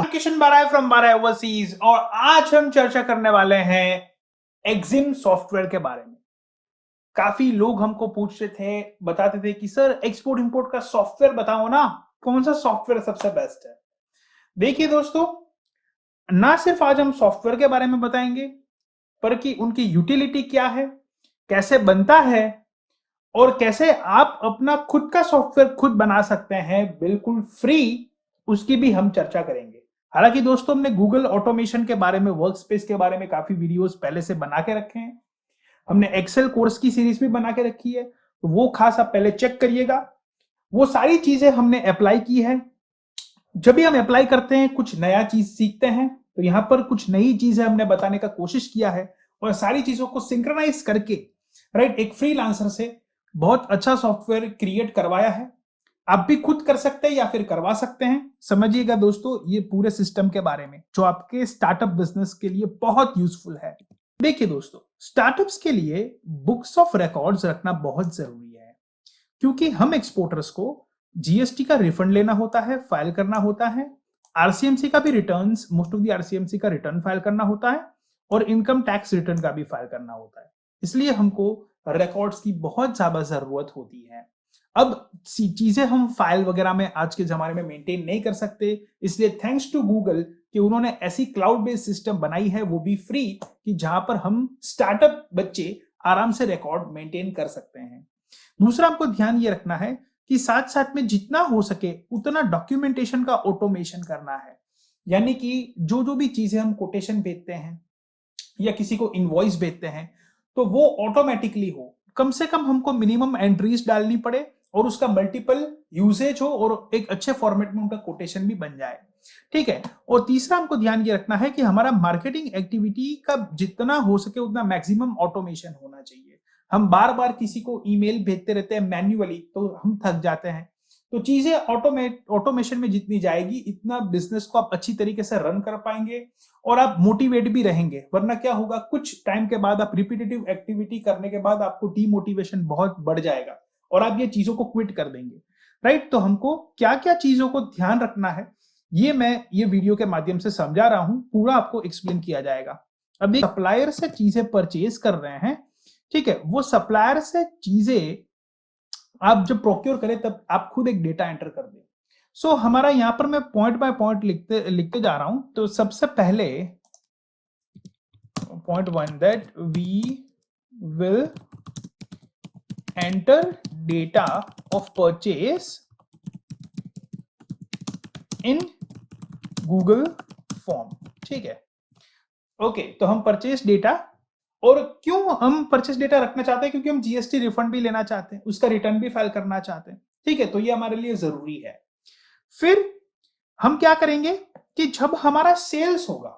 किशन बाराय फ्रॉम बाराय ओवरसीज और आज हम चर्चा करने वाले हैं एक्जिम सॉफ्टवेयर के बारे में। काफी लोग हमको पूछते थे, बताते थे कि सर एक्सपोर्ट इंपोर्ट का सॉफ्टवेयर बताओ ना, कौन सा सॉफ्टवेयर सबसे बेस्ट है। देखिए दोस्तों, ना सिर्फ आज हम सॉफ्टवेयर के बारे में बताएंगे, पर कि उनकी यूटिलिटी क्या है, कैसे बनता है और कैसे आप अपना खुद का सॉफ्टवेयर खुद बना सकते हैं बिल्कुल फ्री, उसकी भी हम चर्चा करेंगे। हालांकि दोस्तों, हमने गूगल ऑटोमेशन के बारे में, वर्कस्पेस के बारे में काफी वीडियोस पहले से बना के रखे हैं। हमने एक्सेल कोर्स की सीरीज भी बना के रखी है, तो वो खास आप पहले चेक करिएगा। वो सारी चीजें हमने अप्लाई की है। जब भी हम अप्लाई करते हैं, कुछ नया चीज सीखते हैं, तो यहां पर कुछ नई चीजें हमने बताने का कोशिश किया है और सारी चीजों को सिंक्रोनाइज करके राइट एक फ्रीलांसर से बहुत अच्छा सॉफ्टवेयर क्रिएट करवाया है। आप भी खुद कर सकते हैं या फिर करवा सकते हैं। समझिएगा दोस्तों, ये पूरे सिस्टम के बारे में जो आपके स्टार्टअप बिजनेस के लिए बहुत यूजफुल है। देखिए दोस्तों, स्टार्टअप्स के लिए बुक्स ऑफ रिकॉर्ड्स रखना बहुत जरूरी है, क्योंकि हम एक्सपोर्टर्स को जीएसटी का रिफंड लेना होता है, फाइल करना होता है, आरसीएमसी का भी returns, most of the RCMC का रिटर्न फाइल करना होता है और इनकम टैक्स रिटर्न का भी फाइल करना होता है। इसलिए हमको रिकॉर्ड्स की बहुत ज्यादा जरूरत होती है। अब चीजें हम फाइल वगैरह में आज के जमाने में मेंटेन नहीं कर सकते, इसलिए थैंक्स टू गूगल कि उन्होंने ऐसी क्लाउड बेस्ड सिस्टम बनाई है, वो भी फ्री, कि जहां पर हम स्टार्टअप बच्चे आराम से रिकॉर्ड मेंटेन कर सकते हैं। दूसरा हमको ध्यान ये रखना है कि साथ साथ में जितना हो सके उतना डॉक्यूमेंटेशन का ऑटोमेशन करना है। यानी कि जो जो भी चीजें हम कोटेशन भेजते हैं या किसी को इनवॉइस भेजते हैं, तो वो ऑटोमेटिकली हो, कम से कम हमको मिनिमम एंट्रीज डालनी पड़े और उसका मल्टीपल यूसेज हो और एक अच्छे फॉर्मेट में उनका कोटेशन भी बन जाए। ठीक है। और तीसरा हमको ध्यान ये रखना है कि हमारा मार्केटिंग एक्टिविटी का जितना हो सके उतना मैक्सिमम ऑटोमेशन होना चाहिए। हम बार बार किसी को ईमेल भेजते रहते हैं मैन्युअली, तो हम थक जाते हैं। तो चीजें ऑटोमेशन में जितनी जाएगी, इतना बिजनेस को आप अच्छी तरीके से रन कर पाएंगे और आप मोटिवेट भी रहेंगे। वरना क्या होगा, कुछ टाइम के बाद आप रिपीटेटिव एक्टिविटी करने के बाद आपको डीमोटिवेशन बहुत बढ़ जाएगा और आप ये चीजों को क्विट कर देंगे। राइट। तो हमको क्या क्या चीजों को ध्यान रखना है, ये वीडियो के माध्यम से समझा रहा हूं, पूरा आपको एक्सप्लेन किया जाएगा। अब एक सप्लायर से चीजें परचेज कर रहे हैं, ठीक है, वो सप्लायर से चीजें आप जब प्रोक्योर करें तब आप खुद एक डेटा एंटर कर दें। सो हमारा यहां पर मैं पॉइंट बाय पॉइंट लिखते लिखते जा रहा हूं। तो सबसे पहले point 1 that we will enter data of purchase in Google form. ठीक है। ओके, तो हम परचेस डेटा, और क्यों हम परचेस डेटा रखना चाहते हैं, क्योंकि हम जीएसटी रिफंड भी लेना चाहते हैं, उसका रिटर्न भी फाइल करना चाहते हैं। ठीक है, तो ये हमारे लिए जरूरी है। फिर हम क्या करेंगे कि जब हमारा सेल्स होगा,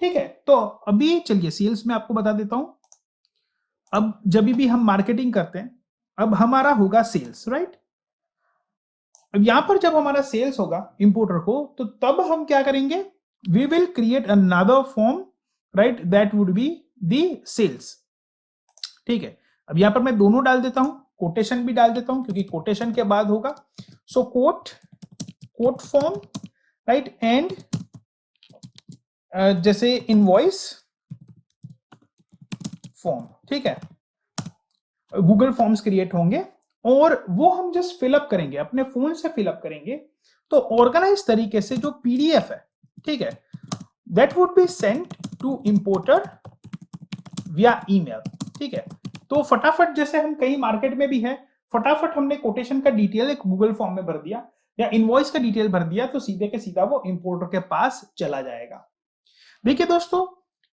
ठीक है, तो अभी चलिए सेल्स में आपको बता देता हूं। अब जब भी हम मार्केटिंग करते हैं, अब हमारा होगा सेल्स, राइट। अब यहां पर जब हमारा सेल्स होगा इंपोर्टर को, तो तब हम क्या करेंगे, we will create another form, right, that would be the sales. ठीक है। अब यहां पर मैं दोनों डाल देता हूं, कोटेशन भी डाल देता हूं, क्योंकि कोटेशन के बाद होगा। सो कोट फॉर्म, राइट, एंड जैसे इनवॉइस फॉर्म। ठीक है, गूगल फॉर्म्स क्रिएट होंगे और वो हम जस्ट फिलअप करेंगे, अपने फोन से फिलअप करेंगे। तो ऑर्गेनाइज तरीके से जो पीडीएफ है, ठीक है, that would be sent to importer via email. ठीक है, तो फटाफट, जैसे हम कहीं मार्केट में भी है, फटाफट हमने कोटेशन का डिटेल एक गूगल फॉर्म में भर दिया या इनवॉइस का डिटेल भर दिया, तो सीधे के सीधा वो इंपोर्टर के पास चला जाएगा। देखिए दोस्तों,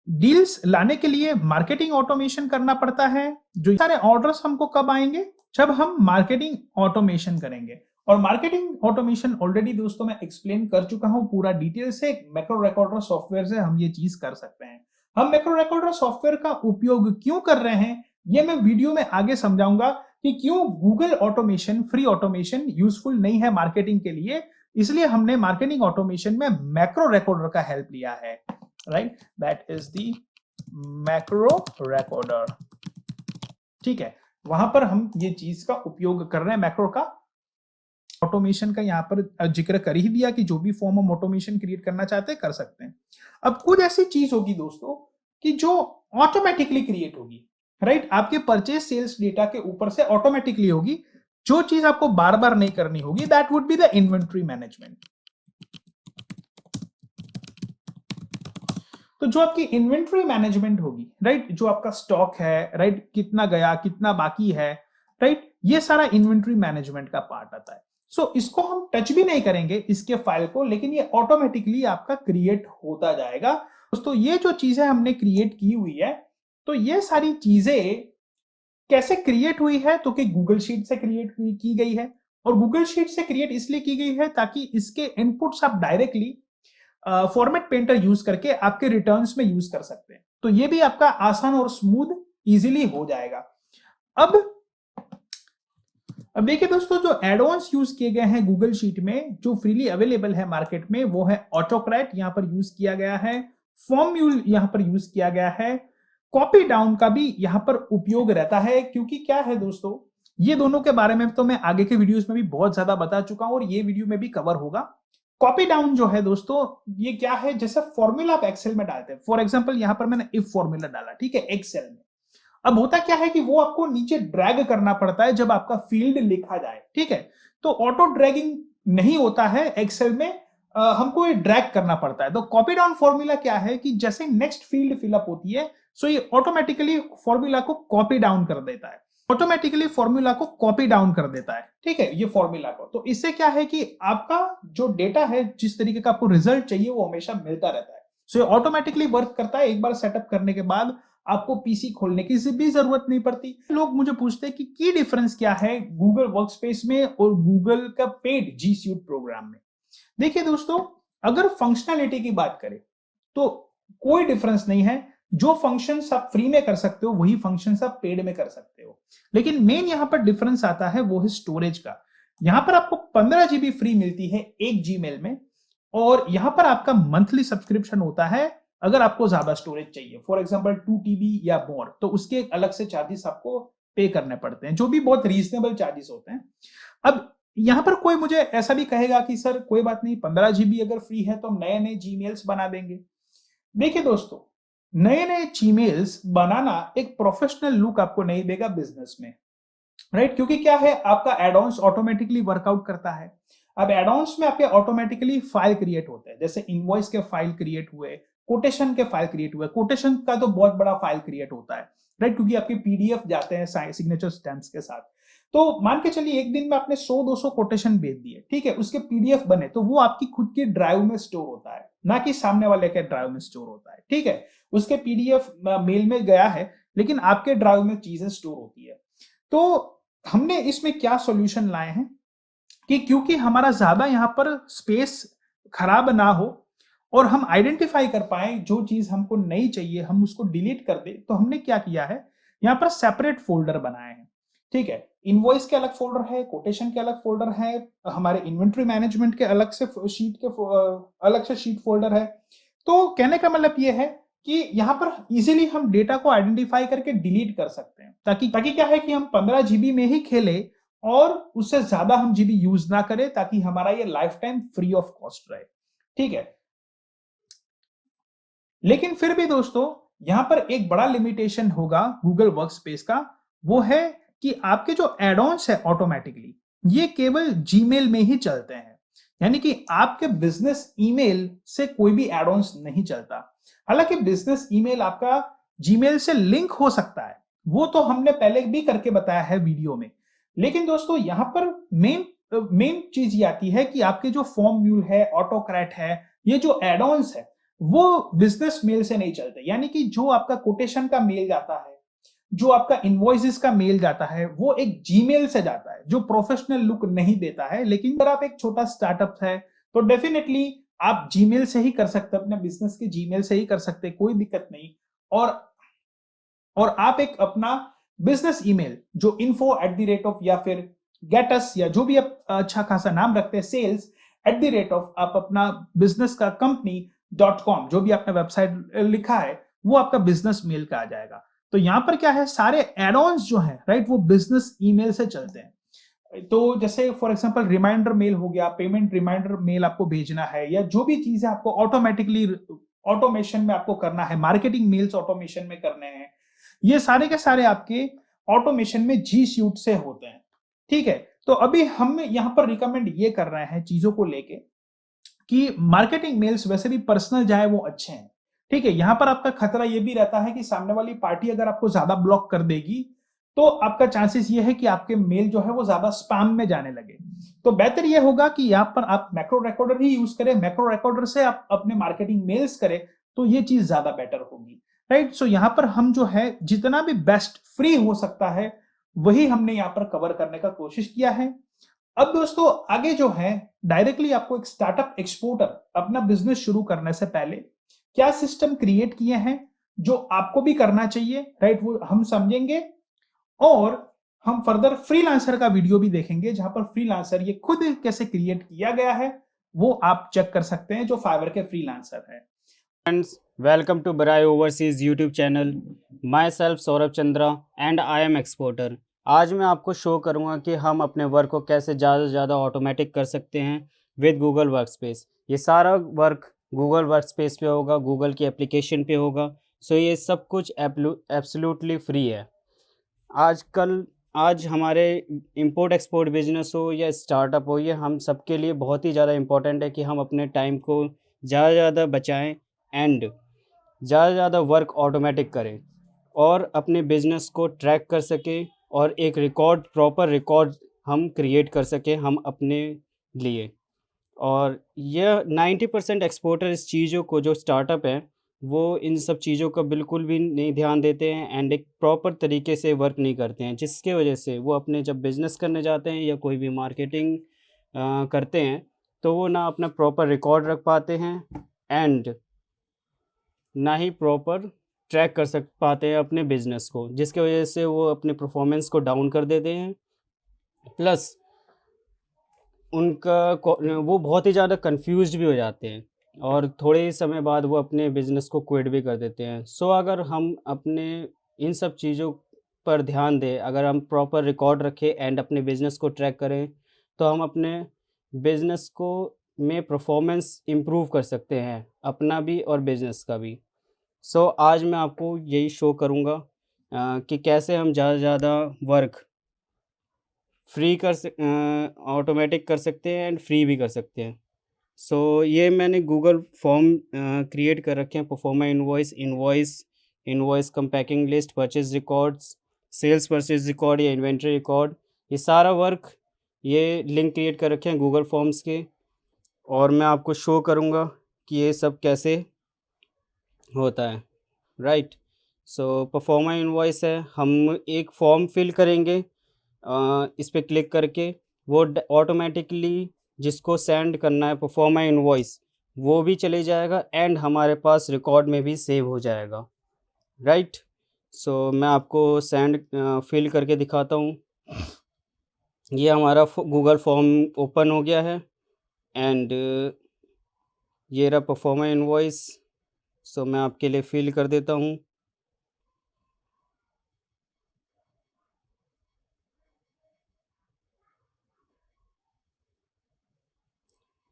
डील्स लाने के लिए मार्केटिंग ऑटोमेशन करना पड़ता है। जो सारे ऑर्डर्स हमको कब आएंगे, जब हम मार्केटिंग ऑटोमेशन करेंगे। और मार्केटिंग ऑटोमेशन ऑलरेडी दोस्तों मैं एक्सप्लेन कर चुका हूं पूरा डिटेल से। मैक्रो रिकॉर्डर सॉफ्टवेयर से हम ये चीज कर सकते हैं। हम मैक्रो रिकॉर्डर सॉफ्टवेयर का उपयोग क्यों कर रहे हैं, ये मैं वीडियो में आगे समझाऊंगा कि क्यों Google automation, free automation useful नहीं है मार्केटिंग के लिए। इसलिए हमने मार्केटिंग ऑटोमेशन में मैक्रो रिकॉर्डर का हेल्प लिया है, right, that is the macro recorder. ठीक है, वहां पर हम ये चीज का उपयोग कर रहे हैं, मैक्रो का ऑटोमेशन का यहाँ पर जिक्र कर ही दिया कि जो भी फॉर्म हम ऑटोमेशन क्रिएट करना चाहते हैं कर सकते हैं। अब कुछ ऐसी चीज होगी दोस्तों कि जो ऑटोमेटिकली क्रिएट होगी, राइट, आपके परचेज सेल्स डेटा के ऊपर से ऑटोमेटिकली होगी। जो चीज आपको बार बार नहीं करनी होगी, that would be the inventory management. तो जो आपकी इन्वेंट्री मैनेजमेंट होगी, राइट, जो आपका स्टॉक है, राइट, कितना गया कितना बाकी है, राइट, ये सारा इन्वेंट्री मैनेजमेंट का पार्ट आता है। सो इसको हम टच भी नहीं करेंगे इसके फाइल को, लेकिन ये ऑटोमेटिकली आपका क्रिएट होता जाएगा। दोस्तों ये जो चीजें हमने क्रिएट की हुई है, तो ये सारी चीजें कैसे क्रिएट हुई है, तो कि गूगल शीट से क्रिएट की गई है। और गूगल शीट से क्रिएट इसलिए की गई है ताकि इसके इनपुट्स आप डायरेक्टली फॉर्मेट पेंटर यूज करके आपके रिटर्न्स में यूज कर सकते हैं। तो ये भी आपका आसान और स्मूथ इजीली हो जाएगा। अब देखिए दोस्तों, जो एडवांस यूज किए गए हैं गूगल शीट में, जो फ्रीली अवेलेबल है मार्केट में, वो है ऑटोक्रैट, यहां पर यूज किया गया है, फॉर्म्यूल यहां पर यूज किया गया है, कॉपी डाउन का भी यहां पर उपयोग रहता है। क्योंकि क्या है दोस्तों, ये दोनों के बारे में तो मैं आगे के वीडियोस में भी बहुत ज्यादा बता चुका हूं और ये वीडियो में भी कवर होगा। कॉपी डाउन जो है दोस्तों, ये क्या है, जैसे फॉर्मूला आप एक्सेल में डालते हैं, फॉर एग्जांपल यहां पर मैंने इफ फॉर्मूला डाला, ठीक है, एक्सेल में। अब होता क्या है कि वो आपको नीचे ड्रैग करना पड़ता है जब आपका फील्ड लिखा जाए, ठीक है। तो ऑटो ड्रैगिंग नहीं होता है एक्सेल में, हमको ये ड्रैग करना पड़ता है। तो कॉपी डाउन फॉर्मूला क्या है कि जैसे नेक्स्ट फील्ड फिलअप होती है, सो ये ऑटोमेटिकली फॉर्मूला को कॉपी डाउन कर देता है, ऑटोमेटिकली फॉर्मूला को कॉपी डाउन कर देता है, ठीक है, ये फॉर्मूला को। तो इससे क्या है कि आपका जो डेटा है, जिस तरीके का आपको रिजल्ट चाहिए, वो हमेशा मिलता रहता है। सो ये ऑटोमेटिकली वर्क करता है। एक बार सेटअप करने के बाद आपको पीसी खोलने की भी जरूरत नहीं पड़ती। लोग मुझे पूछते हैं कि की डिफरेंस क्या है गूगल वर्कस्पेस में और गूगल का पेड जी सूट प्रोग्राम में। देखिए दोस्तों, अगर फंक्शनैलिटी की बात करें तो कोई डिफरेंस नहीं है। जो फंक्शंस आप फ्री में कर सकते हो वही फंक्शंस आप पेड में कर सकते हो। लेकिन मेन यहां पर डिफरेंस आता है वो है स्टोरेज का। यहां पर आपको 15 जीबी फ्री मिलती है एक जीमेल में, और यहां पर आपका मंथली सब्सक्रिप्शन होता है अगर आपको ज्यादा स्टोरेज चाहिए, फॉर एग्जांपल 2 टीबी या मोर, तो उसके अलग से चार्जेस आपको पे करने पड़ते हैं, जो भी बहुत रीजनेबल चार्जेस होते हैं। अब यहां पर कोई मुझे ऐसा भी कहेगा कि सर कोई बात नहीं, 15 जीबी अगर फ्री है तो हम नए नए जीमेल्स बना देंगे। देखिए दोस्तों, नए नए जीमेल्स बनाना एक प्रोफेशनल लुक आपको नहीं देगा बिजनेस में, राइट, क्योंकि क्या है, आपका एडॉन्स ऑटोमेटिकली वर्कआउट करता है। अब एडॉन्स में आपके ऑटोमेटिकली फाइल क्रिएट होते हैं, जैसे इनवॉइस के फाइल क्रिएट हुए, कोटेशन के फाइल क्रिएट हुए, कोटेशन का तो बहुत बड़ा फाइल क्रिएट होता है, राइट, क्योंकि आपके पीडीएफ जाते हैं सिग्नेचर स्टैम्प्स के साथ। तो मान के चलिए एक दिन में आपने 100-200 कोटेशन भेज दिए, ठीक है, उसके पीडीएफ बने, तो वो आपकी खुद की ड्राइव में स्टोर होता है, ना कि सामने वाले के ड्राइव में स्टोर होता है, ठीक है। उसके पीडीएफ मेल में गया है, लेकिन आपके ड्राइव में चीजें स्टोर होती है। तो हमने इसमें क्या सॉल्यूशन लाए हैं कि क्योंकि हमारा ज्यादा यहां पर स्पेस खराब ना हो और हम आइडेंटिफाई कर पाए जो चीज हमको नहीं चाहिए, हम उसको डिलीट कर दे, तो हमने क्या किया है, यहां पर सेपरेट फोल्डर बनाए हैं, ठीक है। इनवॉइस के अलग फोल्डर है, कोटेशन के अलग फोल्डर है, हमारे इन्वेंट्री मैनेजमेंट के अलग से शीट फोल्डर है। तो कहने का मतलब यह है कि यहां पर इजीली हम डेटा को आइडेंटिफाई करके डिलीट कर सकते हैं, ताकि क्या है कि हम 15 जीबी में ही खेले और उससे ज्यादा हम जीबी यूज ना करें, ताकि हमारा ये life time free of cost रहे, ठीक है। लेकिन फिर भी दोस्तों, यहां पर एक बड़ा लिमिटेशन होगा गूगल वर्कस्पेस का, वो है कि आपके जो एडॉन्स है ऑटोमेटिकली ये केवल जीमेल में ही चलते हैं, यानी कि आपके बिजनेस ईमेल से कोई भी एडॉन्स नहीं चलता। हालांकि बिजनेस ईमेल आपका जीमेल से लिंक हो सकता है, वो तो हमने पहले भी करके बताया है वीडियो में। लेकिन दोस्तों यहां पर मेन चीज ये आती है कि आपके जो फॉर्म्यूल है, ऑटोक्रैट है, ये जो एडॉन्स है वो बिजनेस मेल से नहीं चलते। यानी कि जो आपका कोटेशन का मेल जाता है, जो आपका इनवॉइसेस का मेल जाता है, वो एक जीमेल से जाता है, जो प्रोफेशनल लुक नहीं देता है। लेकिन अगर आप एक छोटा स्टार्टअप है तो डेफिनेटली आप जीमेल से ही कर सकते हैं, अपने बिजनेस के जीमेल से ही कर सकते हैं, कोई दिक्कत नहीं। और आप एक अपना बिजनेस ईमेल जो info@, या फिर गेटस, या जो भी आप अच्छा खासा नाम रखते हैं, sales@, आप अपना बिजनेस का company.com, जो भी आपने वेबसाइट लिखा है, वो आपका बिजनेस मेल का आ जाएगा। तो यहां पर क्या है, सारे एडॉन्स जो है, राइट, वो बिजनेस ईमेल से चलते हैं। तो जैसे फॉर एग्जांपल रिमाइंडर मेल हो गया, पेमेंट रिमाइंडर मेल आपको भेजना है, या जो भी चीजें आपको ऑटोमेटिकली ऑटोमेशन में आपको करना है, मार्केटिंग मेल्स ऑटोमेशन में करने हैं, ये सारे के सारे आपके ऑटोमेशन में जी सूट से होते हैं। ठीक है, तो अभी हम यहाँ पर रिकमेंड ये कर रहे हैं चीजों को लेके कि मार्केटिंग मेल्स वैसे भी पर्सनल जाए वो अच्छे हैं। ठीक है, यहां पर आपका खतरा ये भी रहता है कि सामने वाली पार्टी अगर आपको ज्यादा ब्लॉक कर देगी तो आपका चांसेस ये है कि आपके मेल जो है वो ज्यादा स्पैम में जाने लगे। तो बेहतर ये होगा कि यहाँ पर आप मैक्रो रिकॉर्डर ही यूज करें, मैक्रो रिकॉर्डर से आप अपने मार्केटिंग मेल्स करें, तो ये चीज ज्यादा बेटर होगी। राइट, सो यहाँ पर हम जो है जितना भी बेस्ट फ्री हो सकता है वही हमने यहाँ पर कवर करने का कोशिश किया है। अब दोस्तों आगे जो है, डायरेक्टली आपको एक स्टार्टअप एक्सपोर्टर अपना बिजनेस शुरू करने से पहले क्या सिस्टम क्रिएट किए हैं जो आपको भी करना चाहिए, राइट, वो हम समझेंगे। और हम फर्दर फ्रीलांसर का वीडियो भी देखेंगे जहां पर फ्रीलांसर ये खुद कैसे क्रिएट किया गया है वो आप चेक कर सकते हैं जो फाइवर के फ्रीलांसर है। Friends, welcome to Barai Overseas YouTube channel. Myself Saurabh Chandra and I am exporter. आज मैं आपको शो करूंगा कि हम अपने वर्क को कैसे ज़्यादा से ज़्यादा ऑटोमेटिक कर सकते हैं विद गूगल वर्कस्पेस। ये सारा वर्क गूगल वर्कस्पेस पे होगा, गूगल की एप्लीकेशन पे होगा। सो ये सब कुछ एब्सोल्युटली फ्री है। आजकल आज हमारे इंपोर्ट एक्सपोर्ट बिजनेस हो या स्टार्टअप हो, ये हम सबके लिए बहुत ही ज़्यादा इम्पोर्टेंट है कि हम अपने टाइम को ज़्यादा से ज़्यादा बचाएं एंड ज़्यादा से ज़्यादा वर्क ऑटोमेटिक करें और अपने बिजनेस को ट्रैक कर सकें और एक रिकॉर्ड, प्रॉपर रिकॉर्ड हम क्रिएट कर सकें हम अपने लिए। और यह 90% एक्सपोर्टर इस चीज़ों को, जो स्टार्टअप है, वो इन सब चीज़ों का बिल्कुल भी नहीं ध्यान देते हैं एंड एक प्रॉपर तरीके से वर्क नहीं करते हैं, जिसके वजह से वो अपने जब बिज़नेस करने जाते हैं या कोई भी मार्केटिंग करते हैं तो वो ना अपना प्रॉपर रिकॉर्ड रख पाते हैं एंड ना ही प्रॉपर ट्रैक कर सक पाते हैं अपने बिज़नेस को, जिसकी वजह से वो अपने परफॉर्मेंस को डाउन कर देते हैं। प्लस उनका वो बहुत ही ज़्यादा कंफ्यूज्ड भी हो जाते हैं और थोड़े ही समय बाद वो अपने बिज़नेस को क्विट भी कर देते हैं। सो अगर हम अपने इन सब चीज़ों पर ध्यान दें, अगर हम प्रॉपर रिकॉर्ड रखें एंड अपने बिज़नेस को ट्रैक करें, तो हम अपने बिज़नेस को में परफॉर्मेंस इम्प्रूव कर सकते हैं, अपना भी और बिज़नेस का भी। सो आज मैं आपको यही शो करूँगा कि कैसे हम ज़्यादा से ज़्यादा वर्क फ्री ऑटोमेटिक कर सकते हैं एंड फ्री भी कर सकते हैं। सो ये मैंने गूगल फॉर्म क्रिएट कर रखे हैं: proforma invoice, invoice cum packing list, purchase records, sales purchase record या इन्वेंट्री रिकॉर्ड। ये सारा वर्क, ये लिंक क्रिएट कर रखे हैं गूगल फॉर्म्स के, और मैं आपको शो करूँगा कि ये सब कैसे होता है। राइट, सो परफॉर्मा इनवॉइस है, हम एक फॉर्म फिल करेंगे इस पर क्लिक करके, वो ऑटोमेटिकली जिसको सेंड करना है परफॉर्मा इनवॉइस, वो भी चले जाएगा एंड हमारे पास रिकॉर्ड में भी सेव हो जाएगा। राइट, सो मैं आपको सेंड फिल करके दिखाता हूँ। ये हमारा गूगल फॉर्म ओपन हो गया है एंड ये रहा परफॉर्मा इनवॉइस। सो मैं आपके लिए फिल कर देता हूँ।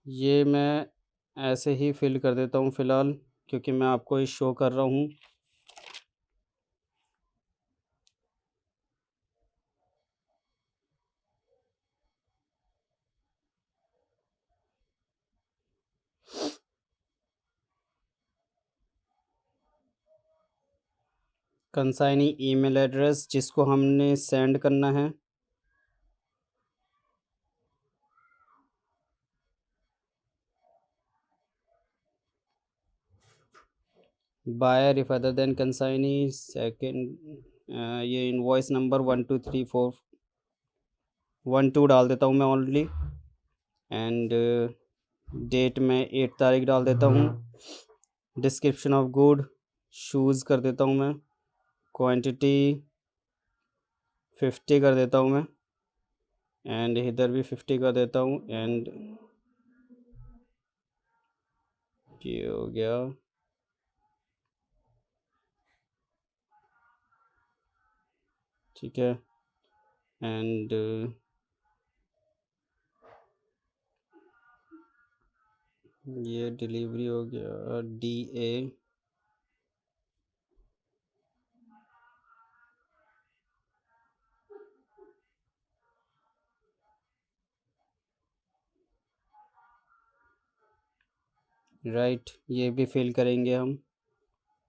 ये मैं ऐसे ही फिल कर देता हूँ फ़िलहाल, क्योंकि मैं आपको ये शो कर रहा हूँ। कंसाइनी ईमेल एड्रेस जिसको हमने सेंड करना है, buyer if other than consignee second, ये इनवॉइस नंबर 123412 डाल देता हूँ मैं ऑनली, एंड डेट में 8 तारीख डाल देता हूँ। डिस्क्रिप्शन ऑफ गुड शूज़ कर देता हूँ मैं, क्वांटिटी 50 कर देता हूँ मैं, एंड इधर भी 50 कर देता हूँ, एंड ये हो गया। ठीक है, एंड ये डिलीवरी हो गया DA। राइट, ये भी फिल करेंगे हम।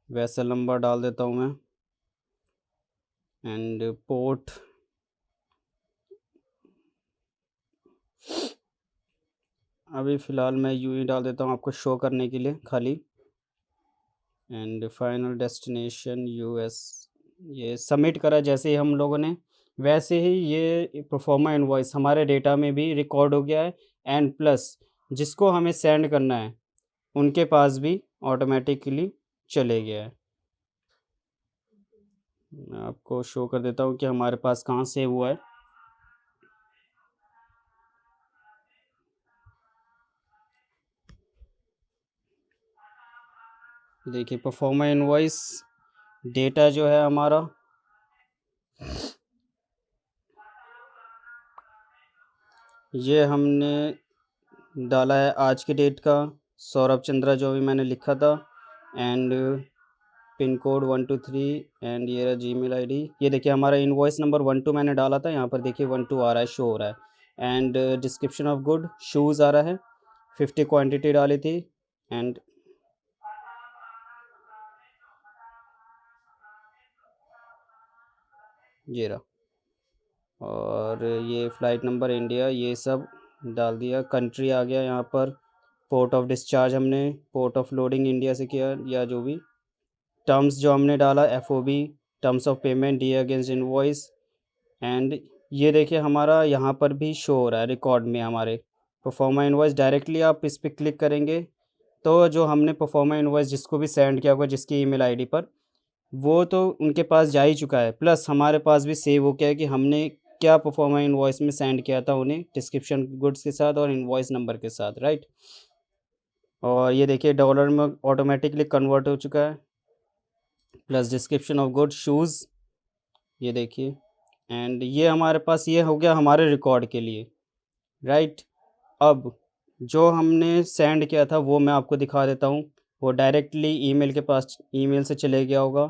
वेसल नंबर डाल देता हूँ मैं, एंड पोर्ट। अभी फ़िलहाल मैं यूँ ही डाल देता हूँ आपको शो करने के लिए खाली। And final destination US। ये सबमिट करा जैसे ही हम लोगों ने, वैसे ही ये प्रोफोमा इनवॉइस हमारे डेटा में भी रिकॉर्ड हो गया है। एंड प्लस जिसको हमें सेंड करना है उनके पास भी ऑटोमेटिकली चले गया है। मैं आपको शो कर देता हूँ कि हमारे पास कहाँ सेव हुआ है। देखिए परफॉर्मा इनवॉइस डेटा जो है हमारा, ये हमने डाला है आज के डेट का, सौरभ चंद्रा जो भी मैंने लिखा था, एंड पिन कोड 123, एंड ये रहा जीमेल आईडी। ये देखिए हमारा इनवॉइस नंबर 12 मैंने डाला था, यहाँ पर देखिए 12 आ रहा है, शो हो रहा है। And description of good shoes आ रहा है, 50 क्वांटिटी डाली थी। एंड ये रहा, और ये फ़्लाइट नंबर इंडिया, ये सब डाल दिया। कंट्री आ गया यहाँ पर, पोर्ट ऑफ डिस्चार्ज हमने पोर्ट ऑफ लोडिंग इंडिया से किया, या जो भी टर्म्स जो हमने डाला FOB, terms of payment, D against invoice. And ये देखिए हमारा यहाँ पर भी शो हो रहा है रिकॉर्ड में हमारे परफॉर्मा इनवॉइस। डायरेक्टली आप इस पर क्लिक करेंगे तो जो हमने परफॉर्मा इनवॉइस जिसको भी सेंड किया होगा जिसकी ईमेल आईडी पर, वो तो उनके पास जा ही चुका है, प्लस हमारे पास भी सेव हो गया है कि हमने क्या परफॉर्मा इनवॉइस में सेंड किया था उन्हें, डिस्क्रिप्शन गुड्स के साथ और इनवॉइस नंबर के साथ, राइट। और ये देखिए डॉलर में ऑटोमेटिकली कन्वर्ट हो चुका है, plus description of good shoes, ये देखिए। एंड ये हमारे पास ये हो गया हमारे रिकॉर्ड के लिए, राइट। अब जो हमने सेंड किया था वो मैं आपको दिखा देता हूँ, वो डायरेक्टली ईमेल के पास, ईमेल से चले गया होगा।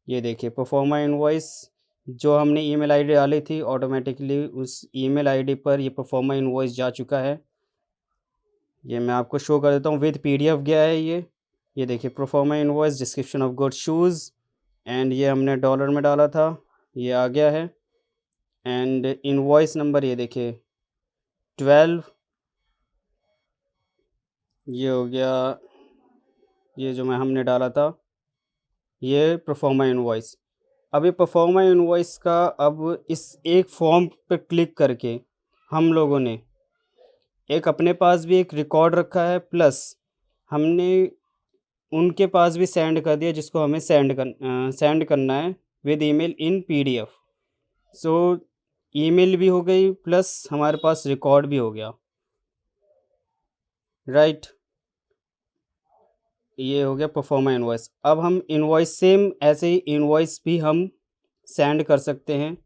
ये देखिए परफॉर्मा इनवॉइस, जो हमने ईमेल आईडी डाली थी ऑटोमेटिकली उस ईमेल आईडी पर ये परफॉर्मा इनवॉइस जा चुका है। ये मैं आपको शो कर देता हूँ, विद PDF गया है ये देखिए proforma invoice, description of good shoes, and ये हमने डॉलर में डाला था, ये आ गया है। एंड इनवॉइस नंबर ये देखिए 12, ये हो गया, ये जो मैं हमने डाला था ये परफॉर्मा इनवॉइस। अब ये परफॉर्मा इनवॉइस का, अब इस एक फॉर्म पर क्लिक करके हम लोगों ने एक अपने पास भी एक रिकॉर्ड रखा है, प्लस हमने उनके पास भी सेंड कर दिया जिसको हमें सेंड करना है with email in PDF। So email भी हो गई, प्लस हमारे पास रिकॉर्ड भी हो गया, राइट। ये हो गया परफॉर्मा इनवॉइस। अब हम इनवॉइस सेम ऐसे ही इनवॉइस भी हम सेंड कर सकते हैं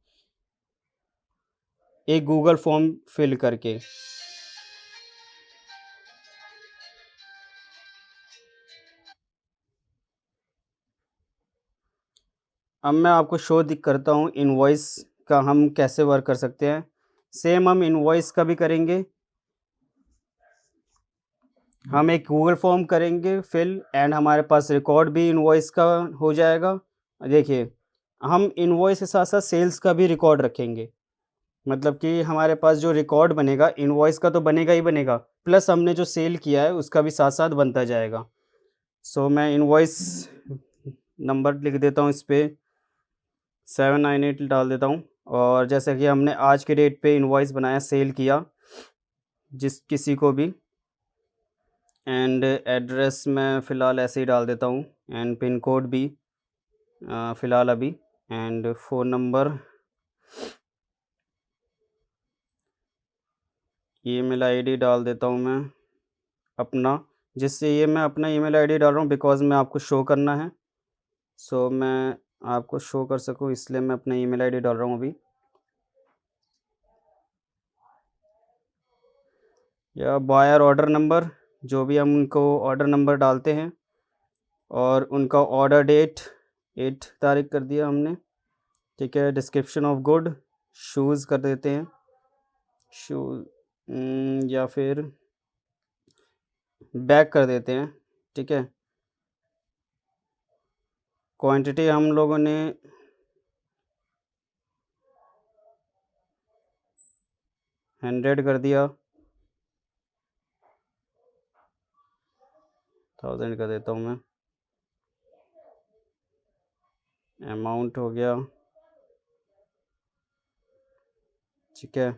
एक गूगल फॉर्म फिल करके। अब मैं आपको शो दिख करता हूँ इनवॉइस का हम कैसे वर्क कर सकते हैं। सेम हम इनवॉइस का भी करेंगे, हम एक गूगल फॉर्म करेंगे फिल, एंड हमारे पास रिकॉर्ड भी इनवॉइस का हो जाएगा। देखिए हम इनवॉइस के साथ साथ सेल्स का भी रिकॉर्ड रखेंगे, मतलब कि हमारे पास जो रिकॉर्ड बनेगा इनवॉइस का तो बनेगा ही बनेगा, प्लस हमने जो सेल किया है उसका भी साथ साथ बनता जाएगा। सो मैं इनवॉइस नंबर लिख देता हूँ, इस पर 798 डाल देता हूँ। और जैसे कि हमने आज के डेट पे इनवॉइस बनाया, सेल किया जिस किसी को भी, एंड एड्रेस मैं फ़िलहाल ऐसे ही डाल देता हूँ, एंड पिन कोड भी फ़िलहाल अभी, and phone number, email ID डाल देता हूँ मैं अपना, जिससे ये मैं अपना ईमेल आईडी डाल रहा हूँ बिकॉज़ मैं आपको शो करना है। सो मैं आपको शो कर सकूँ इसलिए मैं अपना ईमेल आईडी डाल रहा हूँ अभी। या बायर ऑर्डर नंबर जो भी हम उनको ऑर्डर नंबर डालते हैं और उनका ऑर्डर डेट 8 तारीख कर दिया हमने, ठीक है। डिस्क्रिप्शन ऑफ गुड शूज़ कर देते हैं, शूज़ या फिर बैग कर देते हैं, ठीक है। क्वांटिटी हम लोगों ने 100 कर दिया, 1000 कर देता हूँ मैं। अमाउंट हो गया, ठीक है।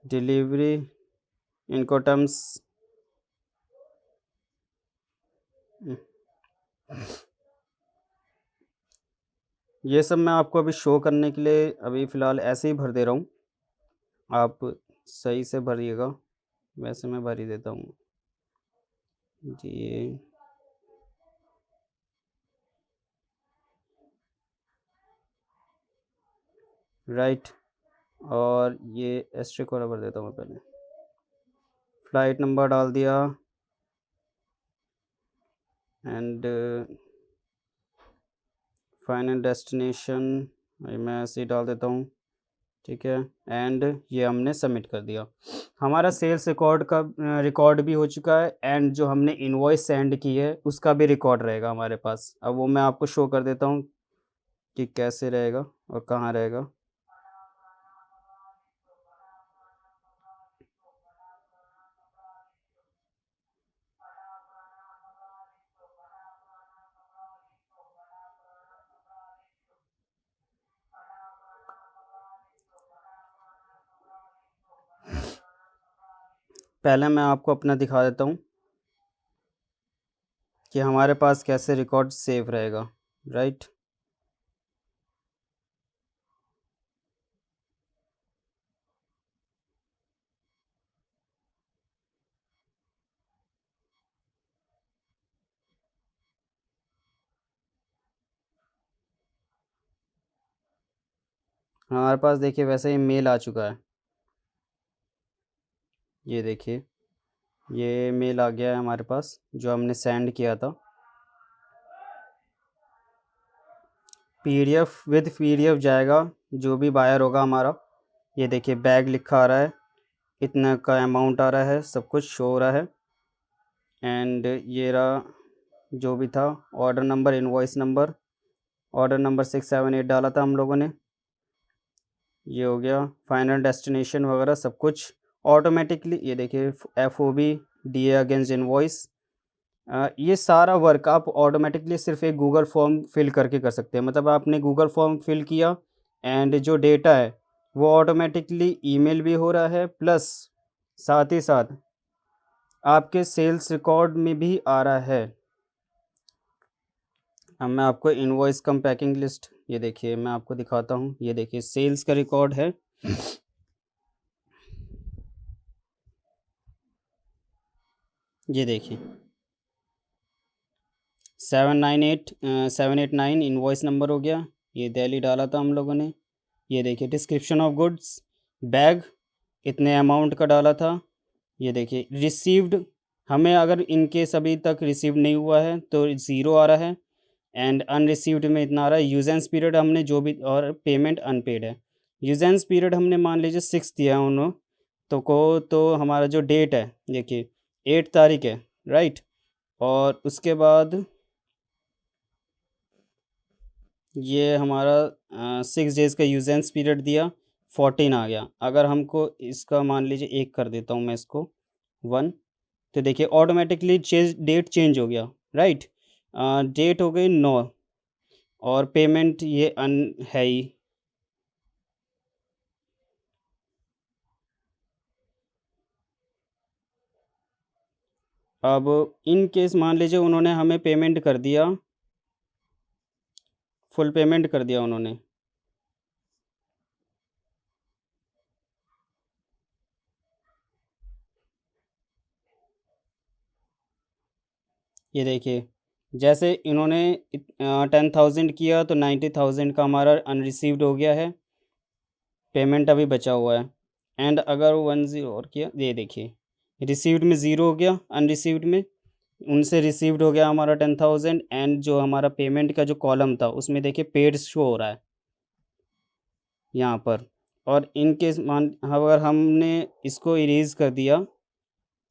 डिलीवरी इनकोटम्स ये सब मैं आपको अभी शो करने के लिए अभी फ़िलहाल ऐसे ही भर दे रहा हूँ, आप सही से भरिएगा। वैसे मैं भर ही देता हूँ जी। राइट, और ये एस्ट्रिक वाला भर देता हूँ मैं पहले। फ्लाइट नंबर डाल दिया एंड फाइनल डेस्टिनेशन मैं ऐसे ही डाल देता हूँ, ठीक है। एंड ये हमने सबमिट कर दिया। हमारा सेल्स रिकॉर्ड का रिकॉर्ड भी हो चुका है एंड जो हमने इनवॉइस सेंड की है उसका भी रिकॉर्ड रहेगा हमारे पास। अब वो मैं आपको शो कर देता हूँ कि कैसे रहेगा और कहाँ रहेगा। पहले मैं आपको अपना दिखा देता हूँ कि हमारे पास कैसे रिकॉर्ड सेव रहेगा, राइट। हमारे पास देखिए वैसे ही मेल आ चुका है, ये देखिए ये मेल आ गया है हमारे पास जो हमने सेंड किया था। पीडीएफ विद पीडीएफ जाएगा जो भी बायर होगा हमारा। ये देखिए बैग लिखा आ रहा है, इतना का अमाउंट आ रहा है, सब कुछ शो हो रहा है। एंड ये रहा जो भी था order number, invoice number, order number 678 डाला था हम लोगों ने, ये हो गया। फाइनल डेस्टिनेशन वगैरह सब कुछ ऑटोमेटिकली, ये देखिए FOB DA अगेंस्ट इनवॉइस, ये सारा वर्क आप ऑटोमेटिकली सिर्फ एक गूगल फॉर्म फिल करके कर सकते हैं। मतलब आपने गूगल फॉर्म फिल किया एंड जो डेटा है वो ऑटोमेटिकली ईमेल भी हो रहा है, प्लस साथ ही साथ आपके सेल्स रिकॉर्ड में भी आ रहा है। अब मैं आपको इनवॉइस कम पैकिंग लिस्ट, ये देखिए मैं आपको दिखाता हूँ, ये देखिए सेल्स का रिकॉर्ड है। ये देखिए 789 इनवॉइस नंबर हो गया, ये दिल्ली डाला था हम लोगों ने। ये देखिए डिस्क्रिप्शन ऑफ गुड्स, बैग इतने अमाउंट का डाला था। ये देखिए रिसीव्ड, हमें अगर इनकेस अभी तक रिसीव नहीं हुआ है तो 0 आ रहा है, एंड अनरिसीव्ड में इतना आ रहा है। यूजेंस पीरियड हमने जो भी, और पेमेंट अनपेड है। यूजेंस पीरियड हमने मान लीजिए 6 दिया है उन्होंने तो हमारा जो डेट है देखिए 8 तारीख है, राइट। और उसके बाद ये हमारा 6 डेज़ का यूजेंस पीरियड दिया, 14 आ गया। अगर हमको इसका मान लीजिए एक कर देता हूँ मैं इसको 1, तो देखिए ऑटोमेटिकली डेट चेंज हो गया, राइट। डेट हो गई 9 और पेमेंट ये अन है ही। अब इन केस मान लीजिए उन्होंने हमें पेमेंट कर दिया, फुल पेमेंट कर दिया उन्होंने, ये देखिए जैसे इन्होंने 10,000 किया तो 90,000 का हमारा अनरिसीव्ड हो गया है, पेमेंट अभी बचा हुआ है। एंड अगर 10 और किया, ये देखिए रिसीव्ड में 0 हो गया, अनरिसीव्ड में उनसे रिसीव्ड हो गया हमारा 10,000, एंड जो हमारा पेमेंट का जो कॉलम था उसमें देखिए पेड शो हो रहा है यहाँ पर। और इन केस मान अगर हमने इसको इरेज कर दिया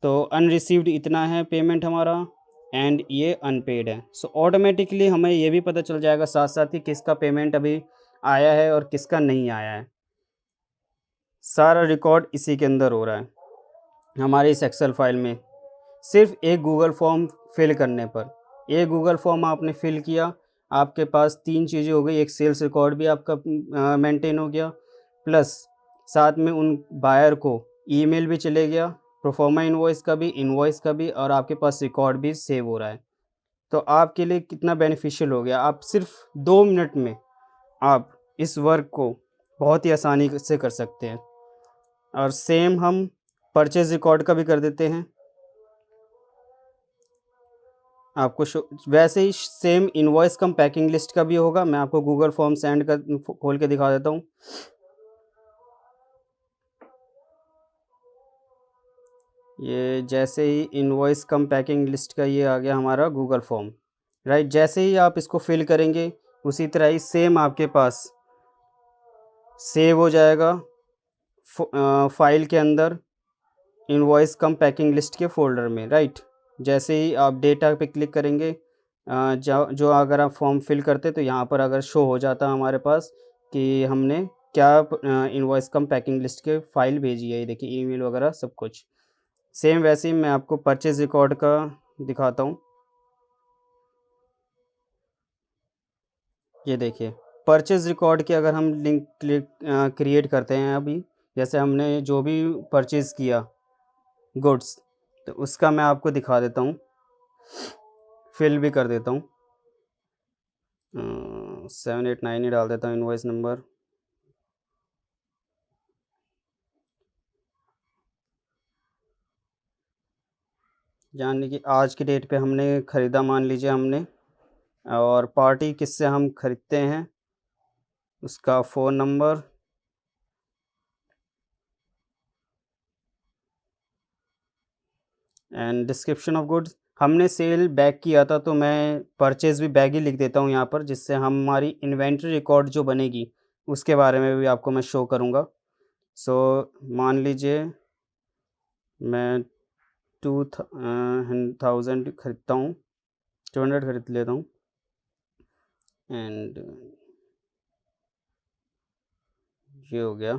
तो अनरिसीव्ड इतना है पेमेंट हमारा, एंड ये अनपेड है। सो ऑटोमेटिकली हमें ये भी पता चल जाएगा साथ साथ ही किसका पेमेंट अभी आया है और किसका नहीं आया है। सारा रिकॉर्ड इसी के अंदर हो रहा है हमारे इस एक्सेल फाइल में, सिर्फ एक गूगल फॉर्म फिल करने पर। एक गूगल फॉर्म आपने फिल किया, आपके पास 3 चीज़ें हो गई, एक सेल्स रिकॉर्ड भी आपका मेंटेन हो गया, प्लस साथ में उन बायर को ईमेल भी चले गया, प्रोफॉर्मा इनवॉइस का भी, इनवॉइस का भी, और आपके पास रिकॉर्ड भी सेव हो रहा है। तो आपके लिए कितना बेनिफिशियल हो गया। आप सिर्फ 2 मिनट में आप इस वर्क को बहुत ही आसानी से कर सकते हैं। और सेम हम परचेज रिकॉर्ड का भी कर देते हैं आपको वैसे ही same invoice cum packing list का भी होगा। मैं आपको गूगल फॉर्म सेंड कर खोल के दिखा देता हूँ। ये जैसे ही इनवॉइस कम पैकिंग लिस्ट का ये आ गया हमारा गूगल फॉर्म, राइट। जैसे ही आप इसको फिल करेंगे उसी तरह ही सेम आपके पास सेव हो जाएगा फाइल के अंदर इनवॉइस कम पैकिंग लिस्ट के फोल्डर में, राइट। जैसे ही आप डेटा पे क्लिक करेंगे जो अगर आप फॉर्म फिल करते तो यहाँ पर अगर शो हो जाता हमारे पास कि हमने क्या इनवॉइस कम पैकिंग लिस्ट के फाइल भेजी है। ये देखिए ईमेल वगैरह सब कुछ सेम। वैसे ही मैं आपको परचेज रिकॉर्ड का दिखाता हूँ। ये देखिए परचेज रिकॉर्ड के अगर हम लिंक क्रिएट करते हैं अभी, जैसे हमने जो भी परचेज़ किया गुड्स, तो उसका मैं आपको दिखा देता हूँ, फिल भी कर देता हूँ। 789 ही डाल देता हूँ इनवॉइस नंबर। यानी कि आज की डेट पे हमने ख़रीदा, मान लीजिए हमने, और पार्टी किससे हम ख़रीदते हैं उसका phone number, and description of goods. हमने सेल बैग किया था तो मैं परचेज़ भी बैग ही लिख देता हूँ यहाँ पर, जिससे हमारी इन्वेंट्री रिकॉर्ड जो बनेगी उसके बारे में भी आपको मैं शो करूँगा। सो मान लीजिए मैं 2000 खरीदता हूँ, 200 खरीद लेता हूँ, एंड ये हो गया।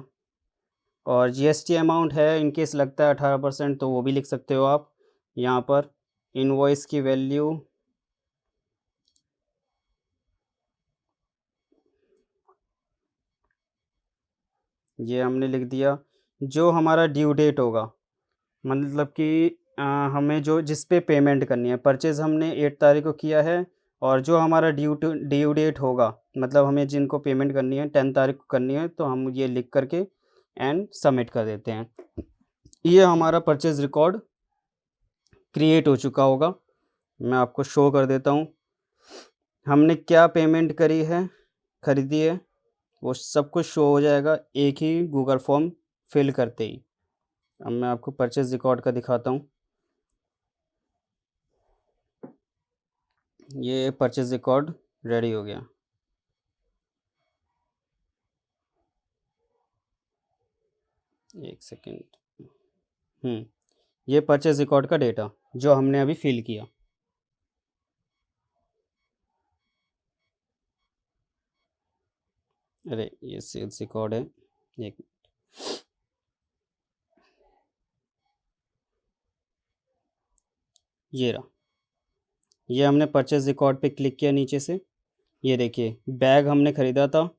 और जीएसटी अमाउंट है इन केस लगता है 18%, तो वो भी लिख सकते हो आप यहाँ पर। इनवॉइस की वैल्यू ये हमने लिख दिया। जो हमारा ड्यू डेट होगा, मतलब कि हमें जो जिस पे पेमेंट करनी है, परचेज़ हमने 8 तारीख को किया है, और जो हमारा ड्यू डेट होगा, मतलब हमें जिनको पेमेंट करनी है 10 तारीख को करनी है, तो हम ये लिख करके एंड सबमिट कर देते हैं। ये हमारा परचेज़ रिकॉर्ड क्रिएट हो चुका होगा। मैं आपको शो कर देता हूँ हमने क्या पेमेंट करी है, ख़रीदी है, वो सब कुछ शो हो जाएगा एक ही गूगल फॉर्म फिल करते ही। अब मैं आपको परचेज़ रिकॉर्ड का दिखाता हूँ। ये परचेज़ रिकॉर्ड रेडी हो गया। एक सेकेंड। ये परचेज़ रिकॉर्ड का डेटा जो हमने अभी फिल किया। अरे ये सेल्स रिकॉर्ड है, एक ये रहा। ये हमने परचेज़ रिकॉर्ड पे क्लिक किया नीचे से, ये देखिए बैग हमने ख़रीदा था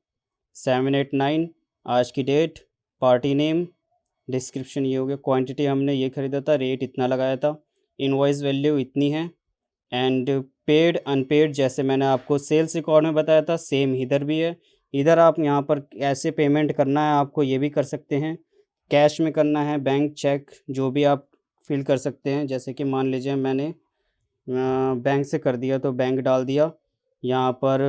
789, आज की डेट, पार्टी नेम, डिस्क्रिप्शन ये हो गया, क्वांटिटी हमने ये ख़रीदा था, रेट इतना लगाया था, इनवॉइस वैल्यू इतनी है, एंड पेड अनपेड जैसे मैंने आपको सेल्स रिकॉर्ड में बताया था सेम इधर भी है। इधर आप यहाँ पर ऐसे पेमेंट करना है आपको ये भी कर सकते हैं, कैश में करना है, बैंक चेक जो भी आप फिल कर सकते हैं। जैसे कि मान लीजिए मैंने बैंक से कर दिया तो बैंक डाल दिया, यहाँ पर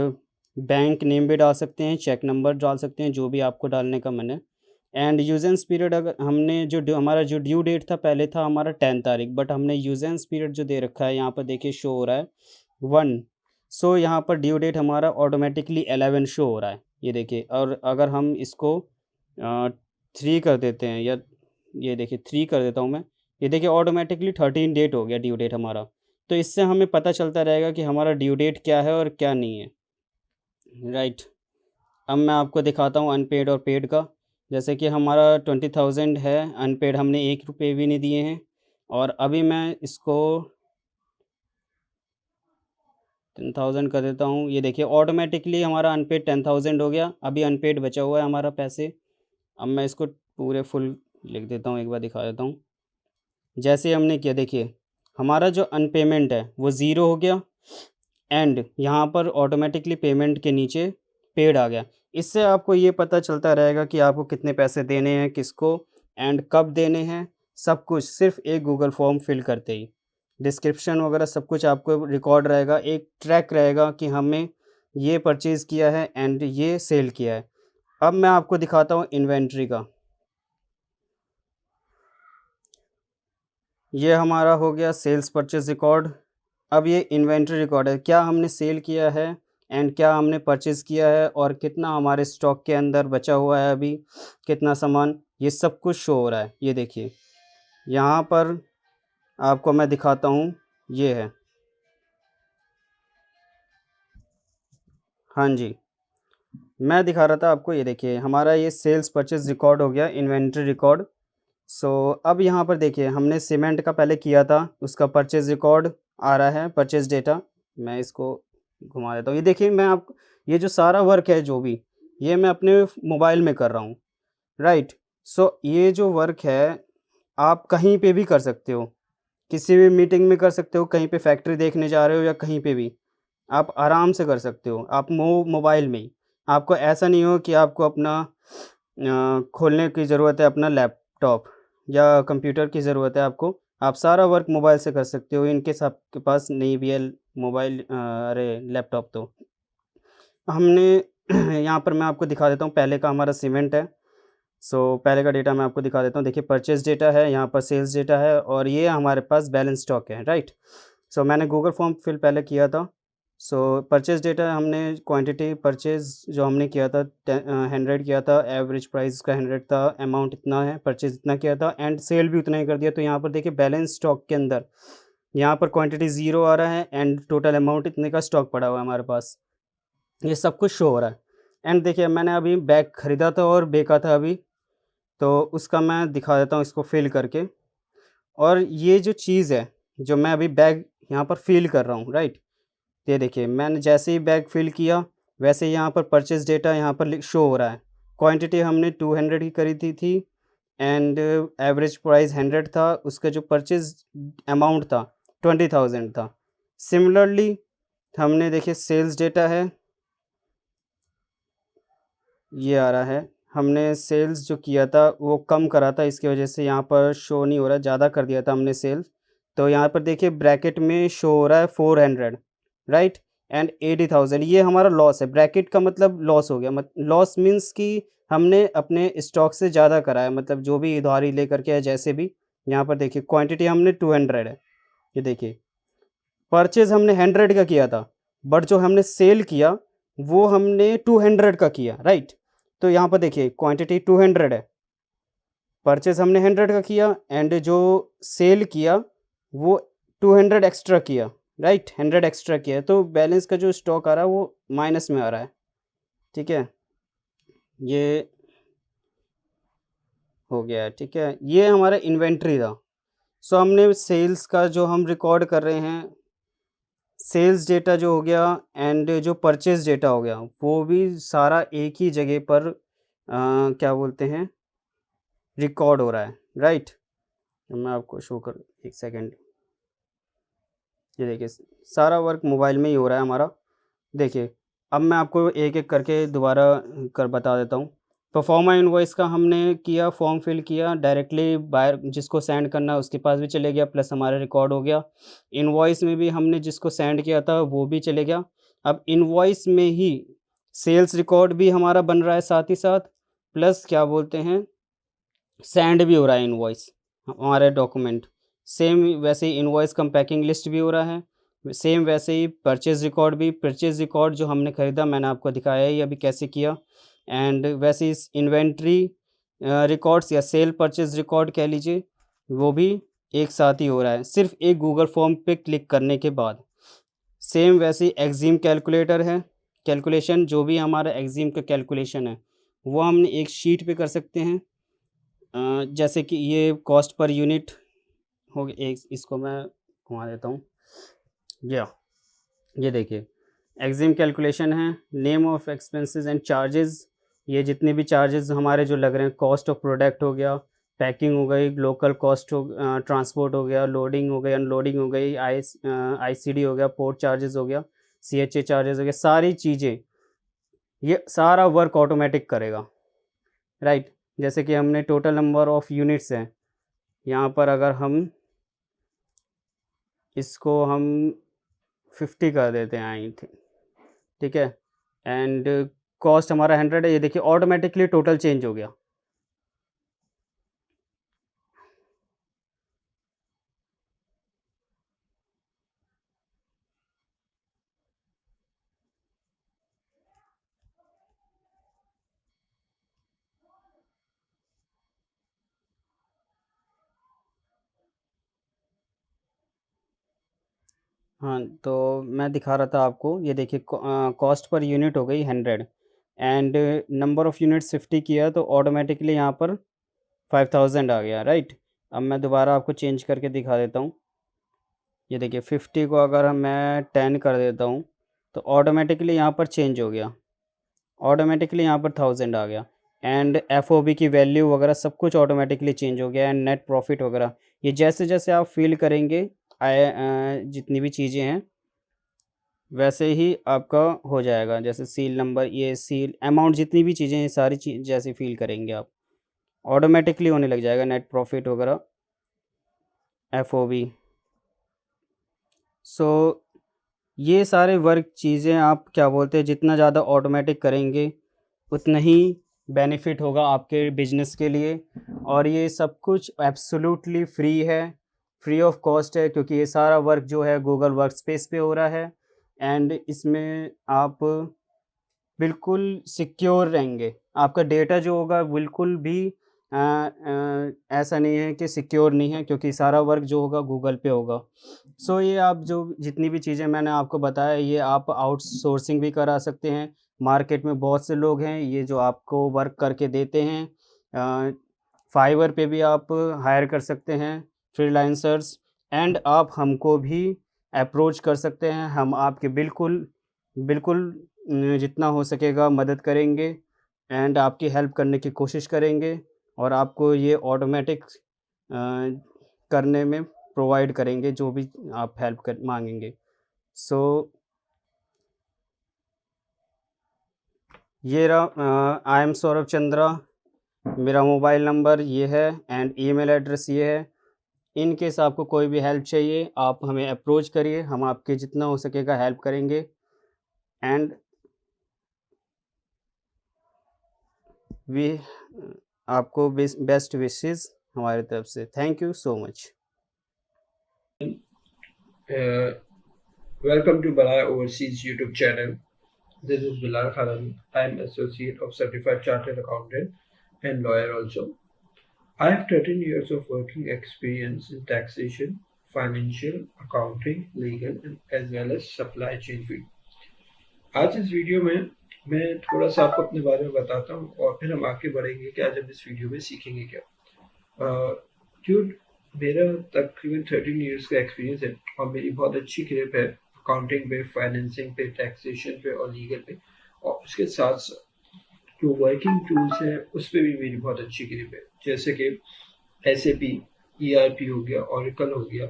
बैंक नेम भी डाल सकते हैं, चेक नंबर डाल सकते हैं, जो भी आपको डालने का मन है एंड यूजेंस पीरियड अगर हमने हमारा जो ड्यू डेट था पहले था हमारा 10 तारीख, बट हमने यूजेंस पीरियड जो दे रखा है यहाँ पर देखिए शो हो रहा है 1। सो यहाँ पर ड्यू डेट हमारा ऑटोमेटिकली 11 शो हो रहा है, ये देखिए। और अगर हम इसको 3 कर देते हैं, या ये देखिए 3 कर देता हूँ मैं, ये देखिए ऑटोमेटिकली 13 डेट हो गया ड्यू डेट हमारा। तो इससे हमें पता चलता रहेगा कि हमारा ड्यू डेट क्या है और क्या नहीं है, राइट। अब मैं आपको दिखाता हूँ अनपेड और पेड का। जैसे कि हमारा 20,000 है अनपेड, हमने 1 रुपये भी नहीं दिए हैं। और अभी मैं इसको 10,000 कर देता हूँ, ये देखिए ऑटोमेटिकली हमारा अनपेड 10,000 हो गया। अभी अनपेड बचा हुआ है हमारा पैसे। अब मैं इसको पूरे फुल लिख देता हूँ, एक बार दिखा देता हूँ। जैसे हमने किया देखिए हमारा जो अनपेमेंट है वो ज़ीरो हो गया, एंड यहाँ पर ऑटोमेटिकली पेमेंट के नीचे पेड आ गया। इससे आपको ये पता चलता रहेगा कि आपको कितने पैसे देने हैं किसको एंड कब देने हैं, सब कुछ सिर्फ एक गूगल फॉर्म फिल करते ही। डिस्क्रिप्शन वगैरह सब कुछ आपको रिकॉर्ड रहेगा, एक ट्रैक रहेगा कि हमें ये परचेज़ किया है एंड ये सेल किया है। अब मैं आपको दिखाता हूँ इन्वेंट्री का। ये हमारा हो गया सेल्स परचेज़ रिकॉर्ड। अब ये इन्वेंट्री रिकॉर्ड है, क्या हमने सेल किया है एंड क्या हमने परचेज़ किया है और कितना हमारे स्टॉक के अंदर बचा हुआ है अभी, कितना सामान, ये सब कुछ शो हो रहा है। ये देखिए यहाँ पर आपको मैं दिखाता हूँ, ये है, हाँ जी, मैं दिखा रहा था आपको। ये देखिए हमारा ये सेल्स परचेज़ रिकॉर्ड हो गया, इन्वेंट्री रिकॉर्ड। सो अब यहाँ पर देखिए हमने सीमेंट का पहले किया था, उसका परचेज़ रिकॉर्ड आ रहा है, परचेज़ डेटा। मैं इसको घुमा देता हूँ। ये देखिए मैं आप ये जो सारा वर्क है जो भी, ये मैं अपने मोबाइल में कर रहा हूँ, राइट। सो ये जो वर्क है आप कहीं पे भी कर सकते हो, किसी भी मीटिंग में कर सकते हो, कहीं पे फैक्ट्री देखने जा रहे हो या कहीं पे भी आप आराम से कर सकते हो, आप मोबाइल में ही। आपको ऐसा नहीं हो कि आपको अपना खोलने की ज़रूरत है अपना लैपटॉप या कंप्यूटर की ज़रूरत है आपको। आप सारा वर्क मोबाइल से कर सकते हो, इन केस आपके पास नहीं भी है मोबाइल अरे लैपटॉप तो। हमने यहाँ पर मैं आपको दिखा देता हूँ, पहले का हमारा सीमेंट है। सो पहले का डेटा मैं आपको दिखा देता हूँ। देखिए परचेज़ डेटा है, यहाँ पर सेल्स डेटा है और ये हमारे पास बैलेंस स्टॉक है, राइट। सो मैंने गूगल फॉर्म फिल पहले किया था। सो परचेज़ डेटा हमने क्वांटिटी परचेज़ जो हमने किया था 100 किया था, एवरेज प्राइस का 100 था, अमाउंट इतना है, परचेज़ इतना किया था एंड सेल भी उतना ही कर दिया। तो यहाँ पर देखिए बैलेंस स्टॉक के अंदर यहाँ पर क्वांटिटी 0 आ रहा है एंड टोटल अमाउंट इतने का स्टॉक पड़ा हुआ है हमारे पास। ये सब कुछ शो हो रहा है। एंड देखिए मैंने अभी बैग खरीदा था और बेचा था अभी, तो उसका मैं दिखा देता हूँ इसको फ़िल करके। और ये जो चीज़ है, जो मैं अभी बैग यहाँ पर फ़िल कर रहा हूँ, राइट। ये देखिए मैंने जैसे ही बैग फ़िल किया, वैसे ही यहाँ पर परचेज़ डेटा यहाँ पर शो हो रहा है। क्वांटिटी हमने 200 की खरीदी थी एंड एवरेज प्राइस 100 था, उसका जो परचेज़ अमाउंट था 20,000 था। सिमिलरली हमने देखिए सेल्स डेटा है, ये आ रहा है। हमने सेल्स जो किया था वो कम करा था, इसकी वजह से यहाँ पर शो नहीं हो रहा है, ज़्यादा कर दिया था हमने सेल्स। तो यहाँ पर देखिए ब्रैकेट में शो हो रहा है 400, राइट, एंड 80,000। ये हमारा लॉस है, ब्रैकेट का मतलब लॉस हो गया। लॉस मीन्स कि हमने अपने स्टॉक से ज़्यादा करा है, मतलब जो भी उधारी लेकर के है जैसे भी। यहाँ पर देखिए क्वांटिटी हमने 200 है, ये देखिए परचेज़ हमने 100 का किया था, बट जो हमने सेल किया वो हमने 200 का किया, राइट। तो यहाँ पर देखिए क्वांटिटी 200 है, परचेज़ हमने 100 का किया एंड जो सेल किया वो 200 एक्स्ट्रा किया, राइट, 100 एक्स्ट्रा किया है। तो बैलेंस का जो स्टॉक आ रहा है वो माइनस में आ रहा है, ठीक है। ये हो गया है, ठीक है। ये हमारा इन्वेंट्री था। सो हमने सेल्स का जो हम रिकॉर्ड कर रहे हैं, सेल्स डेटा जो हो गया एंड जो परचेज़ डेटा हो गया, वो भी सारा एक ही जगह पर क्या बोलते हैं, रिकॉर्ड हो रहा है, राइट। मैं आपको शो कर, एक सेकंड, ये देखिए सारा वर्क मोबाइल में ही हो रहा है हमारा। देखिए अब मैं आपको एक-एक करके दोबारा कर बता देता हूँ। प्रोफ़ार्मा इनवॉइस का हमने किया, फॉर्म फिल किया, डायरेक्टली बायर जिसको सेंड करना है उसके पास भी चले गया, प्लस हमारा रिकॉर्ड हो गया। इनवॉइस में भी हमने जिसको सेंड किया था वो भी चले गया। अब इनवॉइस में ही सेल्स रिकॉर्ड भी हमारा बन रहा है साथ ही साथ, प्लस क्या बोलते हैं, सेंड भी हो रहा है इनवॉइस हमारे डॉक्यूमेंट। सेम वैसे ही इनवॉइस कम पैकिंग लिस्ट भी हो रहा है। सेम वैसे ही परचेज रिकॉर्ड भी, परचेज रिकॉर्ड जो हमने ख़रीदा मैंने आपको दिखाया ही अभी कैसे किया। एंड वैसे इस इन्वेंट्री रिकॉर्ड्स या सेल परचेज रिकॉर्ड कह लीजिए, वो भी एक साथ ही हो रहा है सिर्फ एक गूगल फॉर्म पे क्लिक करने के बाद। सेम वैसे ही एक्जिम कैलकुलेटर है, कैलकुलेशन जो भी हमारा एक्जिम का कैलकुलेशन है वो हमने एक शीट पे कर सकते हैं। जैसे कि ये कॉस्ट पर यूनिट हो गया, एक इसको मैं घुमा देता हूँ। या ये देखिए एक्जिम कैलकुलेशन है, name of expenses and charges, ये जितने भी चार्जेस हमारे जो लग रहे हैं, कॉस्ट ऑफ प्रोडक्ट हो गया, पैकिंग हो गई, लोकल कॉस्ट हो, ट्रांसपोर्ट हो गया, लोडिंग हो गई, अनलोडिंग हो गई, आईसीडी हो गया, पोर्ट चार्जेस हो गया, सीएचए चार्जेस हो गया, सारी चीज़ें ये सारा वर्क ऑटोमेटिक करेगा, राइट। जैसे कि हमने टोटल नंबर ऑफ़ यूनिट्स हैं, यहाँ पर अगर हम इसको हम 50 कर देते हैं आई थिंक, ठीक है। एंड कॉस्ट हमारा 100 है, ये देखिए ऑटोमेटिकली टोटल चेंज हो गया। हाँ, तो मैं दिखा रहा था आपको, ये देखिए कॉस्ट पर यूनिट हो गई 100 एंड नंबर ऑफ़ यूनिट्स 50 किया तो ऑटोमेटिकली यहाँ पर 5000 आ गया, राइट। अब मैं दोबारा आपको चेंज करके दिखा देता हूँ। ये देखिए 50 को अगर मैं 10 कर देता हूँ तो ऑटोमेटिकली यहाँ पर चेंज हो गया, ऑटोमेटिकली यहाँ पर 1000 आ गया। एंड एफओबी की वैल्यू वगैरह सब कुछ ऑटोमेटिकली चेंज हो गया, एंड नेट प्रॉफिट वगैरह ये जैसे जैसे आप फील करेंगे जितनी भी चीज़ें हैं वैसे ही आपका हो जाएगा। जैसे सील नंबर, ये सील अमाउंट, जितनी भी चीज़ें हैं सारी चीज़ जैसे फील करेंगे आप ऑटोमेटिकली होने लग जाएगा, नेट प्रॉफिट वगैरह, एफओबी। सो ये सारे वर्क चीज़ें आप क्या बोलते हैं, जितना ज़्यादा ऑटोमेटिक करेंगे उतना ही बेनिफिट होगा आपके बिजनेस के लिए। और ये सब कुछ एब्सोल्युटली फ्री है, फ्री ऑफ कॉस्ट है, क्योंकि ये सारा वर्क जो है गूगल वर्कस्पेस पे हो रहा है। एंड इसमें आप बिल्कुल सिक्योर रहेंगे, आपका डेटा जो होगा बिल्कुल भी ऐसा नहीं है कि सिक्योर नहीं है, क्योंकि सारा वर्क जो होगा गूगल पे होगा। सो ये आप जो जितनी भी चीज़ें मैंने आपको बताया ये आप आउटसोर्सिंग भी करा सकते हैं। मार्केट में बहुत से लोग हैं ये जो आपको वर्क करके देते हैं। फाइवर पे भी आप हायर कर सकते हैं फ्रीलांसर्स, एंड आप हमको भी अप्रोच कर सकते हैं, हम आपके बिल्कुल बिल्कुल जितना हो सकेगा मदद करेंगे एंड आपकी हेल्प करने की कोशिश करेंगे, और आपको ये ऑटोमेटिक करने में प्रोवाइड करेंगे जो भी आप हेल्प कर मांगेंगे। सो ये रहा, आई एम सौरभ चंद्रा, मेरा मोबाइल नंबर ये है एंड ईमेल एड्रेस ये है। इन केस आपको कोई भी हेल्प चाहिए आप हमें अप्रोच करिए, हम आपके जितना हो सकेगा हेल्प करेंगे। एंड वी आपको बेस्ट विशेस हमारी तरफ से। Thank you so much. Welcome to Balai Overseas YouTube channel. This is Bilal Khalani. I am associate of certified chartered accountant and lawyer also. I have 13 years of working experience in taxation, financial, accounting, legal, and as well as supply chain field. आज इस video में मैं थोड़ा सा आपको अपने बारे में बताता हूँ और फिर हम आगे बढ़ेंगे कि आज हम इस वीडियो में सीखेंगे क्या। जो मेरा तकरीबन 13 इयर्स का एक्सपीरियंस है और मेरी बहुत अच्छी ग्रिप है अकाउंटिंग पे, फाइनेंसिंग पे, टैक्सेशन पे और लीगल पे, और उसके साथ साथ जो वर्किंग टूल्स हैं उस पर भी मेरी बहुत अच्छी ग्रिप है, जैसे कि SAP, ERP हो गया, Oracle हो गया,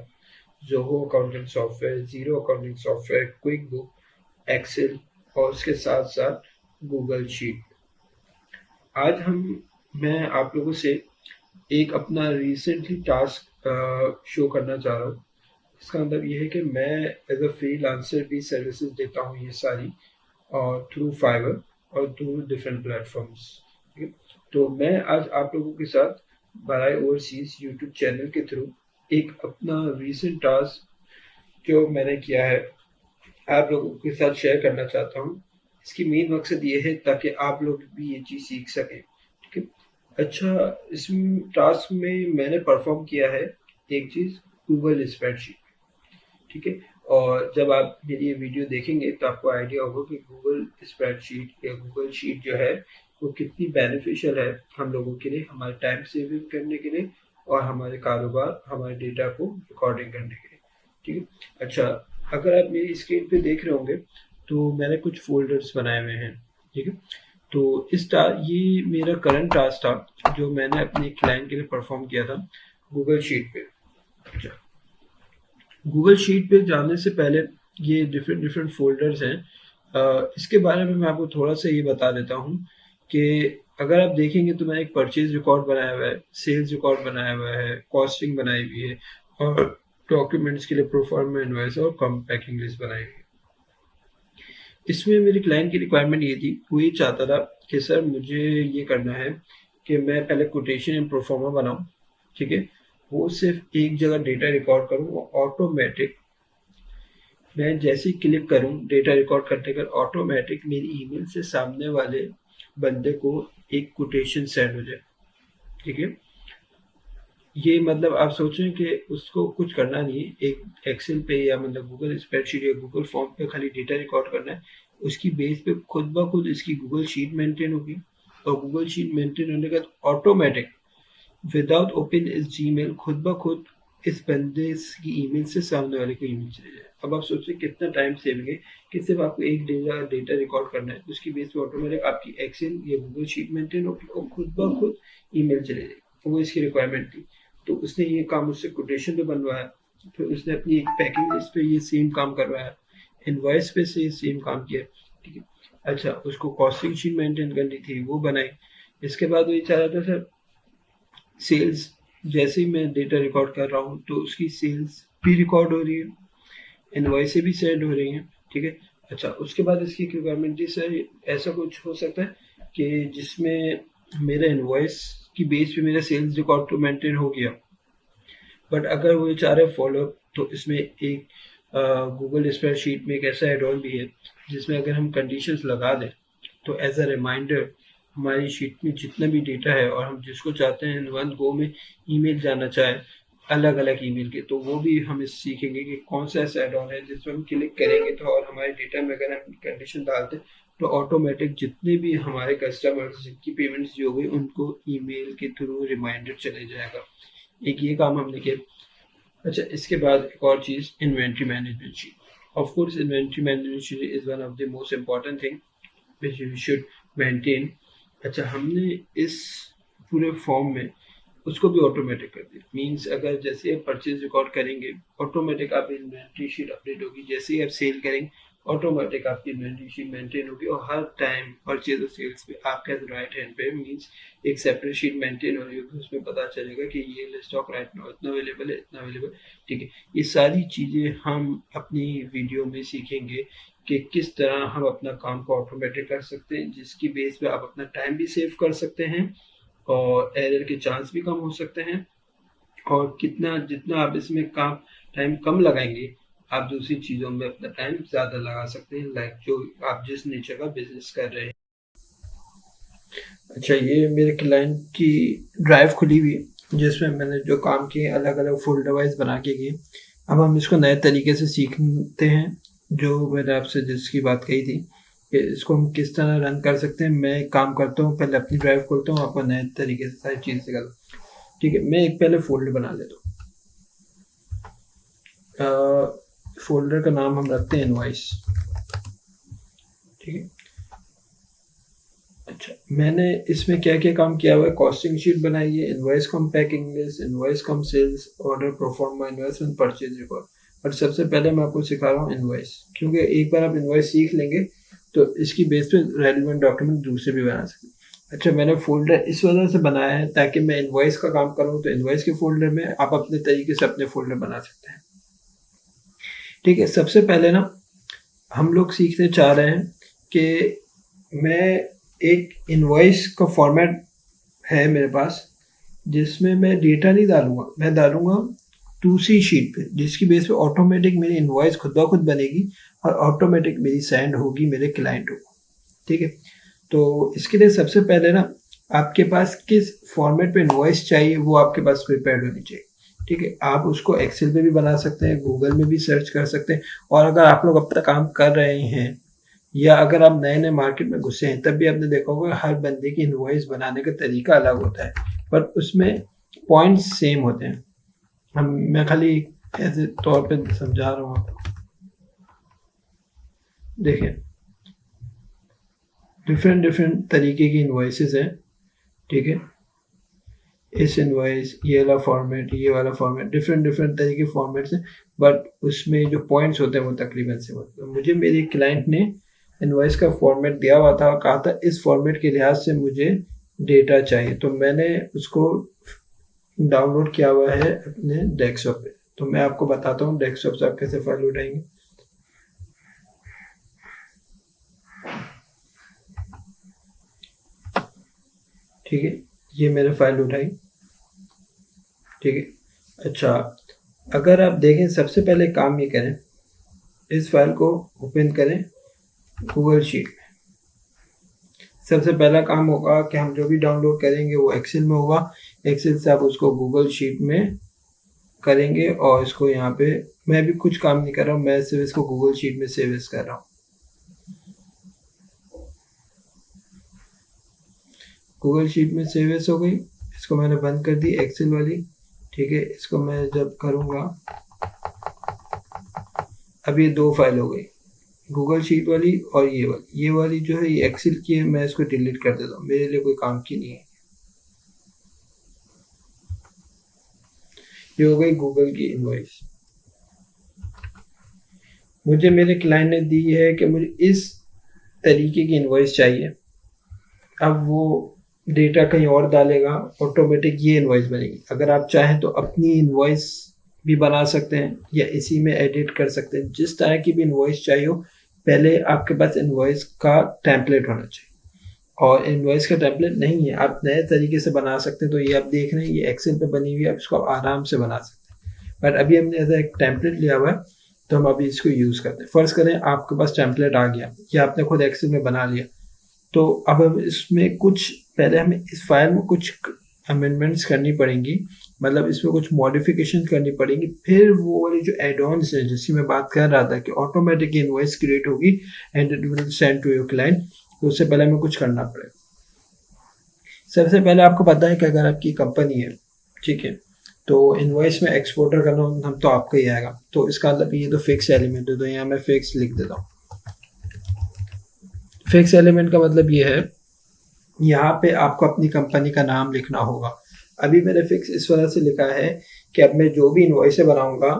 Zoho accounting software, Xero accounting software, Quick Book, Excel और उसके साथ साथ गूगल शीट। आज मैं आप लोगों से एक अपना रिसेंटली टास्क शो करना चाह रहा हूँ। इसका मतलब ये है कि मैं एज अ फ्रीलांसर भी सर्विसेज देता हूँ ये सारी, और थ्रू फाइवर और थ्रू डिफरेंट प्लेटफॉर्म्स। ठीक है, तो मैं आज आप लोगों के साथ बाय ओवरसीज यूट्यूब चैनल के थ्रू एक अपना रीसेंट टास्क जो मैंने किया है आप लोगों के साथ शेयर करना चाहता हूँ। इसकी मेन मकसद ये है ताकि आप लोग भी ये चीज़ सीख सकें, ठीक है। अच्छा, इस टास्क में मैंने परफॉर्म किया है एक चीज़ गूगल स्प्रेडशीट, ठीक है। और जब आप मेरी ये वीडियो देखेंगे तो आपको आइडिया होगा कि गूगल स्प्रेडशीट या गूगल शीट जो है वो कितनी बेनिफिशियल है हम लोगों के लिए, हमारे टाइम सेविंग करने के लिए और हमारे कारोबार, हमारे डेटा को रिकॉर्डिंग करने के लिए, ठीक है। अच्छा, अगर आप मेरी स्क्रीन पे देख रहे होंगे तो मैंने कुछ फोल्डर्स बनाए हुए हैं, ठीक है। तो ये मेरा करंट टास्क था जो मैंने अपने क्लाइंट के लिए परफॉर्म किया था गूगल शीट पे। अच्छा, गूगल शीट पे जाने से पहले ये डिफरेंट फोल्डर्स हैं। इसके बारे में मैं आपको थोड़ा सा ये बता देता हूँ कि अगर आप देखेंगे तो मैंने एक परचेज रिकॉर्ड बनाया हुआ है, सेल्स रिकॉर्ड बनाया हुआ है, कॉस्टिंग बनाई हुई है और डॉक्यूमेंट्स के लिए प्रोफार्मा इनवॉइस और कम पैकिंग लिस्ट बनाई हुई है। इसमें मेरे क्लाइंट की रिक्वायरमेंट ये थी, वो ये चाहता था कि सर मुझे ये करना है कि मैं पहले कोटेशन एंड प्रोफार्मा बनाऊँ, ठीक है। वो सिर्फ एक जगह डेटा रिकॉर्ड करूँ, वो ऑटोमेटिक मैं जैसे ही क्लिक करूँ डेटा रिकॉर्ड करने का ऑटोमेटिक मेरी ईमेल से सामने वाले बंदे को एक कोटेशन सेंड हो जाए, ठीक है। ये मतलब आप सोचें कि उसको कुछ करना नहीं है, एक एक्सेल पे या मतलब गूगल स्प्रेडशीट या गूगल फॉर्म पे खाली डेटा रिकॉर्ड करना है, उसकी बेस पे खुद ब खुद इसकी गूगल शीट मेंटेन होगी और गूगल शीट मेंटेन होने के बाद ऑटोमेटिक विदाउट ओपन इस जीमेल खुद ब खुद इस बंदे की ईमेल से सामने वाले को ईमेल चले जाए। अब आप सोचिए कितना टाइम सेविंग है कि सिर्फ आपको एक डेटा रिकॉर्ड करना है, उसकी बेस पे ऑटोमेटिक आपकी एक्सेल या गूगल शीट मेंटेन होगी और खुद ब खुद ईमेल चले जाएगी। वो इसकी रिक्वायरमेंट थी, तो उसने ये काम उससे कोटेशन पे बनवाया, फिर उसने अपनी एक पैकिंग लिस्ट पे ये सेम काम करवाया, इनवॉइस पे से सेम काम किया, ठीक है। अच्छा, उसको कॉस्टिंग शीट मेंटेन करनी थी, वो बनाई। इसके बाद वो ये चाह रहा था सर सेल्स, जैसे ही मैं डेटा रिकॉर्ड कर रहा हूँ तो उसकी सेल्स भी रिकॉर्ड हो रही है, इनवॉइस भी सेंड हो रही हैं, ठीक है। अच्छा, उसके बाद इसकी रिक्वायरमेंट थी सर ऐसा कुछ हो सकता है कि जिसमें मेरा इनवॉइस की बेस पे मेरा सेल्स रिकॉर्ड तो मेंटेन हो गया, बट अगर वो चाह रहे फॉलो तो इसमें एक गूगल स्प्रेडशीट में एक ऐसा एड ऑन भी है जिसमें अगर हम कंडीशंस लगा दें तो एज अ रिमाइंडर हमारी शीट में जितना भी डेटा है और हम जिसको चाहते हैं वन गो में ईमेल जाना चाहे अलग अलग ईमेल के, तो वो भी हम इस सीखेंगे कि कौन सा ऐसा एड ऑन है जिसमें हम क्लिक करेंगे तो और हमारे डेटा में अगर हम कंडीशन डालते हैं तो ऑटोमेटिक जितने भी हमारे कस्टमर्स जिनकी पेमेंट्स जो हुई उनको ईमेल के थ्रू रिमाइंडर चले जाएगा। एक ये काम हमने किया। अच्छा, इसके बाद एक और चीज़ inventory management sheet. Of course inventory management sheet is one of the most important thing which you should maintain. अच्छा, हमने इस पूरे फॉर्म में उसको भी ऑटोमेटिक कर दिया। मींस अगर जैसे आप परचेज रिकॉर्ड करेंगे ऑटोमेटिक आप इन्वेंट्री शीट अपडेट होगी, जैसे ही आप सेल करेंगे ऑटोमेटिक आपकी इन्वेंट्री शीट मेंटेन होगी और हर टाइम परचेज और सेल्स पे आपके राइट हैंड पे मींस एक सेपरेट शीट मेंटेन हो रही होगी, उसमें पता चलेगा कि ये स्टॉक राइट नाउ इतना अवेलेबल है, इतना अवेलेबल, ठीक है। ये सारी चीज़ें हम अपनी वीडियो में सीखेंगे कि किस तरह हम अपना काम को ऑटोमेटिक कर सकते हैं, जिसकी बेस पे आप अपना टाइम भी सेव कर सकते हैं और एरर के चांस भी कम हो सकते हैं और कितना जितना आप इसमें काम टाइम कम लगाएंगे आप दूसरी चीज़ों में अपना टाइम ज़्यादा लगा सकते हैं, लाइक जो आप जिस नेचर का बिजनेस कर रहे हैं। अच्छा, ये मेरे क्लाइंट की ड्राइव खुली हुई है जिसमें मैंने जो काम किए अलग अलग फोल्डर वाइज बना के किए। अब हम इसको नए तरीके से सीखते हैं, जो मैंने आपसे जिसकी बात कही थी कि इसको हम किस तरह रन कर सकते हैं। मैं एक काम करता हूँ, पहले अपनी ड्राइव खोलता हूँ, आपको नए तरीके से सारी चीज़ सिखाता हूँ, ठीक है। मैं एक पहले फोल्डर बना लेता हूँ। फोल्डर का नाम हम रखते हैं इनवॉइस, ठीक है। अच्छा, मैंने इसमें क्या क्या काम किया हुआ है, कॉस्टिंग शीट बनाई है, invoice cum packing list, invoice cum sales order proforma invoice and purchase record. और सबसे पहले मैं आपको सिखा रहा हूँ इनवॉइस, क्योंकि एक बार आप इनवॉइस सीख लेंगे तो इसकी बेस पे रेलिवेंट डॉक्यूमेंट दूसरे भी बना सकते हैं। अच्छा, मैंने फोल्डर इस वजह से बनाया है ताकि मैं इनवॉइस का काम करूँ तो इनवॉइस के फोल्डर में आप अपने तरीके से अपने फोल्डर बना सकते हैं, ठीक है। सबसे पहले ना हम लोग सीखने चाह रहे हैं कि मैं एक इनवॉइस का फॉर्मेट है मेरे पास जिसमें मैं डेटा नहीं डालूंगा, मैं डालूंगा 2C शीट पे, जिसकी बेस पे ऑटोमेटिक मेरी इनवॉइस खुद ब खुद बनेगी और ऑटोमेटिक मेरी सेंड होगी मेरे क्लाइंट को। ठीक है, तो इसके लिए सबसे पहले ना आपके पास किस फॉर्मेट पे इनवॉइस चाहिए वो आपके पास प्रिपेयर्ड होनी चाहिए। ठीक है, आप उसको एक्सेल पे भी बना सकते हैं, गूगल में भी सर्च कर सकते हैं, और अगर आप लोग अब तक काम कर रहे हैं या अगर आप नए नए मार्केट में घुसे हैं तब भी आपने देखा होगा हर बंदे की इनवॉइस बनाने का तरीका अलग होता है, पर उसमें पॉइंट्स सेम होते हैं। मैं खाली ऐसे तौर पे समझा रहा हूँ आपको। देखिए, डिफरेंट तरीके की इनवॉइसेस हैं। ठीक है, इस इनवॉइस, ये वाला फॉर्मेट, ये वाला फॉर्मेट, डिफरेंट तरीके के फॉर्मेट्स हैं, बट उसमें जो पॉइंट्स होते हैं वो तकरीबन से होते हैं। मुझे मेरे क्लाइंट ने इनवॉइस का फॉर्मेट दिया हुआ था और कहा था इस फॉर्मेट के लिहाज से मुझे डेटा चाहिए, तो मैंने उसको डाउनलोड किया हुआ है अपने डेस्कटॉप पे। तो मैं आपको बताता हूँ डेस्कटॉप से आप कैसे फाइल उठाएंगे। ठीक है, ये मैंने फाइल उठाई। ठीक है, अच्छा, अगर आप देखें सबसे पहले काम ये करें, इस फाइल को ओपन करें गूगल शीट में। सबसे पहला काम होगा कि हम जो भी डाउनलोड करेंगे वो एक्सेल में होगा, एक्सेल से आप उसको गूगल शीट में करेंगे और इसको यहाँ पे, मैं भी कुछ काम नहीं कर रहा हूँ, मैं सिर्फ इसको गूगल शीट में सेव कर रहा हूँ। गूगल शीट में सेव हो गई, इसको मैंने बंद कर दी एक्सेल वाली। ठीक है, इसको मैं जब करूँगा, अब ये दो फाइल हो गई, गूगल शीट वाली और ये वाली जो है ये एक्सेल की है, मैं इसको डिलीट कर देता हूँ, मेरे लिए कोई काम की नहीं है। ये हो गई गूगल की इनवॉइस। मुझे मेरे क्लाइंट ने दी है कि मुझे इस तरीके की इनवॉइस चाहिए, अब वो डेटा कहीं और डालेगा, ऑटोमेटिक ये इनवॉइस बनेगी। अगर आप चाहें तो अपनी इनवॉइस भी बना सकते हैं या इसी में एडिट कर सकते हैं, जिस तरह की भी इनवॉइस चाहिए हो। पहले आपके पास इनवॉइस का टेम्पलेट होना चाहिए, और इनवॉइस का टेम्पलेट नहीं है, आप नए तरीके से बना सकते हैं। तो ये आप देख रहे हैं ये एक्सेल पे बनी हुई है, आप इसको आराम से बना सकते हैं, बट अभी हमने ऐसा एक टेम्पलेट लिया हुआ है तो हम अभी इसको यूज़ करते हैं। फर्ज करें आपके पास टेम्पलेट आ गया या आपने खुद एक्सेल में बना लिया, तो अब हम इसमें कुछ, पहले हमें इस फाइल में कुछ अमेंडमेंट्स करनी पड़ेंगी, मतलब इसमें कुछ मॉडिफिकेशन करनी पड़ेंगी, फिर वो वाली जो एड ऑन्स है जिसकी मैं बात कर रहा था कि ऑटोमेटिक इनवॉइस क्रिएट होगी and it will send to your client, तो उससे पहले हमें कुछ करना पड़ेगा। सबसे पहले आपको पता है कि अगर आपकी कंपनी है, ठीक है, तो इनवॉइस में एक्सपोर्टर करना हम तो आपका ही आएगा, तो इसका मतलब ये तो फिक्स एलिमेंट है, तो यहाँ मैं फिक्स लिख देता हूँ। फिक्स एलिमेंट का मतलब ये है, यहाँ पे आपको अपनी कंपनी का नाम लिखना होगा। अभी मैंने फिक्स इस वजह से लिखा है कि अब मैं जो भी इनवॉइस बनाऊंगा,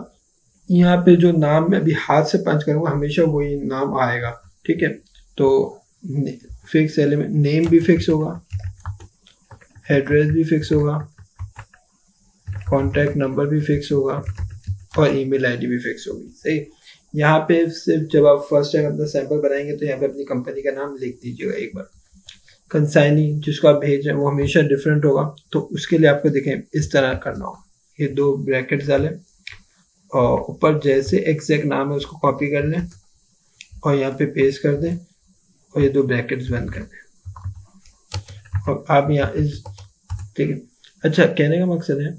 यहाँ पे जो नाम मैं अभी हाथ से पंच करूंगा हमेशा वही नाम आएगा। ठीक है, तो फिक्स एलिमेंट, नेम भी फिक्स होगा, एड्रेस भी फिक्स होगा, कॉन्टैक्ट नंबर भी फिक्स होगा और ईमेल आईडी भी फिक्स होगी। सही, यहाँ पे सिर्फ जब आप फर्स्ट टाइम अपना सैंपल बनाएंगे तो यहाँ पे अपनी कंपनी का नाम लिख दीजिएगा एक बार। कंसाइनी जिसको आप भेज रहे हैं वो हमेशा डिफरेंट होगा, तो उसके लिए आपको देखें इस तरह करना होगा, ये दो ब्रैकेट्स डालें और ऊपर जैसे एग्जैक्ट नाम है उसको कॉपी कर लें और यहाँ पे पेस्ट कर दें और ये दो ब्रैकेट्स बंद कर दें और आप यहाँ इस, ठीक है। अच्छा, कहने का मकसद है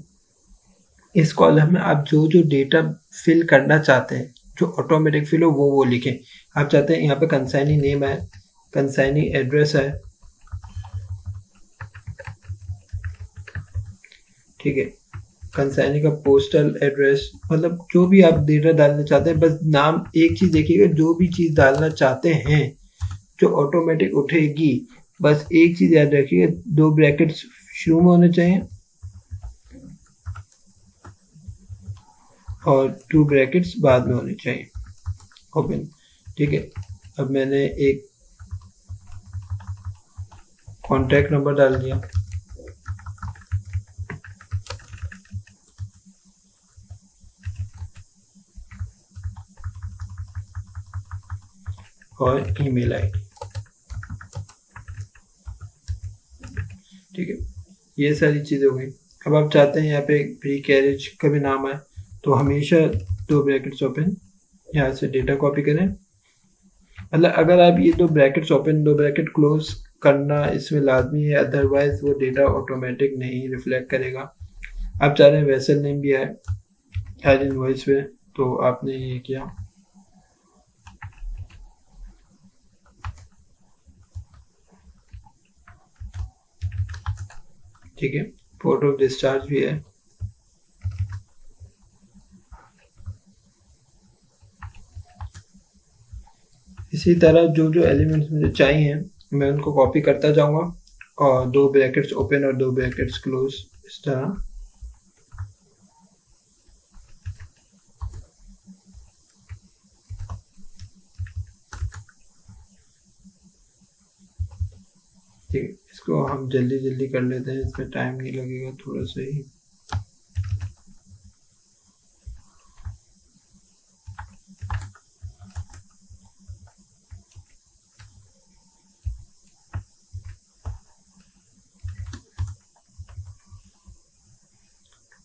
इस कॉलम में आप जो जो डेटा फिल करना चाहते हैं, जो ऑटोमेटिक फिल हो वो लिखें। आप चाहते हैं यहाँ पे कंसाइनी नेम है, कंसाइनी एड्रेस है, ठीक है, कंसाइनी का पोस्टल एड्रेस, मतलब जो भी आप डेटा डालना चाहते हैं, बस नाम एक चीज देखिएगा, जो भी चीज डालना चाहते हैं जो ऑटोमेटिक उठेगी, बस एक चीज याद रखिएगा, दो ब्रैकेट्स शुरू में होने चाहिए और 2 ब्रैकेट्स बाद में होने चाहिए, ओपन। ठीक है, अब मैंने एक कॉन्टैक्ट नंबर डाल दिया और ईमेल आईडी। ठीक है, ये सारी चीजें हो गई। अब आप चाहते हैं यहाँ पे प्री कैरेज का भी नाम आए, तो हमेशा 2 ब्रैकेट्स ओपन, यहाँ से डेटा कॉपी करें। मतलब अगर आप ये 2 ब्रैकेट्स ओपन 2 ब्रैकेट क्लोज करना इसमें लाजमी है, अदरवाइज वो डेटा ऑटोमेटिक नहीं रिफ्लेक्ट करेगा। आप चाह रहे हैं वेसल नेम भी आए हर इनवॉइस पे, तो आपने ये किया। ठीक है, पोर्ट ऑफ डिस्चार्ज भी है। इसी तरह जो जो एलिमेंट्स मुझे चाहिए मैं उनको कॉपी करता जाऊंगा, और 2 ब्रैकेट्स ओपन और 2 ब्रैकेट्स क्लोज इस तरह। ठीक है, इसको हम जल्दी जल्दी कर लेते हैं, इसमें टाइम नहीं लगेगा थोड़ा सा ही।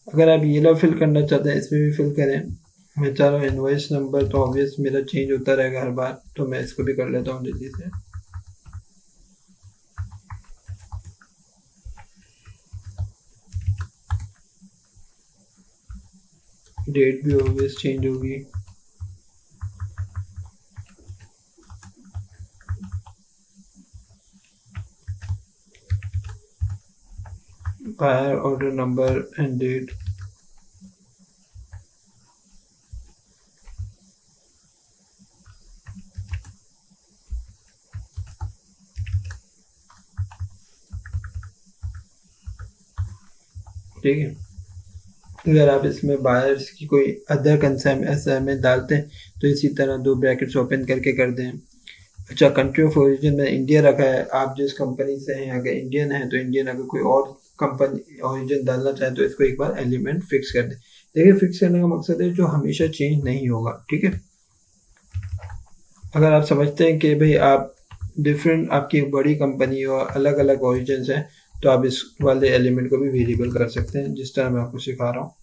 अगर आप ये लो फिल करना चाहते हैं इसमें भी फिल करें। मैं चाह रहा हूँ इनवॉइस नंबर, तो ऑब्वियस मेरा चेंज होता रहेगा हर बार, तो मैं इसको भी कर लेता हूँ जल्दी से। डेट भी ऑब्वियस चेंज होगी। Buyer order number and date. ठीक है, अगर आप इसमें बायर्स की कोई अदर कंसर्न ऐसा में डालते हैं तो इसी तरह 2 ब्रैकेट्स ओपन करके कर दें। अच्छा, कंट्री ऑफ ओरिजिन में इंडिया रखा है, आप जिस कंपनी से हैं अगर इंडियन है तो इंडियन, अगर कोई और कंपनी ओरिजिन डालना चाहे तो इसको एक बार एलिमेंट फिक्स कर दें। देखिए, फिक्स करने का मकसद है जो हमेशा चेंज नहीं होगा। ठीक है, अगर आप समझते हैं कि भाई आप डिफरेंट, आपकी बड़ी कंपनी और अलग अलग ओरिजिन हैं, तो आप इस वाले एलिमेंट को भी वेरिएबल कर सकते हैं, जिस तरह मैं आपको सिखा रहा हूँ।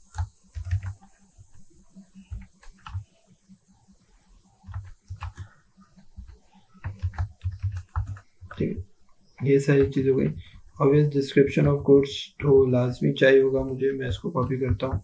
ठीक है, ये सारी चीज़ हो गई। ऑब्वियस डिस्क्रिप्शन ऑफ कोर्स तो लाजमी चाहिए होगा मुझे, मैं इसको कॉपी करता हूँ।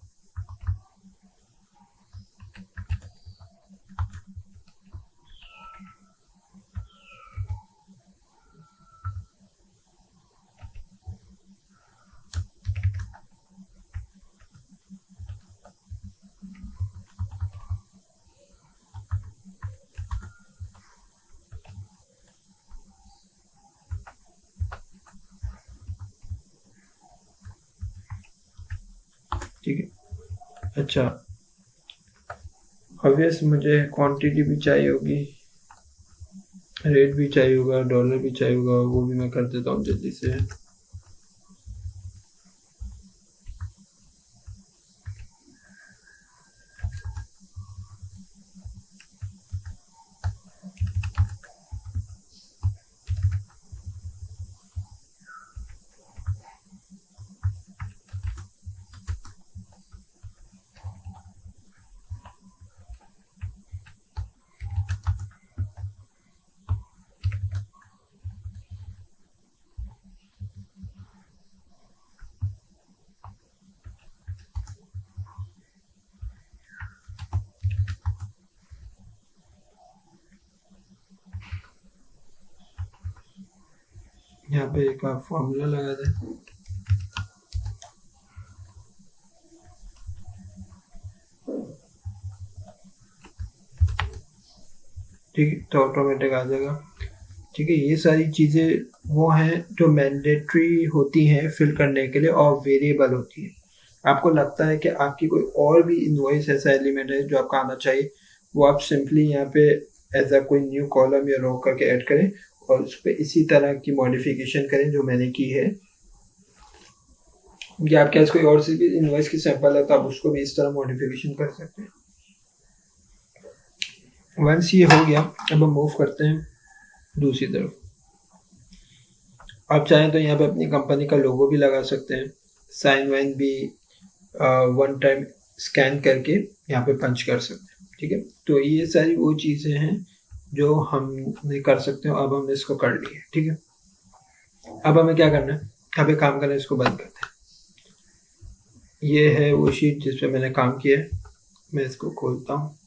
ठीक है, अच्छा, ऑब्वियस मुझे क्वांटिटी भी चाहिए होगी, रेट भी चाहिए होगा, डॉलर भी चाहिए होगा, वो भी मैं कर देता हूँ जल्दी से। यहाँ पे एक आप फॉर्मूला लगा दें। ठीक है, तो ऑटोमेटिक आ जाएगा। ठीक है, ये सारी चीज़ें वो हैं जो मैंडेटरी होती हैं फिल करने के लिए और वेरिएबल होती हैं। आपको लगता है कि आपकी कोई और भी इनवॉइस ऐसा एलिमेंट है जो आपका आना चाहिए, वो आप सिंपली यहाँ पे एज अ कोई न्यू कॉलम या रो करके ऐड करें और उस पर इसी तरह की मॉडिफिकेशन करें जो मैंने की है। या आपके पास कोई और सी भी इनवॉइस की सैंपल है तो आप उसको भी इस तरह मॉडिफिकेशन कर सकते हैं। वंस ये हो गया, अब हम मूव करते हैं दूसरी तरफ। आप चाहें तो यहाँ पे अपनी कंपनी का लोगो भी लगा सकते हैं, साइन वाइन भी वन टाइम स्कैन करके यहाँ पे पंच कर सकते हैं, ठीक है। तो ये सारी वो चीज़ें हैं जो हमने कर सकते हो। अब हमने इसको कर लिया, ठीक है। अब हमें क्या करना है, अब एक काम करना है, इसको बंद करते हैं। ये है वो शीट जिस पे मैंने काम किया है। मैं इसको खोलता हूँ,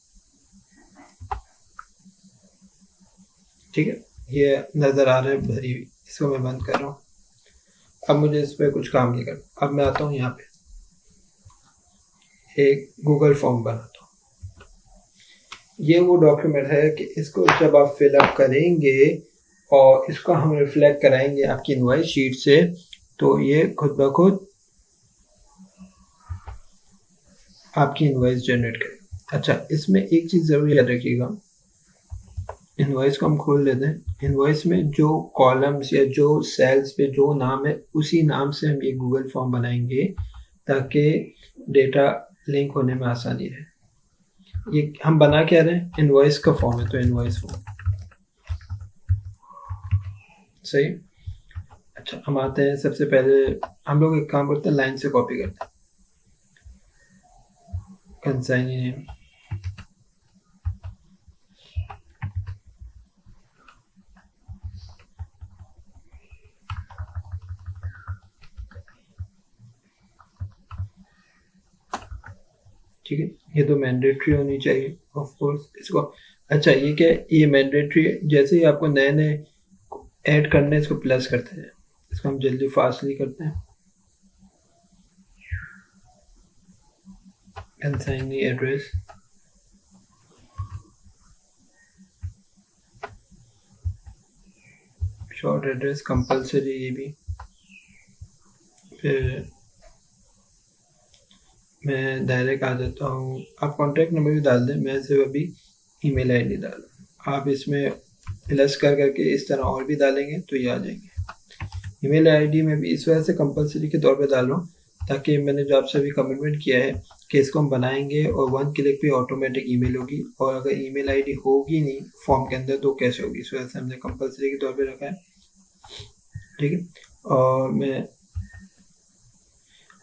ठीक है। ये नज़र आ रहा है भरी हुई, इसको मैं बंद कर रहा हूँ। अब मुझे इस पर कुछ काम नहीं करना। अब मैं आता हूँ यहाँ पे, एक गूगल फॉर्म बनाता हूँ। ये वो डॉक्यूमेंट है कि इसको जब आप फिलअप करेंगे और इसको हम रिफ्लेक्ट कराएंगे आपकी इनवॉइस शीट से, तो ये खुद ब खुद आपकी इनवॉइस जनरेट करेगा। अच्छा, इसमें एक चीज़ ज़रूर याद रखिएगा, इनवॉइस को हम खोल लेते हैं। इनवॉइस में जो कॉलम्स या जो सेल्स पे जो नाम है, उसी नाम से हम ये गूगल फॉर्म बनाएंगे ताकि डेटा लिंक होने में आसानी रहे। ये हम बना क्या रहे हैं, इनवॉइस का फॉर्म है, तो इनवॉइस फॉर्म सही। अच्छा, हम आते हैं, सबसे पहले हम लोग एक काम करते हैं, लाइन से कॉपी करते हैं। कंसाइनी नेम, ठीक है। ये तो मैंडेटरी होनी चाहिए ऑफ कोर्स इसको। अच्छा, ये क्या है, ये मैंडेटरी, जैसे ही आपको नए नए ऐड करने हैं, इसको प्लस करते हैं। इसको हम जल्दी फास्टली करते हैं। Consignee address, short address compulsory, ये भी। फिर मैं डायरेक्ट आ जाता हूँ, आप कॉन्टैक्ट नंबर भी डाल दें, मैं सिर्फ अभी ईमेल आईडी डाल दूँ। आप इसमें प्लस कर करके इस तरह और भी डालेंगे तो ये आ जाएंगे। ईमेल आईडी में भी इस वजह से कंपलसरी के तौर पे डाल रहा हूँ ताकि मैंने जो आपसे अभी कमिटमेंट किया है कि इसको हम बनाएंगे और वन क्लिक पे ऑटोमेटिक ईमेल होगी, और अगर ईमेल आईडी होगी नहीं फॉर्म के अंदर तो कैसे होगी, इस वजह से हमने कंपलसरी के तौर पे रखा है, ठीक है। और मैं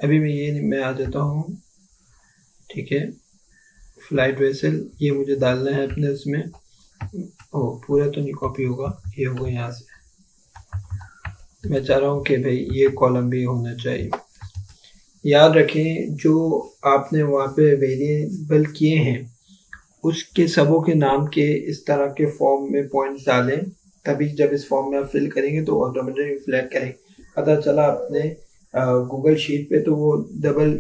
अभी मैं आ जाता हूँ, ठीक है। फ्लाइट वेसल, ये मुझे डालना है अपने उसमें। ओ, पूरा तो नहीं कॉपी होगा, ये होगा यहाँ से। मैं चाह रहा हूँ कि भाई ये कॉलम भी होना चाहिए। याद रखें, जो आपने वहाँ पे वेरिएबल किए हैं उसके सबों के नाम के इस तरह के फॉर्म में पॉइंट्स डालें, तभी जब इस फॉर्म में आप फिल करेंगे तो ऑटोमेटिक रिफ्लेक्ट करेंगे। पता चला आपने गूगल शीट पे तो वो डबल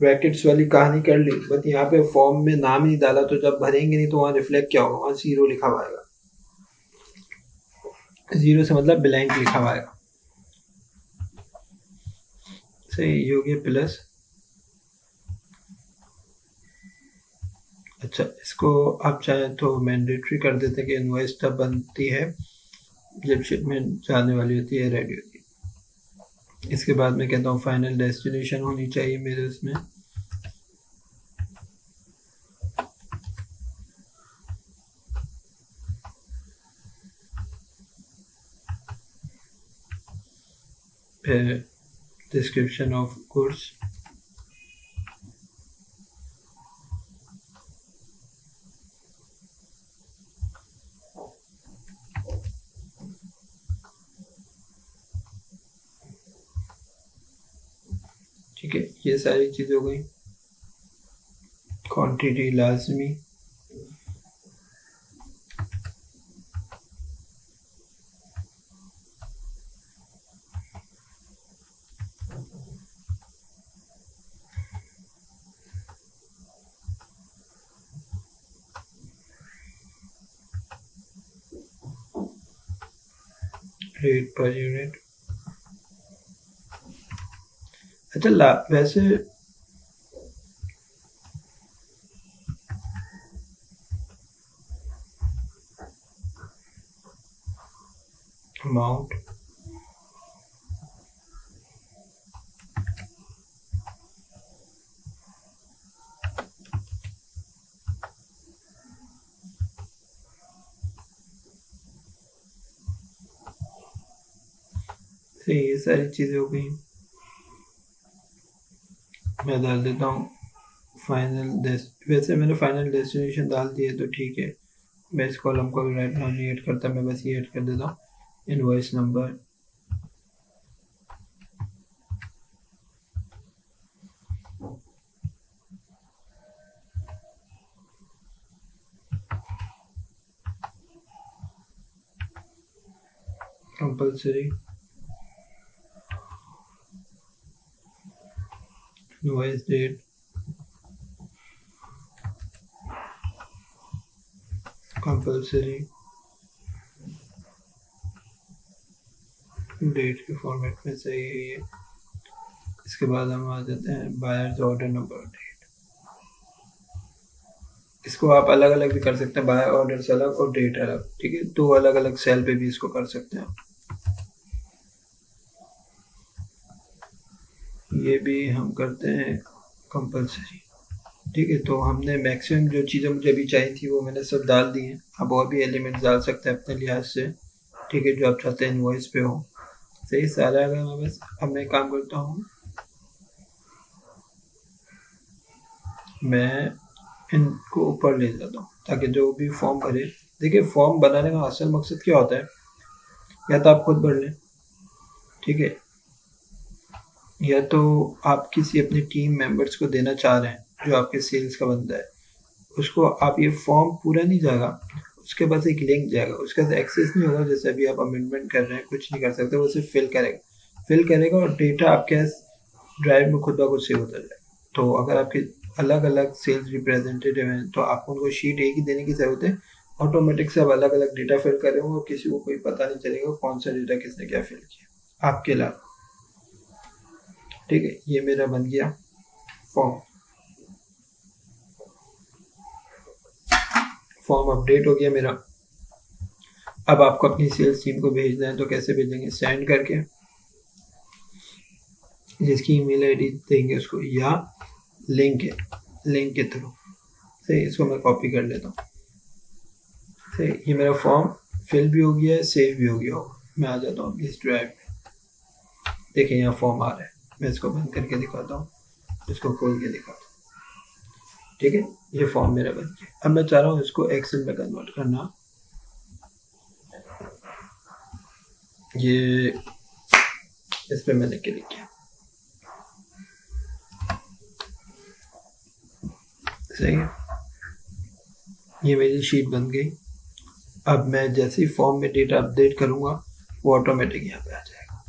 ब्रैकेट्स वाली कहानी कर ली, बट यहाँ पे फॉर्म में नाम ही नहीं डाला, तो जब भरेंगे नहीं तो वहाँ रिफ्लेक्ट क्या होगा, वहाँ 0 लिखा हुआ आएगा। 0 से मतलब ब्लैंक लिखा हुआ आएगा, सही। ये हो गया प्लस। अच्छा, इसको आप चाहें तो मैंडेटरी कर देते हैं कि इनवॉइस तब बनती है जब शिपमेंट जाने वाली होती है, रेडी होती है। इसके बाद मैं कहता हूँ फाइनल डेस्टिनेशन होनी चाहिए मेरे उसमें। फिर डिस्क्रिप्शन ऑफ कोर्स, ठीक है। ये सारी चीज़ हो गई। क्वांटिटी लाजमी, रेट पर यूनिट। अच्छा, वैसे अमाउंट, ये सारी चीज़ें हो गई। मैं डाल देता हूँ वैसे मैंने फाइनल डेस्टिनेशन डाल दिया तो ठीक है। मैं इस कॉलम को राइट नाउ नहीं ऐड करता, मैं बस ये ऐड कर देता हूँ invoice number, compulsory invoice date, compulsory date के फॉर्मेट में सही है ये। इसके बाद हम आ जाते हैं बायर्स ऑर्डर नंबर डेट। इसको आप अलग अलग भी कर सकते हैं, बायर ऑर्डर्स अलग और डेट अलग, ठीक है। दो अलग अलग सेल पे भी इसको कर सकते हैं। ये भी हम करते हैं कंपल्सरी, ठीक है। तो हमने मैक्सिमम जो चीज़ें मुझे अभी चाहिए थी वो मैंने सब डाल दी हैं। अब और भी एलिमेंट्स डाल सकते हैं अपने लिहाज से, ठीक है, जो आप चाहते हैं इनवॉइस पे हो। सही सारा अगर मैं बस अब मैं काम करता हूँ, मैं इनको ऊपर ले जाता हूँ ताकि जो भी फॉर्म भरे, देखिए फॉर्म बनाने का असल मकसद क्या होता है, या तो आप खुद भर लें, ठीक है, या तो आप किसी अपने टीम मेंबर्स को देना चाह रहे हैं जो आपके सेल्स का बंदा है, उसको आप ये फॉर्म पूरा नहीं जाएगा, उसके पास एक लिंक जाएगा, उसके पास एक्सेस नहीं होगा। जैसे अभी आप अमेंडमेंट कर रहे हैं, कुछ नहीं कर सकते, वो सिर्फ फिल करेगा और डेटा आपके ड्राइव में खुद ब खुद सेव होता जाएगा। तो अगर आपके अलग अलग सेल्स रिप्रेजेंटेटिव हैं तो आपको उनको शीट एक ही देने की ज़रूरत है, ऑटोमेटिक से अब अलग अलग डेटा फिल कर रहे हो और किसी को कोई पता नहीं चलेगा कौन सा डेटा किसने क्या फिल किया आपके अलावा, ठीक है। ये मेरा बन गया फॉर्म अपडेट हो गया मेरा। अब आपको अपनी सेल्स टीम को भेजना है तो कैसे भेजेंगे, सेंड करके जिसकी ईमेल आईडी देंगे उसको, या लिंक के थ्रू। सही, इसको मैं कॉपी कर लेता हूँ। सही, ये मेरा फॉर्म फिल भी हो गया है, सेव भी हो गया होगा। मैं आ जाता हूँ इस ड्राइव में, देखिए यहाँ फॉर्म आ रहा है। मैं इसको बंद करके दिखाता हूँ, इसको खोल के दिखाता हूँ, ठीक है। ये फॉर्म मेरा बन गया। अब मैं चाह रहा हूँ इसको एक्सेल में कन्वर्ट करना। ये इस पे मैंने क्लिक किया, सही है, ये मेरी शीट बन गई। अब मैं जैसे ही फॉर्म में डेटा अपडेट करूँगा वो ऑटोमेटिक यहाँ पे आ जाएगा।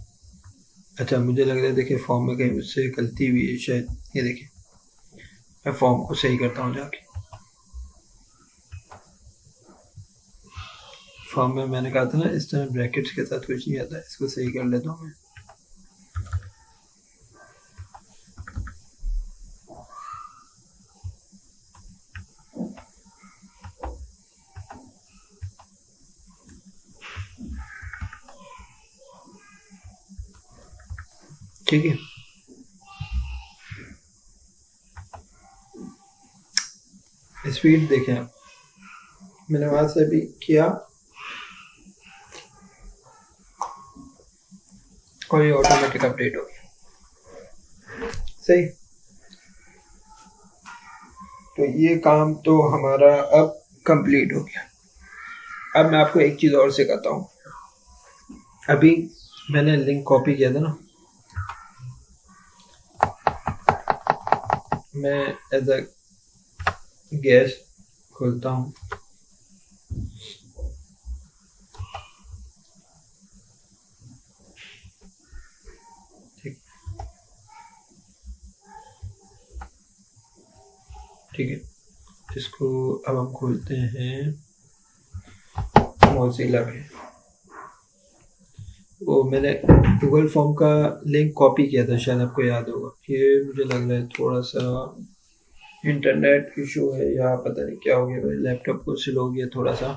अच्छा, मुझे लग रहा है देखिए फॉर्म में कहीं मुझसे गलती हुई है शायद। ये देखिए मैं फॉर्म को सही करता हूँ जाके। फॉर्म में मैंने कहा था ना इस तरह ब्रैकेट्स के साथ कुछ नहीं आता, इसको सही कर लेता हूँ मैं। ठीक है, स्पीड देखें आप, मैंने वहां से भी किया और ये ऑटोमेटिक अपडेट हो गया। सही, तो ये काम तो हमारा अब कंप्लीट हो गया। अब मैं आपको एक चीज़ और सिखाता हूँ। अभी मैंने लिंक कॉपी किया था ना, मैं एज अ गेस्ट खोलता हूँ, ठीक है। इसको अब हम खोलते हैं मोज़िला पे। वो मैंने गूगल फॉर्म का लिंक कॉपी किया था, शायद आपको याद होगा। ये मुझे लग रहा है थोड़ा सा इंटरनेट इशू है या पता नहीं क्या हो गया, मेरे लैपटॉप को स्लो हो गया थोड़ा सा।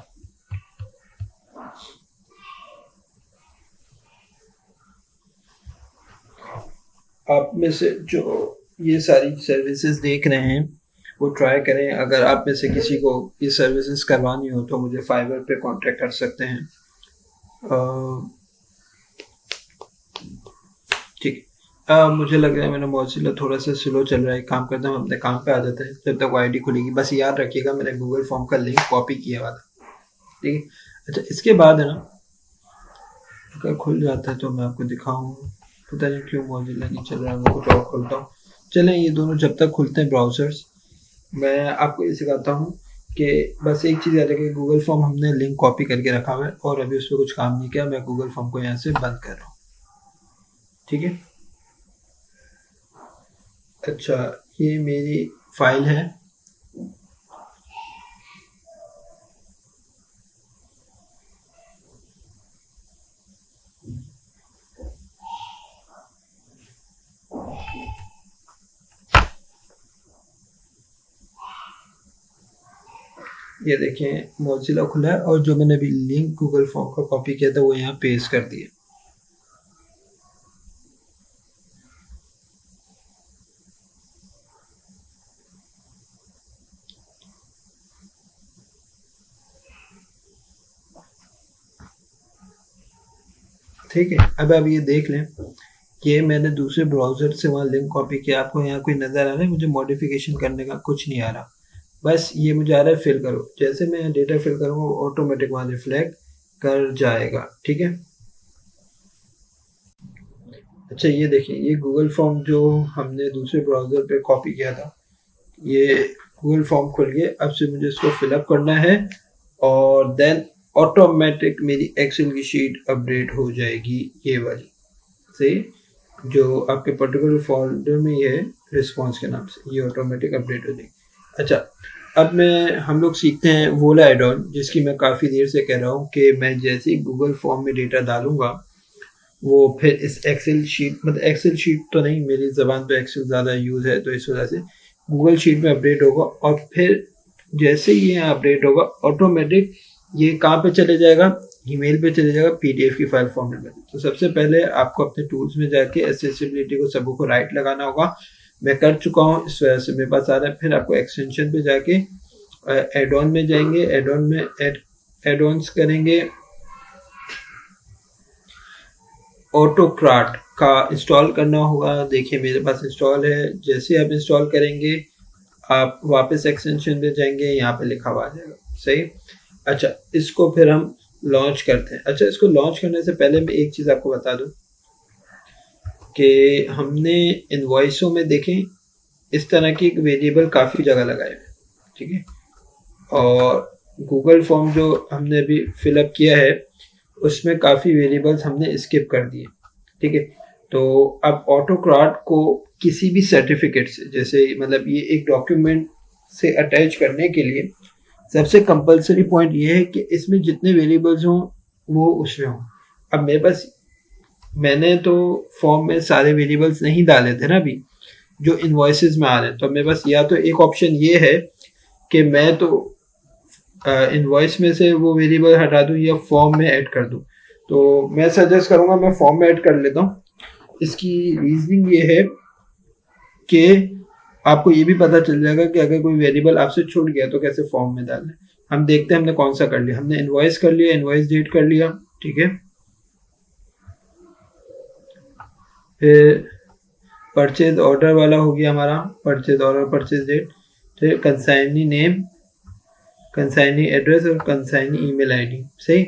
आप में से जो ये सारी सर्विसेज देख रहे हैं वो ट्राई करें। अगर आप में से किसी को ये सर्विसेज करवानी हो तो मुझे फाइवर पे कांटेक्ट कर सकते हैं। ठीक, मुझे लग रहा है मेरा मॉजिला थोड़ा सा स्लो चल रहा है। काम करते हैं, हम अपने काम पे आ जाते हैं जब तक वो आईडी खुलेगी। बस याद रखिएगा मैंने गूगल फॉर्म का लिंक कॉपी किया हुआ था, ठीक है। अच्छा, इसके बाद है ना, अगर खुल जाता है तो मैं आपको दिखाऊँ। पता नहीं क्यों मॉजिला नहीं चल रहा है, मैं कुछ और खोलता हूँ। चलें, ये दोनों जब तक खुलते हैं ब्राउज़र्स, मैं आपको ये सिखाता हूँ कि बस एक चीज़ याद रखिए, गूगल फॉर्म हमने लिंक कॉपी करके रखा हुआ है और अभी उस पर कुछ काम नहीं किया। मैं गूगल फॉर्म को यहाँ से बंद कर रहा हूँ, ठीक है। अच्छा, ये मेरी फाइल है। ये देखें मॉजिला खुला है और जो मैंने अभी लिंक गूगल फॉर्म का कॉपी किया था वो यहाँ पेस्ट कर दिया। ठीक है, अब आप ये देख लें कि मैंने दूसरे ब्राउज़र से वहाँ लिंक कॉपी किया। आपको यहाँ कोई नज़र आ रहा है? मुझे मॉडिफिकेशन करने का कुछ नहीं आ रहा, बस ये मुझे आ रहा है फिल करो। जैसे मैं डेटा फिल करूँगा वो ऑटोमेटिक वहाँ रिफ्लेक्ट कर जाएगा, ठीक है। अच्छा, ये देखिए, ये गूगल फॉर्म जो हमने दूसरे ब्राउज़र पे कॉपी किया था, ये गूगल फॉर्म खुल गया। अब से मुझे इसको फिलअप करना है और देन ऑटोमेटिक मेरी एक्सेल की शीट अपडेट हो जाएगी, ये वाली सही, जो आपके पर्टिकुलर फोल्डर में ये है रिस्पॉन्स के नाम से, ये ऑटोमेटिक अपडेट हो जाएगी। अच्छा, अब हम लोग सीखते हैं वोला एड ऑन, जिसकी मैं काफ़ी देर से कह रहा हूँ कि मैं जैसे ही गूगल फॉर्म में डेटा डालूंगा वो फिर इस एक्सेल शीट, मतलब एक्सेल शीट तो नहीं, मेरी ज़बान पे एक्सेल ज़्यादा यूज़ है तो इस वजह से गूगल शीट में अपडेट होगा। और फिर जैसे ही ये अपडेट होगा ऑटोमेटिक ये कहाँ पे चले जाएगा, ईमेल पे चले जाएगा पीडीएफ की फाइल फॉर्मेट में। तो सबसे पहले आपको अपने टूल्स में जाके एक्सेसिबिलिटी को सबको को राइट लगाना होगा। मैं कर चुका हूँ, इस वजह से मेरे पास आ रहा है। फिर आपको एक्सटेंशन पे जाके एड ऑन में जाएंगे, एड ऑन में एड ऑन्स करेंगे, ऑटोक्राट का इंस्टॉल करना होगा। देखिए मेरे पास इंस्टॉल है। जैसे आप इंस्टॉल करेंगे आप वापस एक्सटेंशन पे जाएंगे, यहाँ पे लिखा हुआ आ जाएगा, सही। अच्छा, इसको फिर हम लॉन्च करते हैं। अच्छा, इसको लॉन्च करने से पहले मैं एक चीज़ आपको बता दूं कि हमने इनवॉइसों में देखें इस तरह की एक वेरिएबल काफ़ी जगह लगाए हैं, ठीक है। और गूगल फॉर्म जो हमने अभी फिलअप किया है उसमें काफ़ी वेरिएबल्स हमने स्किप कर दिए, ठीक है। तो अब ऑटोक्राट को किसी भी सर्टिफिकेट से, जैसे मतलब ये एक डॉक्यूमेंट से अटैच करने के लिए सबसे कंपलसरी पॉइंट ये है कि इसमें जितने वेरिएबल्स हों वो उसमें हों। अब मेरे पास, मैंने तो फॉर्म में सारे वेरिएबल्स नहीं डाले थे ना अभी, जो इनवॉइसेस में आ रहे हैं। तो मेरे पास या तो एक ऑप्शन ये है कि मैं तो इनवॉइस में से वो वेरिएबल हटा दूं या फॉर्म में ऐड कर दूं। तो मैं सजेस्ट करूंगा मैं फॉर्म में ऐड कर लेता हूं। इसकी रीजनिंग ये है कि आपको ये भी पता चल जाएगा कि अगर कोई वेरिएबल आपसे छूट गया तो कैसे फॉर्म में डालना है। हम देखते हैं हमने कौन सा कर लिया। हमने इनवॉइस कर लिया, इनवॉइस डेट कर लिया, ठीक है। फिर परचेज ऑर्डर वाला हो गया हमारा, परचेज ऑर्डर, परचेज डेट, फिर कंसाइनी नेम, कंसाइनी एड्रेस और कंसाइनी ईमेल आईडी, सही।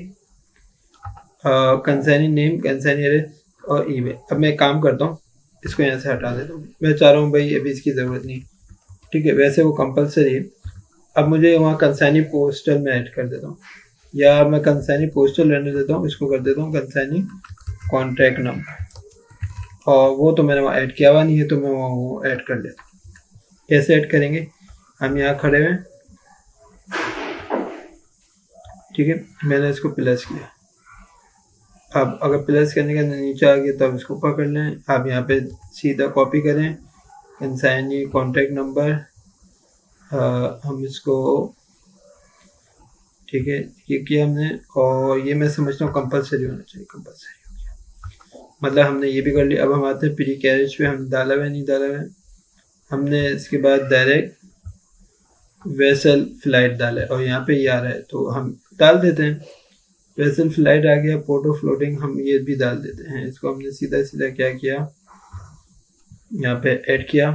कंसाइनी नेम, कंसाइनी एड्रेस और ईमेल। अब मैं काम करता हूँ, इसको यहाँ से हटा देता हूँ। मैं चाह रहा हूँ भाई अभी इसकी ज़रूरत नहीं, ठीक है, वैसे वो कंपलसरी है। अब मुझे वहाँ कंसाइनी पोस्टल में ऐड कर देता हूँ, या मैं कंसाइनी पोस्टल रहने देता हूँ, इसको कर देता हूँ कंसाइनी कॉन्टैक्ट नंबर। और वो तो मैंने वहाँ ऐड किया हुआ नहीं है तो मैं वो ऐड कर लेता हूँ। कैसे ऐड करेंगे, हम यहाँ खड़े हुए, ठीक है, मैंने इसको प्लस किया। अब अगर प्लस करने का नीचे आ गया तो अब इसको पकड़ लें। आप यहाँ पे सीधा कॉपी करें कंसाइनी कॉन्टैक्ट नंबर, हम इसको, ठीक है, ये किया हमने। और ये मैं समझता हूँ कंपलसरी होना चाहिए, कंपलसरी हो गया, मतलब हमने ये भी कर लिया। अब हम आते हैं प्री कैरेज पे, हम डाला हुआ नहीं डाला हुआ, हमने इसके बाद डायरेक्ट वेसल फ्लाइट डाला है और यहाँ पे ये आ रहा है तो हम डाल देते हैं वेसल फ्लाइट आ गया। पोर्ट ऑफ फ्लोटिंग हम ये भी डाल देते हैं। इसको हमने सीधा सीधा क्या किया, यहाँ पे ऐड किया।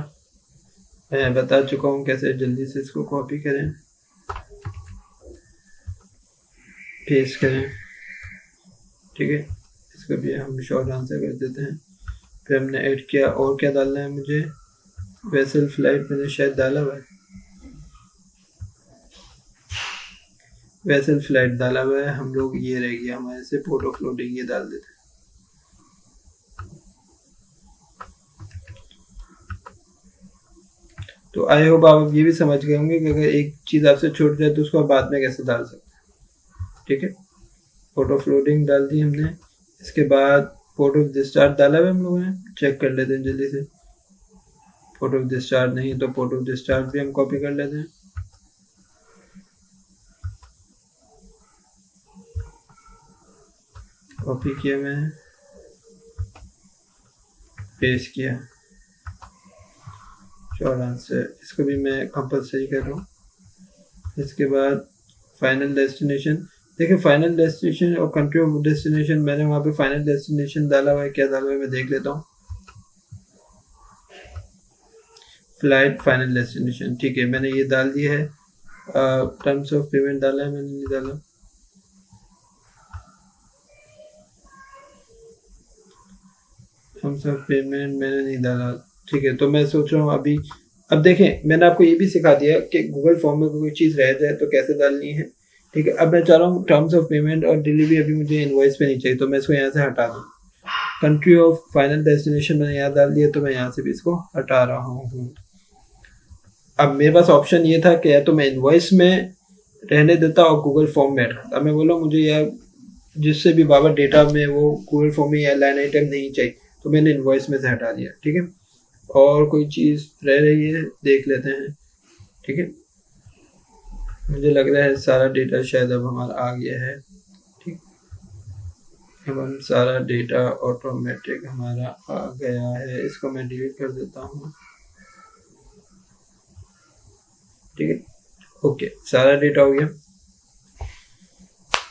मैं बता चुका हूँ कैसे जल्दी से इसको कॉपी करें, पेस्ट करें, ठीक है। इसको भी हम शॉर्ट आंसर कर देते हैं। फिर हमने ऐड किया, और क्या डालना है मुझे, वेसल फ्लाइट मैंने शायद डाला हुआ है, वेसल फ्लाइट डाला हुआ है हम लोग, ये रह गया हमारे से पोर्ट ऑफ लोडिंग, ये डाल देते हैं। तो आई होप आप ये भी समझ गए होंगे कि अगर एक चीज़ आपसे छूट जाए तो उसको आप बाद में कैसे डाल सकते हैं, ठीक है। पोर्ट ऑफ लोडिंग डाल दी हमने। इसके बाद पोर्ट ऑफ डिस्चार्ज डाला हुआ हम लोगों ने, चेक कर लेते हैं जल्दी से। पोर्ट ऑफ डिस्चार्ज नहीं तो पोर्ट ऑफ डिस्चार्ज भी हम कॉपी कर लेते हैं। कॉपी किया मैंने, पेस्ट किया, शॉर्ट आंसर, इसको भी मैं कंपलसरी कर रहा हूँ। इसके बाद फाइनल डेस्टिनेशन, देखिए फाइनल डेस्टिनेशन और कंट्री ऑफ डेस्टिनेशन, मैंने वहाँ पे फाइनल डेस्टिनेशन डाला हुआ है, क्या डाला हुआ है मैं देख लेता हूँ। फ्लाइट फाइनल डेस्टिनेशन, ठीक है, मैंने ये डाल दिया है। टर्म्स ऑफ पेमेंट डाला है मैंने, नहीं डाला। टर्म्स ऑफ पेमेंट मैंने नहीं डाला, ठीक है। तो मैं सोच रहा हूँ अभी, अब देखें मैंने आपको ये भी सिखा दिया कि गूगल फॉर्म में कोई चीज़ रह जाए तो कैसे डालनी है, ठीक है। अब मैं चाह रहा हूँ टर्म्स ऑफ पेमेंट और डिलीवरी अभी मुझे इनवॉइस पे नहीं चाहिए, तो मैं इसको यहाँ से हटा दूँ। कंट्री ऑफ फाइनल डेस्टिनेशन मैंने यहाँ डाल दिया, तो मैं यहाँ से भी इसको हटा रहा हूँ। अब मेरे पास ऑप्शन ये था कि या तो मैं इनवॉइस में रहने देता और गूगल फॉर्म में ऐड करता। अब मैं बोला मुझे यार जिससे भी बाबा डेटा में वो गूगल फॉर्म में या लाइन आइटम नहीं चाहिए, तो मैंने इनवॉइस में से हटा दिया, ठीक है। और कोई चीज़ रह रही है देख लेते हैं, ठीक है। मुझे लग रहा है सारा डेटा शायद अब हमारा आ गया है, ठीक। अब हम सारा डेटा ऑटोमेटिक हमारा आ गया है, इसको मैं डिलीट कर देता हूँ, ठीक है। ओके, सारा डेटा हो गया।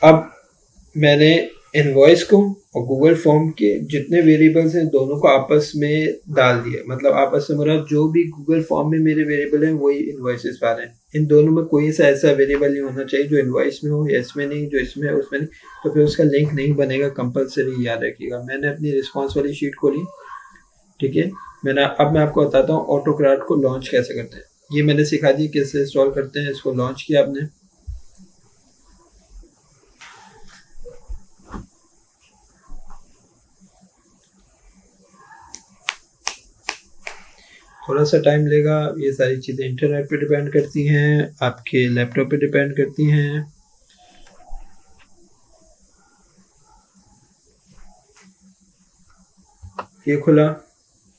अब मैंने इनवॉइस को और गूगल फॉर्म के जितने वेरिएबल्स हैं दोनों को आपस में डाल दिया, मतलब आपस में मुराद जो भी गूगल फॉर्म में मेरे वेरिएबल हैं वही इनवॉइसेस आ रहे हैं। इन दोनों में कोई सा ऐसा वेरिएबल नहीं होना चाहिए जो इनवॉइस में हो या इसमें नहीं, जो इसमें है उसमें नहीं, तो फिर उसका लिंक नहीं बनेगा, कंपलसरी याद रखिएगा। मैंने अपनी रिस्पॉन्स वाली शीट खोली, ठीक है। अब मैं आपको बताता हूँ ऑटोक्राट को लॉन्च कैसे करते हैं। ये मैंने सिखा दी कैसे इंस्टॉल करते हैं, इसको लॉन्च किया आपने। थोड़ा सा टाइम लेगा, ये सारी चीज़ें इंटरनेट पे डिपेंड करती हैं, आपके लैपटॉप पे डिपेंड करती हैं। ये खुला,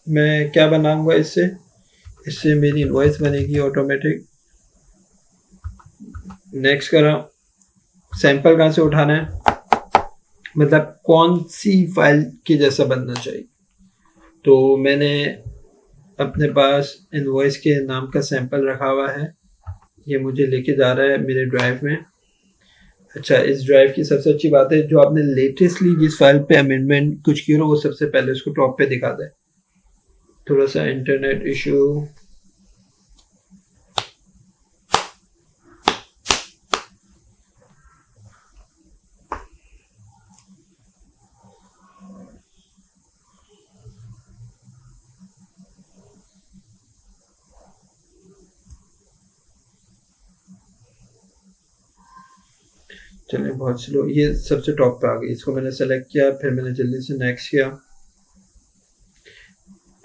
मैं क्या बनाऊंगा इससे मेरी इनवॉइस बनेगी ऑटोमेटिक। नेक्स्ट करा, सैंपल कहाँ से उठाना है, मतलब कौन सी फाइल के जैसा बनना चाहिए। तो मैंने अपने पास इनवॉइस के नाम का सैंपल रखा हुआ है, ये मुझे लेके जा रहा है मेरे ड्राइव में। अच्छा, इस ड्राइव की सबसे अच्छी बात है जो आपने लेटेस्टली जिस फाइल पे अमेंडमेंट कुछ किया हो वो सबसे पहले उसको टॉप पे दिखा दे। थोड़ा सा इंटरनेट इशू, चलिए बहुत स्लो, ये सबसे टॉप पे आ गई, इसको मैंने सेलेक्ट किया, फिर मैंने जल्दी से नेक्स्ट किया।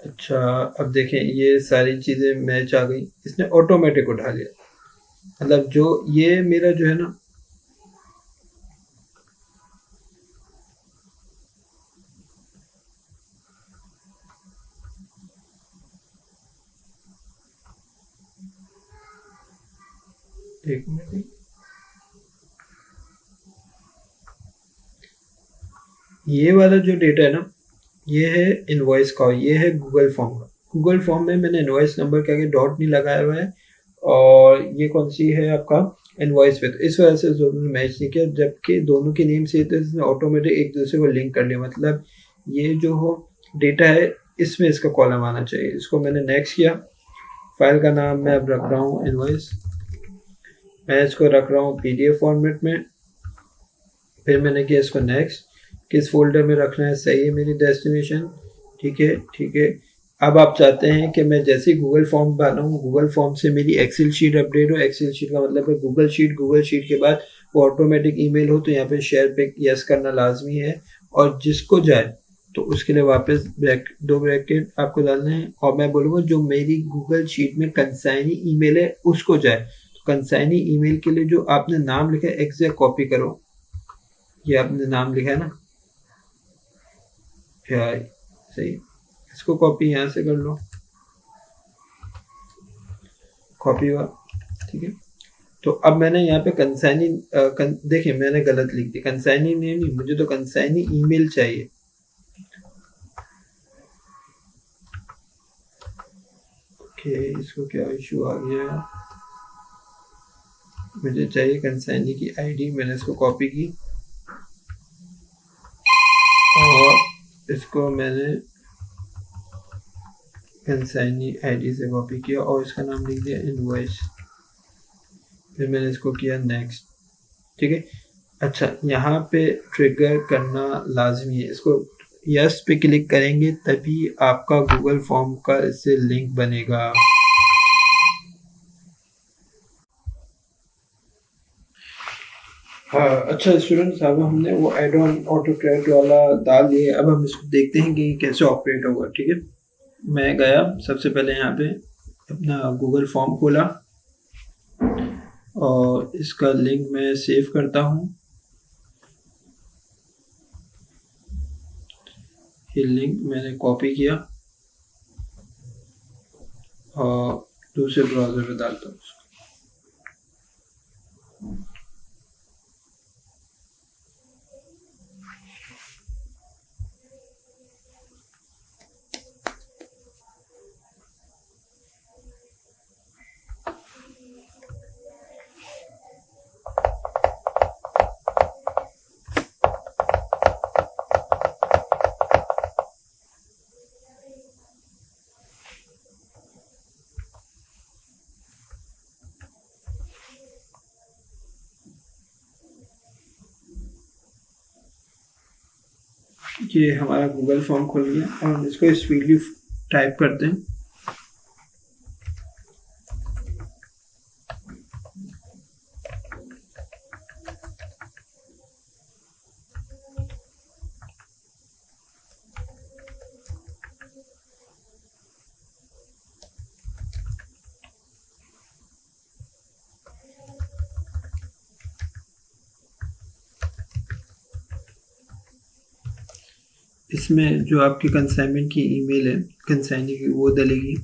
अच्छा, अब देखें ये सारी चीज़ें मैच आ गई, इसने ऑटोमेटिक उठा लिया, मतलब जो ये मेरा जो है ना, एक मिनट, ये वाला जो डेटा है ना, ये है इनवॉइस का, ये है गूगल फॉर्म का। गूगल फॉर्म में मैंने इनवॉइस नंबर के आगे डॉट नहीं लगाया हुआ है, और ये कौन सी है आपका इनवॉइस पे, तो इस वजह से दोनों मैच नहीं किया, जबकि दोनों की नेम से तो इसने ऑटोमेटिक एक दूसरे को लिंक कर लिया। मतलब ये जो हो डेटा है इसमें इसका कॉलम आना चाहिए। इसको मैंने नेक्स्ट किया। फाइल का नाम मैं अब रख रहा हूँ इनवॉइस। मैं इसको रख रहा हूँ PDF फॉर्मेट में। फिर मैंने किया इसको नेक्स्ट। किस फोल्डर में रखना है, सही है मेरी डेस्टिनेशन, ठीक है ठीक है। अब आप चाहते हैं कि मैं जैसे ही गूगल फॉर्म बनाऊँ, गूगल फॉर्म से मेरी एक्सेल शीट अपडेट हो। एक्सेल शीट का मतलब है गूगल शीट। गूगल शीट के बाद वो ऑटोमेटिक ईमेल हो, तो यहाँ पे शेयर पे यस करना लाजमी है। और जिसको जाए तो उसके लिए वापस दो ब्रैकेट आपको डालने हैं। और मैं बोलूँगा जो मेरी गूगल शीट में कंसाइनी ईमेल है उसको जाए। तो कंसाइनी ईमेल के लिए जो आपने नाम लिखा है एग्जैक्ट कॉपी करो। ये आपने नाम लिखा है ना, क्या सही, इसको कॉपी यहाँ से कर लो, कॉपी हुआ, ठीक है। तो अब मैंने यहाँ पे कंसाइनी देखिए मैंने गलत लिख दी, कंसाइनी नेम नहीं, मुझे तो कंसाइनी ईमेल चाहिए। ओके, इसको क्या इशू आ गया, मुझे चाहिए कंसाइनी की आईडी। मैंने इसको कॉपी की और इसको मैंने कंसाइनी आईडी से कॉपी किया और इसका नाम लिख दिया इनवॉइस। फिर मैंने इसको किया नेक्स्ट, ठीक है। अच्छा, यहाँ पे ट्रिगर करना लाजमी है। इसको यस पे क्लिक करेंगे तभी आपका गूगल फॉर्म का इससे लिंक बनेगा। हाँ, अच्छा स्टूडेंट्स, अब हमने वो एड ऑन ऑटो करेक्ट वाला डाल दिया। अब हम इसको देखते हैं कि कैसे ऑपरेट होगा, ठीक है। मैं गया सबसे पहले यहाँ पे अपना गूगल फॉर्म खोला और इसका लिंक मैं सेव करता हूँ। ये लिंक मैंने कॉपी किया और दूसरे ब्राउज़र पे डालता हूँ। ये हमारा गूगल फॉर्म खुल गया और हम इसको स्पीडली टाइप करते हैं। इसमें जो आपकी कंसाइनमेंट की ईमेल है कंसाइनी की, वो डलेगी।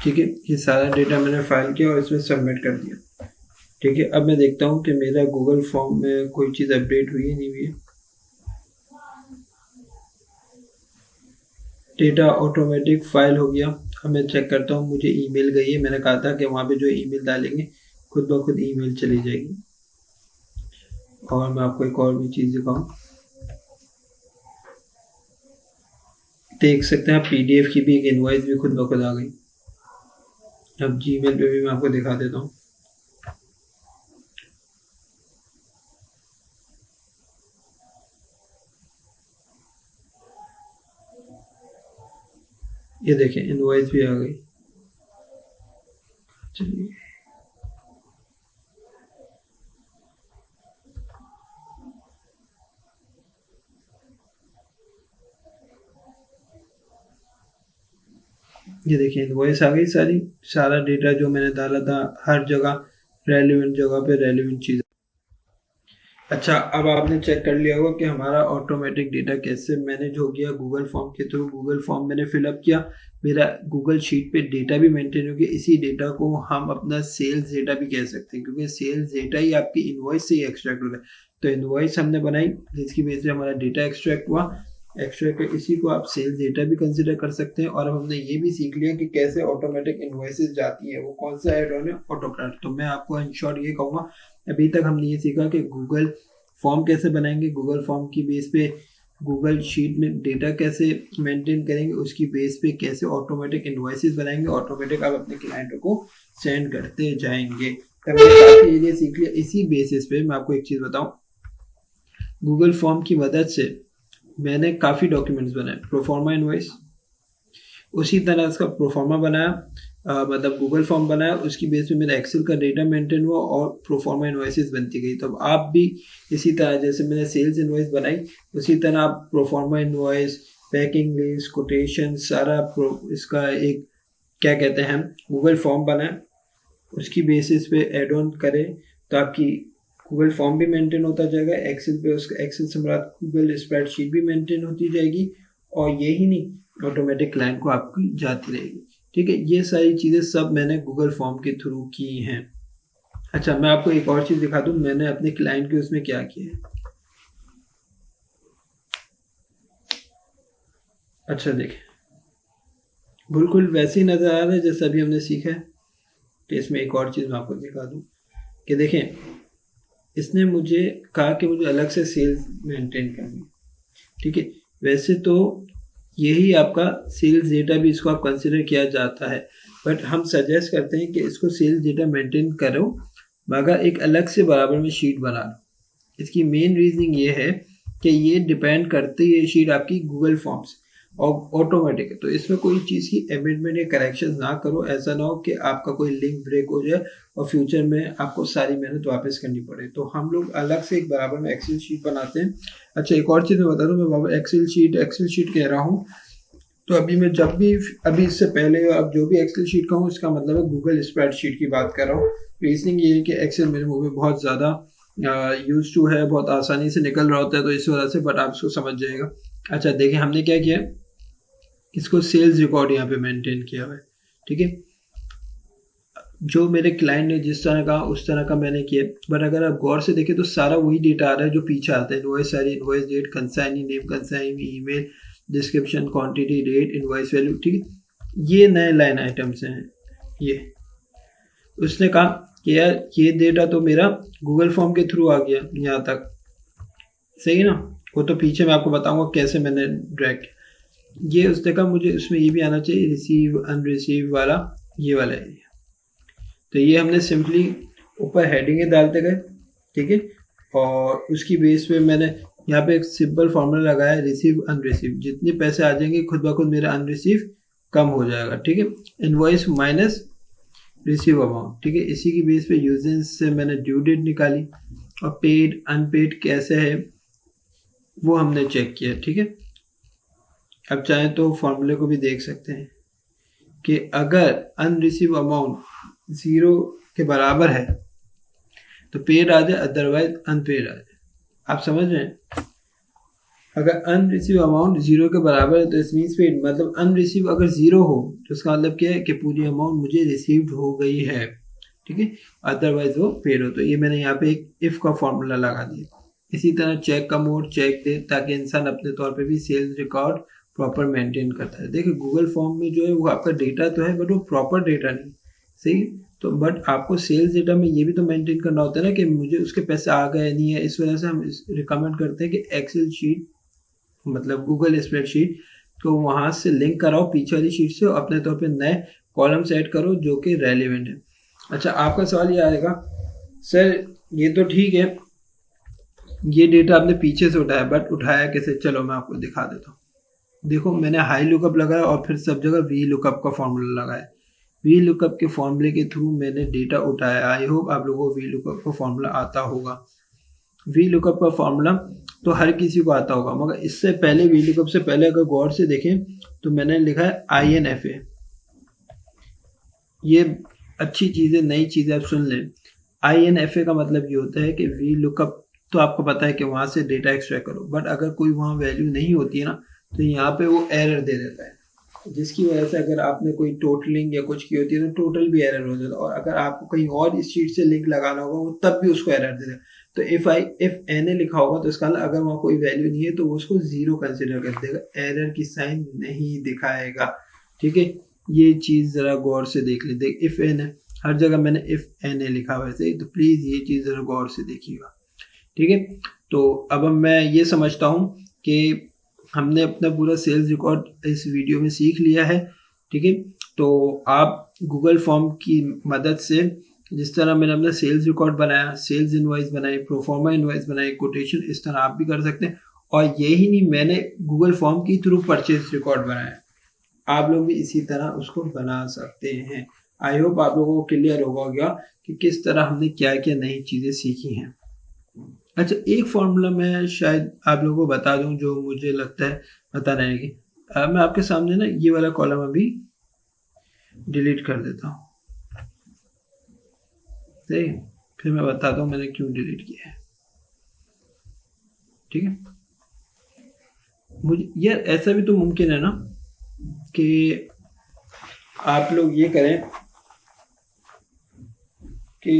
ठीक है, ये सारा डेटा मैंने फाइल किया और इसमें सबमिट कर दिया। ठीक है, अब मैं देखता हूँ कि मेरा गूगल फॉर्म में कोई चीज़ अपडेट हुई है नहीं हुई है। डेटा ऑटोमेटिक फाइल हो गया। अब मैं चेक करता हूँ मुझे ईमेल गई है। मैंने कहा था कि वहाँ पे जो ईमेल डालेंगे खुद ब खुद ईमेल चली जाएगी। और मैं आपको एक और भी चीज़ दिखाऊँ, देख सकते हैं आप PDF की भी एक इनवॉइस भी खुद ब खुद आ गई। अब जीमेल पे भी मैं आपको दिखा देता हूँ। ये देखें इनवॉइस भी आ गई। चलिए, ये देखिए इनवॉइस आ गई सारा डेटा जो मैंने डाला था हर जगह रेलिवेंट जगह पे रेलिवेंट चीज़। अच्छा, अब आपने चेक कर लिया होगा कि हमारा ऑटोमेटिक डेटा कैसे मैनेज हो गया गूगल फॉर्म के थ्रू। गूगल फॉर्म मैंने फिलअप किया, मेरा गूगल शीट पे डेटा भी मेंटेन हो गया। इसी डेटा को हम अपना सेल्स डेटा भी कह सकते हैं, क्योंकि सेल्स डेटा ही आपकी इनवॉइस से ही एक्सट्रैक्ट होता है। तो इनवॉइस हमने बनाई जिसकी वजह से हमारा डेटा एक्सट्रैक्ट हुआ। एक्सट्रैक्ट इसी को आप सेल्स डेटा भी कंसिडर कर सकते हैं। और अब हमने ये भी सीख लिया कि कैसे ऑटोमेटिक इनवॉइसेस जाती है, वो कौन सा एड ऑन है, ऑटोकैड। तो मैं आपको इन शॉर्ट ये कहूँगा, अभी तक हमने ये सीखा कि गूगल फॉर्म कैसे बनाएंगे, गूगल फॉर्म की बेस पे गूगल शीट में डेटा कैसे मेंटेन करेंगे, उसकी बेस पे कैसे ऑटोमेटिक इनवॉइसेस बनाएंगे, ऑटोमेटिक आप अपने क्लाइंटों को सेंड करते जाएंगे। तब काफ़ी एरिया सीख लिया। इसी बेसिस पे मैं आपको एक चीज़ बताऊं, गूगल फॉर्म की मदद से मैंने काफ़ी डॉक्यूमेंट्स बनाए। प्रोफॉर्मा इनवॉइस, उसी तरह उसका प्रोफॉर्मा बनाया, मतलब गूगल फॉर्म बनाया, उसकी बेस पे मेरा एक्सेल का डेटा मेंटेन हुआ और प्रोफॉर्मा इनवॉइसेस बनती गई। तो आप भी इसी तरह जैसे मैंने सेल्स इनवॉइस बनाई, उसी तरह आप proforma invoice, packing list, quotation, सारा इसका एक क्या कहते हैं हम गूगल फॉर्म बनाए, उसकी बेसिस पे एड ऑन करें तो आपकी गूगल फॉर्म भी मेंटेन होता जाएगा। एक्सेल पे उसका एक्सेल से हमारा गूगल स्प्रेडशीट भी मेंटेन होती जाएगी, और यही नहीं ऑटोमेटिक क्लाइंट को आपकी जाती रहेगी। ठीक है, ये सारी चीज़ें सब मैंने गूगल फॉर्म के थ्रू की हैं। अच्छा, मैं आपको एक और चीज़ दिखा दूँ, मैंने अपने क्लाइंट के उसमें क्या किया है। अच्छा देखें, बिल्कुल वैसे ही नज़र आ रहा है जैसा अभी हमने सीखा है। तो इसमें एक और चीज़ मैं आपको दिखा दूँ कि देखें, इसने मुझे कहा कि मुझे अलग से सेल्स मेंटेन करनी। ठीक है, वैसे तो यही आपका सेल्स डेटा भी इसको आप कंसिडर किया जाता है, बट हम सजेस्ट करते हैं कि इसको सेल्स डेटा मेंटेन करो मगर एक अलग से बराबर में शीट बना लो। इसकी मेन रीजनिंग ये है कि ये डिपेंड करती है शीट आपकी गूगल फॉर्म्स और ऑटोमेटिक है। तो इसमें कोई चीज़ की अमेंडमेंट या करेक्शन ना करो, ऐसा ना हो कि आपका कोई लिंक ब्रेक हो जाए और फ्यूचर में आपको सारी मेहनत वापस करनी पड़े। तो हम लोग अलग से एक बराबर में एक्सेल शीट बनाते हैं। अच्छा, एक और चीज़ मैं बता दूँ, मैं बाबा एक्सेल शीट कह रहा हूँ, तो अभी मैं जब भी अभी इससे पहले अब जो भी एक्सेल शीट का हूँ इसका मतलब है गूगल स्प्रेडशीट की बात कर रहा हूँ। रीजनिंग ये है कि एक्सेल मेरे मुँह में बहुत ज़्यादा यूज टू है, बहुत आसानी से निकल रहा होता है, तो इस वजह से, बट आप इसको समझ जाएगा। अच्छा देखिए, हमने क्या किया, इसको सेल्स रिकॉर्ड यहाँ पे मेंटेन किया हुआ है। ठीक है, जो मेरे क्लाइंट ने जिस तरह का उस तरह का मैंने किया, बट अगर आप गौर से देखें तो सारा वही डेटा आ रहा है जो पीछे आता है। Invoice sorry, invoice date, consignee name, consignee email, description, quantity, rate, invoice value. ठीक है, ये नए लाइन आइटम्स हैं। ये उसने कहा कि यार ये डेटा तो मेरा गूगल फॉर्म के थ्रू आ गया यहाँ तक, सही ना। वो तो पीछे मैं आपको बताऊंगा कैसे मैंने ड्रैग किया। ये उसने कहा मुझे उसमें ये भी आना चाहिए, रिसीव अनरिसीव वाला, ये वाला एरिया। तो ये हमने सिंपली ऊपर हेडिंग डालते गए। ठीक है, और उसकी बेस पे मैंने यहाँ पे एक सिंपल फॉर्मूला लगाया, रिसीव अनरिसीव। जितने पैसे आ जाएंगे खुद ब खुद मेरा अनरिसीव कम हो जाएगा। ठीक है, इनवॉइस माइनस रिसीव अमाउंट। ठीक है, इसी की बेस पे यूजेंस से मैंने ड्यू डेट निकाली और पेड अनपेड कैसे है वो हमने चेक किया। ठीक है, अब चाहें तो फॉर्मूले को भी देख सकते हैं कि अगर अनरिसीव अमाउंट 0 के बराबर है तो पेड आ जाए, अदरवाइज अनपेड आ जाए। आप समझ रहे हैं, अगर अनरिसीव अमाउंट 0 के बराबर है तो इस मीन्स पेड, मतलब अनरिसीव अगर 0 हो तो उसका मतलब क्या है कि पूरी अमाउंट मुझे रिसीव्ड हो गई है। ठीक है, अदरवाइज वो पेड हो। तो ये मैंने यहाँ पे एक इफ का फॉर्मूला लगा दिया। इसी तरह चेक का मोड चेक दे, ताकि इंसान अपने तौर पे भी सेल्स रिकॉर्ड प्रॉपर मेंटेन करता है। देखिए गूगल फॉर्म में जो है वो आपका डेटा तो है, बट वो प्रॉपर डेटा नहीं, सही। तो बट आपको सेल्स डेटा में ये भी तो मेंटेन करना होता है ना कि मुझे उसके पैसे आ गए नहीं है। इस वजह से हम रिकमेंड करते हैं कि एक्सेल शीट मतलब गूगल स्प्रेडशीट को वहाँ से लिंक कराओ पीछे वाली शीट से, और अपने तौर पे नए कॉलम्स ऐड करो जो कि रेलिवेंट है। अच्छा, आपका सवाल ये आएगा, सर ये तो ठीक है, ये डेटा आपने पीछे से उठाया, बट उठाया कैसे? चलो मैं आपको दिखा देता हूँ। देखो, मैंने हाई लुकअप लगाया और फिर सब जगह वी लुकअप का फॉर्मूला लगाया। वी लुकअप के फॉर्मूले के थ्रू मैंने डेटा उठाया। आई होप आप लोगों को वी लुकअप का फॉर्मूला आता होगा। वी लुकअप का फॉर्मूला तो हर किसी को आता होगा, मगर इससे पहले वी लुकअप से पहले अगर गौर से देखें तो मैंने लिखा है INFA। ये अच्छी चीज़ें, नई चीज़ें आप सुन लें। INFA का मतलब ये होता है कि वी लुकअप, तो आपको पता है कि वहाँ से डेटा एक्सट्रैक्ट करो, बट अगर कोई वहाँ वैल्यू नहीं होती है ना, तो यहाँ पे वो एरर दे देता है, जिसकी वजह से अगर आपने कोई टोटलिंग या कुछ की होती है तो टोटल भी एरर हो जाता है, और अगर आपको कहीं और इस शीट से लिंक लगाना होगा वो तब भी उसको एरर दे देगा। तो इफ NA लिखा होगा तो इसका मतलब अगर वहाँ कोई वैल्यू नहीं है तो वो उसको 0 कंसिडर कर देगा, एरर की साइन नहीं दिखाएगा। ठीक है, ये चीज़ ज़रा गौर से देख ले। देख इफ एन है, हर जगह मैंने इफ NA लिखा हुआ है, तो प्लीज़ ये चीज़ ज़रा गौर से देखिएगा। ठीक है, तो अब मैं ये समझता हूँ कि हमने अपना पूरा सेल्स रिकॉर्ड इस वीडियो में सीख लिया है। ठीक है, तो आप गूगल फॉर्म की मदद से, जिस तरह मैंने अपना सेल्स रिकॉर्ड बनाया, सेल्स इनवॉइस बनाई, प्रोफॉर्मा इनवॉइस बनाई, कोटेशन, इस तरह आप भी कर सकते हैं। और यही नहीं, मैंने गूगल फॉर्म के थ्रू परचेज रिकॉर्ड बनाया, आप लोग भी इसी तरह उसको बना सकते हैं। आई होप आप लोगों को क्लियर होगा गया कि किस तरह हमने क्या क्या नई चीज़ें सीखी हैं। अच्छा, एक फॉर्मूला मैं शायद आप लोगों को बता दूं जो मुझे लगता है पता रहेगी। मैं आपके सामने ना ये वाला कॉलम अभी डिलीट कर देता हूँ, सही, फिर मैं बताता हूँ मैंने क्यों डिलीट किया है। ठीक है, मुझे यार ऐसा भी तो मुमकिन है ना कि आप लोग ये करें कि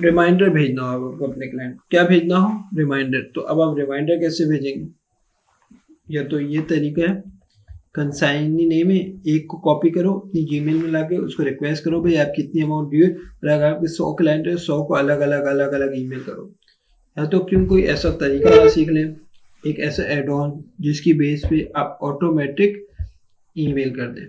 रिमाइंडर भेजना हो आपको अपने क्लाइंट, क्या भेजना हो, रिमाइंडर। तो अब आप रिमाइंडर कैसे भेजेंगे? या तो ये तरीका है, कंसाइनी नेम है, एक को कॉपी करो अपनी जीमेल में लाके, उसको रिक्वेस्ट करो भाई आप कितनी अमाउंट ड्यू है, और अगर आपके 100 क्लाइंट है 100 को अलग अलग ईमेल करो। या तो क्यों कोई ऐसा तरीका सीख लें, एक ऐसा एड ऑन जिसकी बेस पे आप ऑटोमेटिक ईमेल कर दें।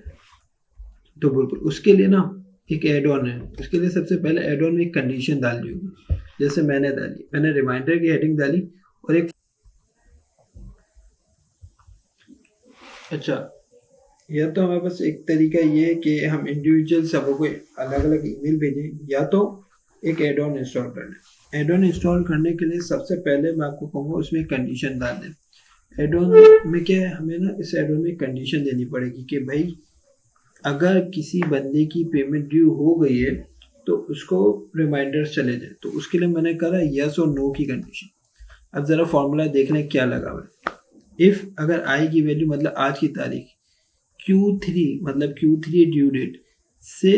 तो बिल्कुल उसके लिए ना एक एड ऑन है, उसके लिए सबसे पहले एड ऑन में एक कंडीशन डालनी होगी, जैसे मैंने डाली, मैंने रिमाइंडर की हेडिंग डाली और एक, अच्छा, या तो हमारे पास एक तरीका ये है कि हम इंडिविजुअल सबको कोई अलग अलग ईमेल भेजें, या तो एक एड ऑन इंस्टॉल कर लें। एड ऑन इंस्टॉल करने के लिए सबसे पहले मैं आपको कहूँगा उसमें कंडीशन डाल दें। एड ऑन में क्या है, हमें ना इस एड ऑन में कंडीशन देनी पड़ेगी कि भाई अगर किसी बंदे की पेमेंट ड्यू हो गई है तो उसको रिमाइंडर्स चले जाए। तो उसके लिए मैंने करा यस और नो की कंडीशन। अब ज़रा फॉर्मूला देख लें क्या लगा हुआ है। इफ़ अगर आई की वैल्यू मतलब आज की तारीख Q3 मतलब Q3 ड्यू डेट से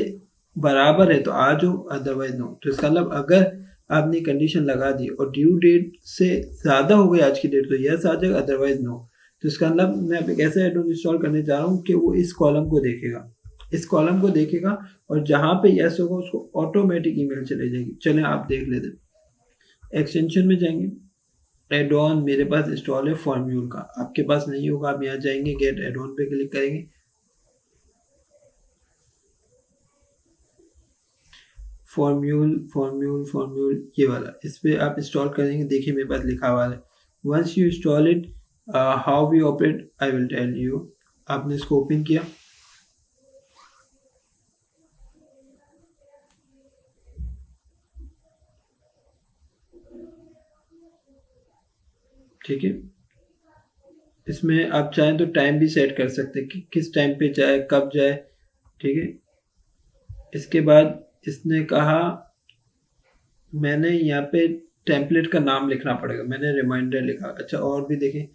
बराबर है तो आज हो, अदरवाइज नो। तो इसका मतलब अगर आपने कंडीशन लगा दी और ड्यू डेट से ज़्यादा हो गई आज की डेट तो यस आ जाएगा, अदरवाइज नो। तो इसका मतलब मैं अब एक ऐसा एड ऑन इंस्टॉल करने जा रहा हूँ कि वो इस कॉलम को देखेगा, इस कॉलम को देखेगा और जहाँ पे यस होगा उसको ऑटोमेटिक ईमेल चले जाएगी। चलें आप देख लेते हैं। एक्सटेंशन में जाएंगे, एड ऑन मेरे पास इंस्टॉल है फॉर्म्यूल का, आपके पास नहीं होगा, आप यहाँ जाएंगे गेट एड ऑन पे क्लिक करेंगे, फॉर्म्यूल ये वाला, इस पे आप इंस्टॉल करेंगे। देखिए मेरे पास लिखा हुआ है once you install it how we operate I will tell you. आपने इसको ओपन किया, ठीक है, इसमें आप चाहें तो टाइम भी सेट कर सकते हैं कि किस टाइम पे जाए, कब जाए। ठीक है, इसके बाद इसने कहा मैंने यहाँ पे टेम्पलेट का नाम लिखना पड़ेगा, मैंने रिमाइंडर लिखा। अच्छा, और भी देखें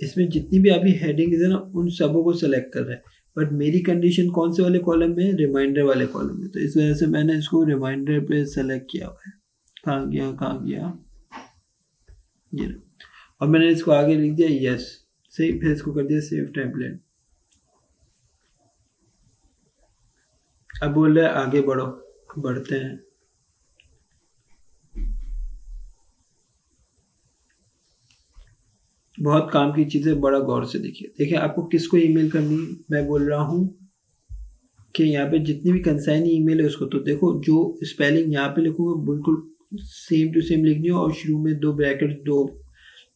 इसमें जितनी भी अभी हेडिंग है ना उन सबों को सेलेक्ट कर रहा है, बट मेरी कंडीशन कौन से वाले कॉलम में, रिमाइंडर वाले कॉलम में, तो इस वजह से मैंने इसको रिमाइंडर पे सेलेक्ट किया हुआ है। कहाँ गया ये, और मैंने इसको आगे लिख दिया यस, सही, फिर इसको कर दिया सेव टेम्पलेट। अब बोल रहे आगे बढ़ो, बढ़ते हैं। बहुत काम की चीज़ें बड़ा गौर से देखिए आपको किसको ईमेल करनी है। मैं बोल रहा हूँ कि यहाँ पे जितनी भी कंसाइनी ईमेल है उसको, तो देखो जो स्पेलिंग यहाँ पे लिखूंगा बिल्कुल सेम टू सेम लिखनी हो, और शुरू में 2 ब्रैकेट, 2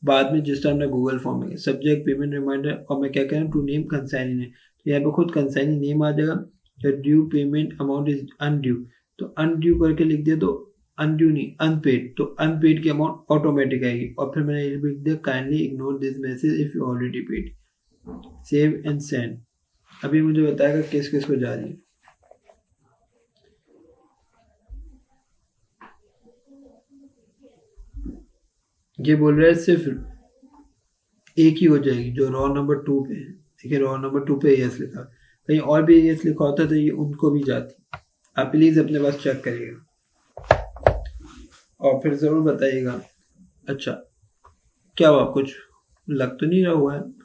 बाद में जिस तरह हमने गूगल फॉर्म में सब्जेक्ट पेमेंट रिमाइंडर, और मैं क्या कह रहा हूँ टू नेम कंसाइनी नेम, तो यहाँ पे खुद कंसाइनी नेम आ जाएगा। Due payment amount is undue, तो अनड्यू करके लिख दिया तो अनड्यू नहीं अनपेड, तो अनपेड की अमाउंट ऑटोमेटिक आएगी। और फिर मैंने लिख दिया kindly ignore this message if you already paid, save and send. अभी मुझे बताएगा किस किस को जा रही है। ये बोल रहा है सिर्फ एक ही हो जाएगी जो रॉ नंबर 2 पे है। देखिए रॉ नंबर 2 पे यस लिखा, कहीं और भी यस लिखा होता तो ये उनको भी जाती। आप प्लीज़ अपने पास चेक करिएगा और फिर ज़रूर बताइएगा। अच्छा क्या हुआ, कुछ लग तो नहीं रहा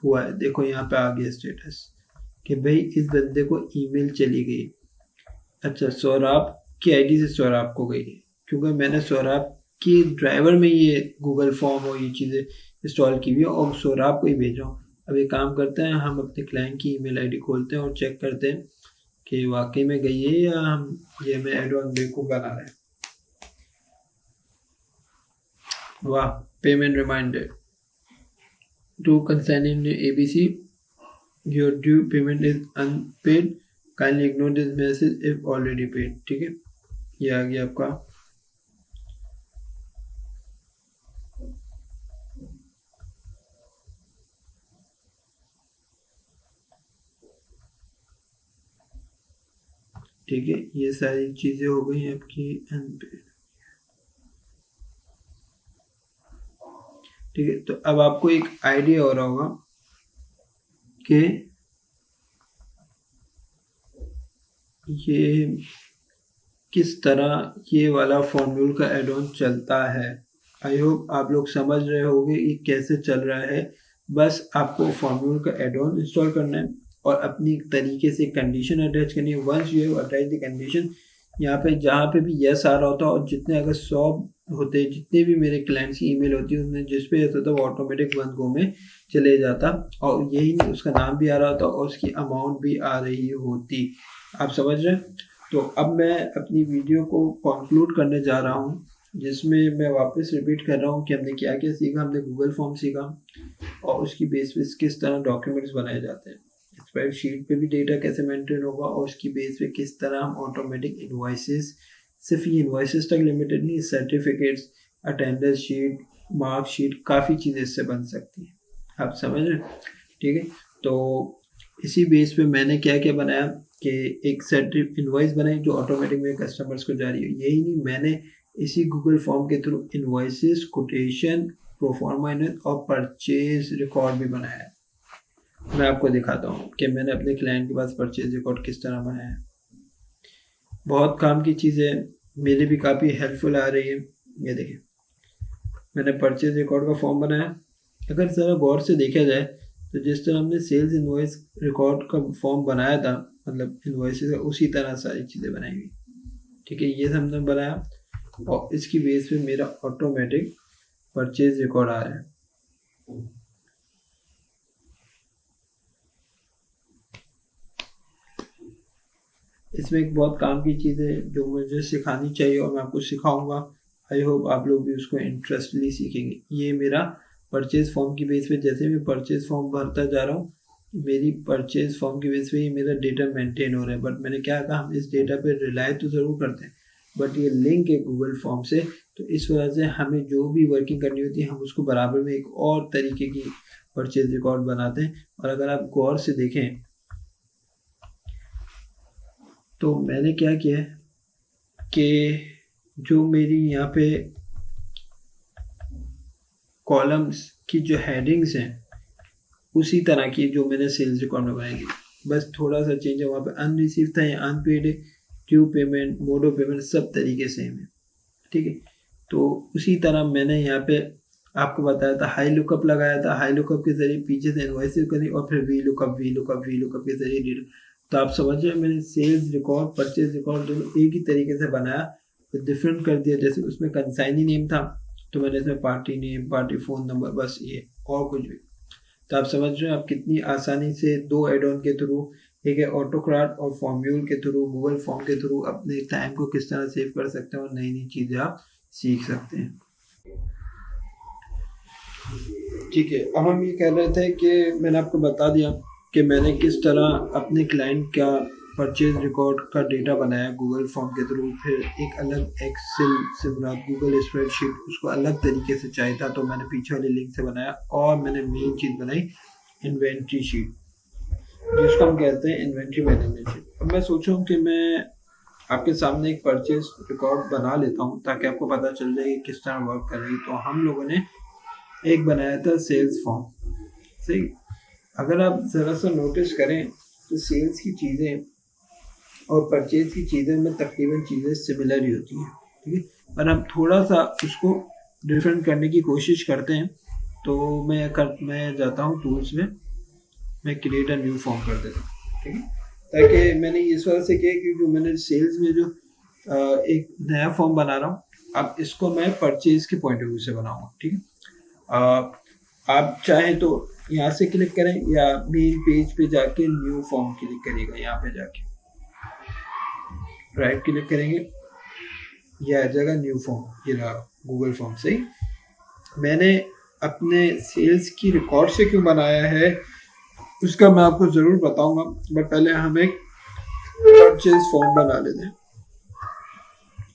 हुआ है। देखो यहाँ पे आ गया स्टेटस कि भाई इस बंदे को ईमेल चली गई। अच्छा सौरभ की आईडी से सौरभ को गई, क्योंकि मैंने सौरभ की ड्राइवर में ये गूगल फॉर्म और ये चीज़ें इंस्टॉल की हुई और सौरभ को ही भेजा हूँ। अब एक काम करते हैं, हम अपने क्लाइंट की ईमेल आईडी खोलते हैं और चेक करते हैं कि वाकई में गई है या हम ये हमें एडवांस बेवकूफ़ बना रहे हैं। वाह, payment reminder to consigning ABC, your due payment is unpaid, kindly ignore this message if already paid। ठीक है, ये आ गया आपका। ठीक है, ये सारी चीजें हो गई आपकी अनपेड। ठीक है, तो अब आपको एक आइडिया हो रहा होगा कि ये किस तरह ये वाला फॉर्म्यूल का एड ऑन चलता है। आई होप आप लोग समझ रहे होंगे ये कैसे चल रहा है। बस आपको फॉर्म्यूल का एड ऑन इंस्टॉल करना है और अपनी तरीके से कंडीशन अटैच करनी है। Once you have attach the condition, यहाँ पे जहाँ पे भी यस आ रहा होता है और जितने अगर 100 होते, जितने भी मेरे क्लाइंट्स की ईमेल होती है उसमें जिस पे यस होता है वो ऑटोमेटिक वन गो में चले जाता और यही नहीं उसका नाम भी आ रहा होता और उसकी अमाउंट भी आ रही होती। आप समझ रहे हैं? तो अब मैं अपनी वीडियो को कंक्लूड करने जा रहा हूँ, जिसमें मैं वापस रिपीट कर रहा हूँ कि हमने क्या क्या सीखा। हमने गूगल फॉर्म सीखा और उसकी बेस पे किस तरह डॉक्यूमेंट्स बनाए जाते हैं, स्प्रेडशीट पे भी डेटा कैसे मेंटेन होगा और उसकी बेस पे किस तरह हम ऑटोमेटिक इनवॉइसेस, सिर्फ ये इनवॉइसेस तक लिमिटेड नहीं, certificates, attendance sheet, mark sheet, काफ़ी चीज़ें इससे बन सकती हैं। आप समझ रहे हैं? ठीक है, तो इसी बेस पे मैंने क्या क्या बनाया कि एक सर्टिफ इनवॉइस बनाई जो ऑटोमेटिक मेरे कस्टमर्स को जारी हो। यही नहीं, मैंने इसी गूगल फॉर्म के through invoices, quotation, proforma invoice और परचेज रिकॉर्ड भी बनाया। मैं आपको दिखाता हूँ कि मैंने अपने क्लाइंट के पास परचेज रिकॉर्ड किस तरह बनाया है। बहुत काम की चीज़ें, मेरे भी काफ़ी हेल्पफुल आ रही है। ये देखिए, मैंने परचेज रिकॉर्ड का फॉर्म बनाया। अगर ज़रा गौर से देखा जाए तो जिस तरह हमने सेल्स इनवॉइस रिकॉर्ड का फॉर्म बनाया था, मतलब इनवॉइसेस का, उसी तरह सारी चीज़ें बनाई हुई। ठीक है, ये हमने बनाया और इसकी बेस पे मेरा ऑटोमेटिक परचेज रिकॉर्ड आ रहा है। इसमें एक बहुत काम की चीज़ है जो मुझे सिखानी चाहिए और मैं आपको सिखाऊंगा। आई होप आप लोग भी उसको इंटरेस्टली सीखेंगे। ये मेरा परचेज फॉर्म की बेस पे, जैसे मैं परचेज फॉर्म भरता जा रहा हूँ, मेरी परचेज फॉर्म की बेस पे ही मेरा डेटा मेंटेन हो रहा है। बट मैंने क्या कहा, हम इस डेटा पे रिलाय तो ज़रूर करते हैं, बट ये लिंक है गूगल फॉर्म से, तो इस वजह से हमें जो भी वर्किंग करनी होती है हम उसको बराबर में एक और तरीके की परचेज रिकॉर्ड बनाते हैं। और अगर आप गौर से देखें तो मैंने क्या किया है कि जो मेरी यहाँ पे कॉलम्स की जो हेडिंग्स हैं उसी तरह की जो मैंने सेल्स रिकॉर्ड में बनाई थी, बस थोड़ा सा चेंज है। वहाँ पे अनरिसीव था या अनपेड है, due payment, mode of payment, सब तरीके सेम है। ठीक है, तो उसी तरह मैंने यहाँ पे आपको बताया था, हाई लुकअप लगाया था। हाई लुकअप के जरिए पीछे से इनवॉइसेस करी और फिर वी लुकअप के जरिए डेटा। तो आप समझ रहे हैं, मैंने सेल्स रिकॉर्ड, परचेज रिकॉर्ड दोनों एक ही तरीके से बनाया, तो डिफरेंट कर दिया। जैसे उसमें कंसाइनी नेम था तो मैंने इसमें party name, party phone number, बस ये, और कुछ भी। तो आप समझ रहे हैं आप कितनी आसानी से दो एड ऑन के थ्रू, एक है ऑटोक्राट और फॉर्म्यूल के थ्रू, गूगल फॉर्म के थ्रू अपने टाइम को किस तरह सेव कर सकते हैं और नई नई चीज़ें आप सीख सकते हैं। ठीक है, अब हम ये कह रहे थे कि मैंने आपको बता दिया कि मैंने किस तरह अपने क्लाइंट का परचेज रिकॉर्ड का डेटा बनाया गूगल फॉर्म के थ्रू। फिर एक अलग एक्सेल से बना, गूगल स्प्रेडशीट, उसको अलग तरीके से चाहिए था तो मैंने पीछे वाले लिंक से बनाया। और मैंने मेन चीज़ बनाई इन्वेंट्री शीट, जिसको हम कहते हैं इन्वेंट्री मैनेजमेंट शीट। अब मैं सोचूं कि मैं आपके सामने एक परचेज रिकॉर्ड बना लेता हूं ताकि आपको पता चल जाए कि किस तरह वर्क कर रही है। तो हम लोगों ने एक बनाया था सेल्स फॉर्म। सही, अगर आप ज़रा सा नोटिस करें तो सेल्स की चीज़ें और परचेज की चीज़ें में तकरीबन चीज़ें सिमिलर ही होती हैं, ठीक है, पर हम थोड़ा सा उसको डिफरेंट करने की कोशिश करते हैं। तो मैं जाता हूँ टूल्स में, मैं क्रिएट अ न्यू फॉर्म कर देता हूँ, ठीक है, ताकि मैंने इस वजह से किया क्योंकि मैंने सेल्स में जो एक नया फॉर्म बना रहा हूँ, अब इसको मैं परचेज के पॉइंट ऑफ व्यू से बनाऊंगा, ठीक है। आप चाहें तो यहाँ से क्लिक करें या मेन पेज पे जाके न्यू फॉर्म क्लिक करिएगा, यहाँ पे जाके राइट क्लिक करेंगे, ये आ जाएगा न्यू फॉर्म, ये रहा गूगल फॉर्म। सही, मैंने अपने सेल्स की रिकॉर्ड से क्यों बनाया है उसका मैं आपको ज़रूर बताऊंगा, बट पहले हम एक परचेज फॉर्म बना लेते हैं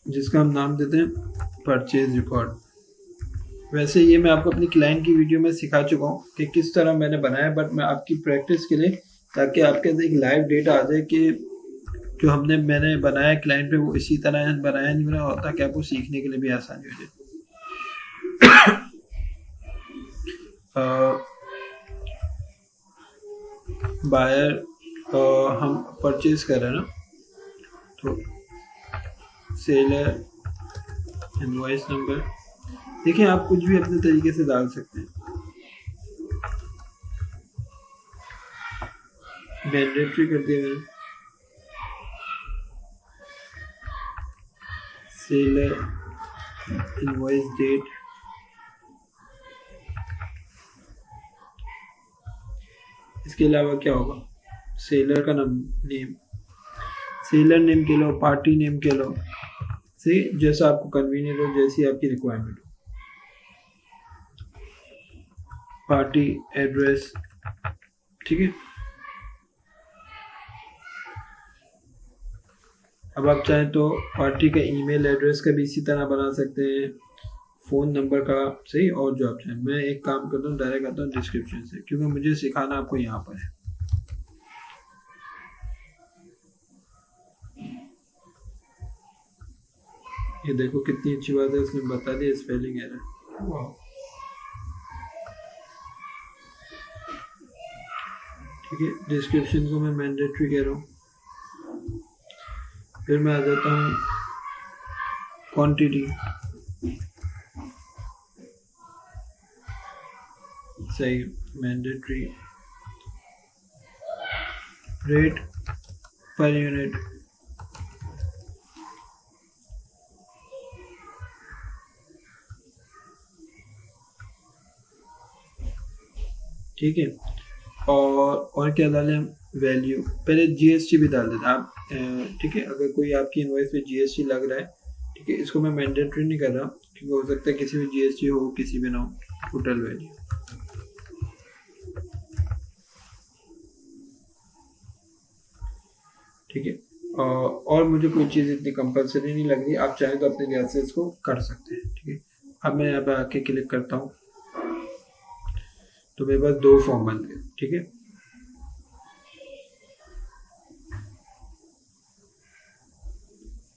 जिसका हम नाम देते हैं परचेज रिकॉर्ड। वैसे ये मैं आपको अपनी क्लाइंट की वीडियो में सिखा चुका हूँ कि किस तरह मैंने बनाया, बट मैं आपकी प्रैक्टिस के लिए, ताकि आपके अंदर एक लाइव डेटा आ जाए कि जो मैंने बनाया क्लाइंट पे वो इसी तरह बनाया नहीं बना होता, कि आपको सीखने के लिए भी आसानी हो जाए। बायर हम परचेज कर रहे हैं ना, तो सेलर इनवॉइस नंबर, देखिए आप कुछ भी अपने तरीके से डाल सकते हैं। मैंडेटरी कर दिया मैंने, सेलर इनवॉइस डेट, इसके अलावा क्या होगा, सेलर का नेम, सेलर नेम के लो, पार्टी नेम के लो, सही, जैसा आपको कन्वीनियंट हो, जैसी आपकी रिक्वायरमेंट हो। पार्टी एड्रेस, ठीक है। अब आप चाहें तो पार्टी का ईमेल एड्रेस का भी इसी तरह बना सकते हैं, फ़ोन नंबर का, सही, और जो आप चाहें। मैं एक काम करता हूँ, डायरेक्ट आता हूँ डिस्क्रिप्शन से, क्योंकि मुझे सिखाना आपको यहाँ पर है। ये देखो कितनी अच्छी बात है, इसने बता दिया स्पेलिंग एरर, ठीक है। डिस्क्रिप्शन को मैं मैंडेटरी कह रहा हूँ, फिर मैं आ जाता हूँ क्वांटिटी, सही, मैंडेटरी, रेट पर यूनिट, ठीक है। और क्या डालें हम, वैल्यू, पहले जीएसटी भी डाल देते आप, ठीक है। अगर कोई आपकी इनवॉइस पे जीएसटी लग रहा है, ठीक है, इसको मैं मैंडेटरी नहीं कर रहा क्योंकि हो सकता है किसी में जीएसटी हो किसी में ना हो। टोटल वैल्यू, ठीक है। और मुझे कोई चीज़ इतनी कंपलसरी नहीं लग रही, आप चाहें तो अपने लिहाज से इसको कर सकते हैं, ठीक है। अब मैं यहाँ पे आके क्लिक करता हूँ तो मेरे पास 2 फॉर्म बन गए, ठीक है।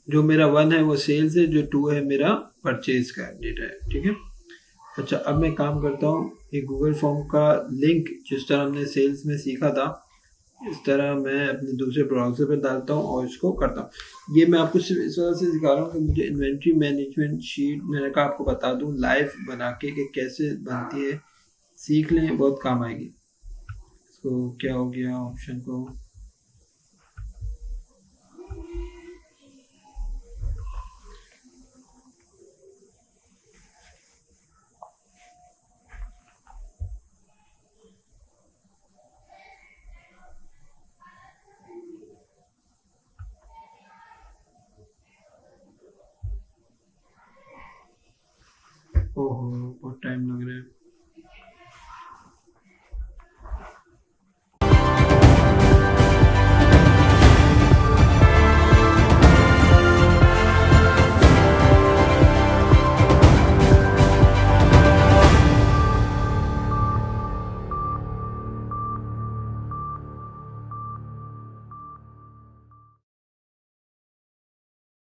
जो मेरा 1 है वो सेल्स है, जो 2 है मेरा परचेज का डेटा है, ठीक है। अच्छा, अब मैं काम करता हूँ, एक गूगल फॉर्म का लिंक जिस तरह हमने सेल्स में सीखा था, इस तरह मैं अपने दूसरे ब्राउज़र पर डालता हूँ और इसको करता हूँ। ये मैं आपको सिर्फ इस वजह से सिखा रहा हूँ कि मुझे इन्वेंट्री मैनेजमेंट शीट, मैंने कहा आपको बता दूँ लाइव बना के कि कैसे बनती है, सीख लें, बहुत काम आएगी। इसको क्या हो गया ऑप्शन को, ओहो बहुत टाइम लग रहा है।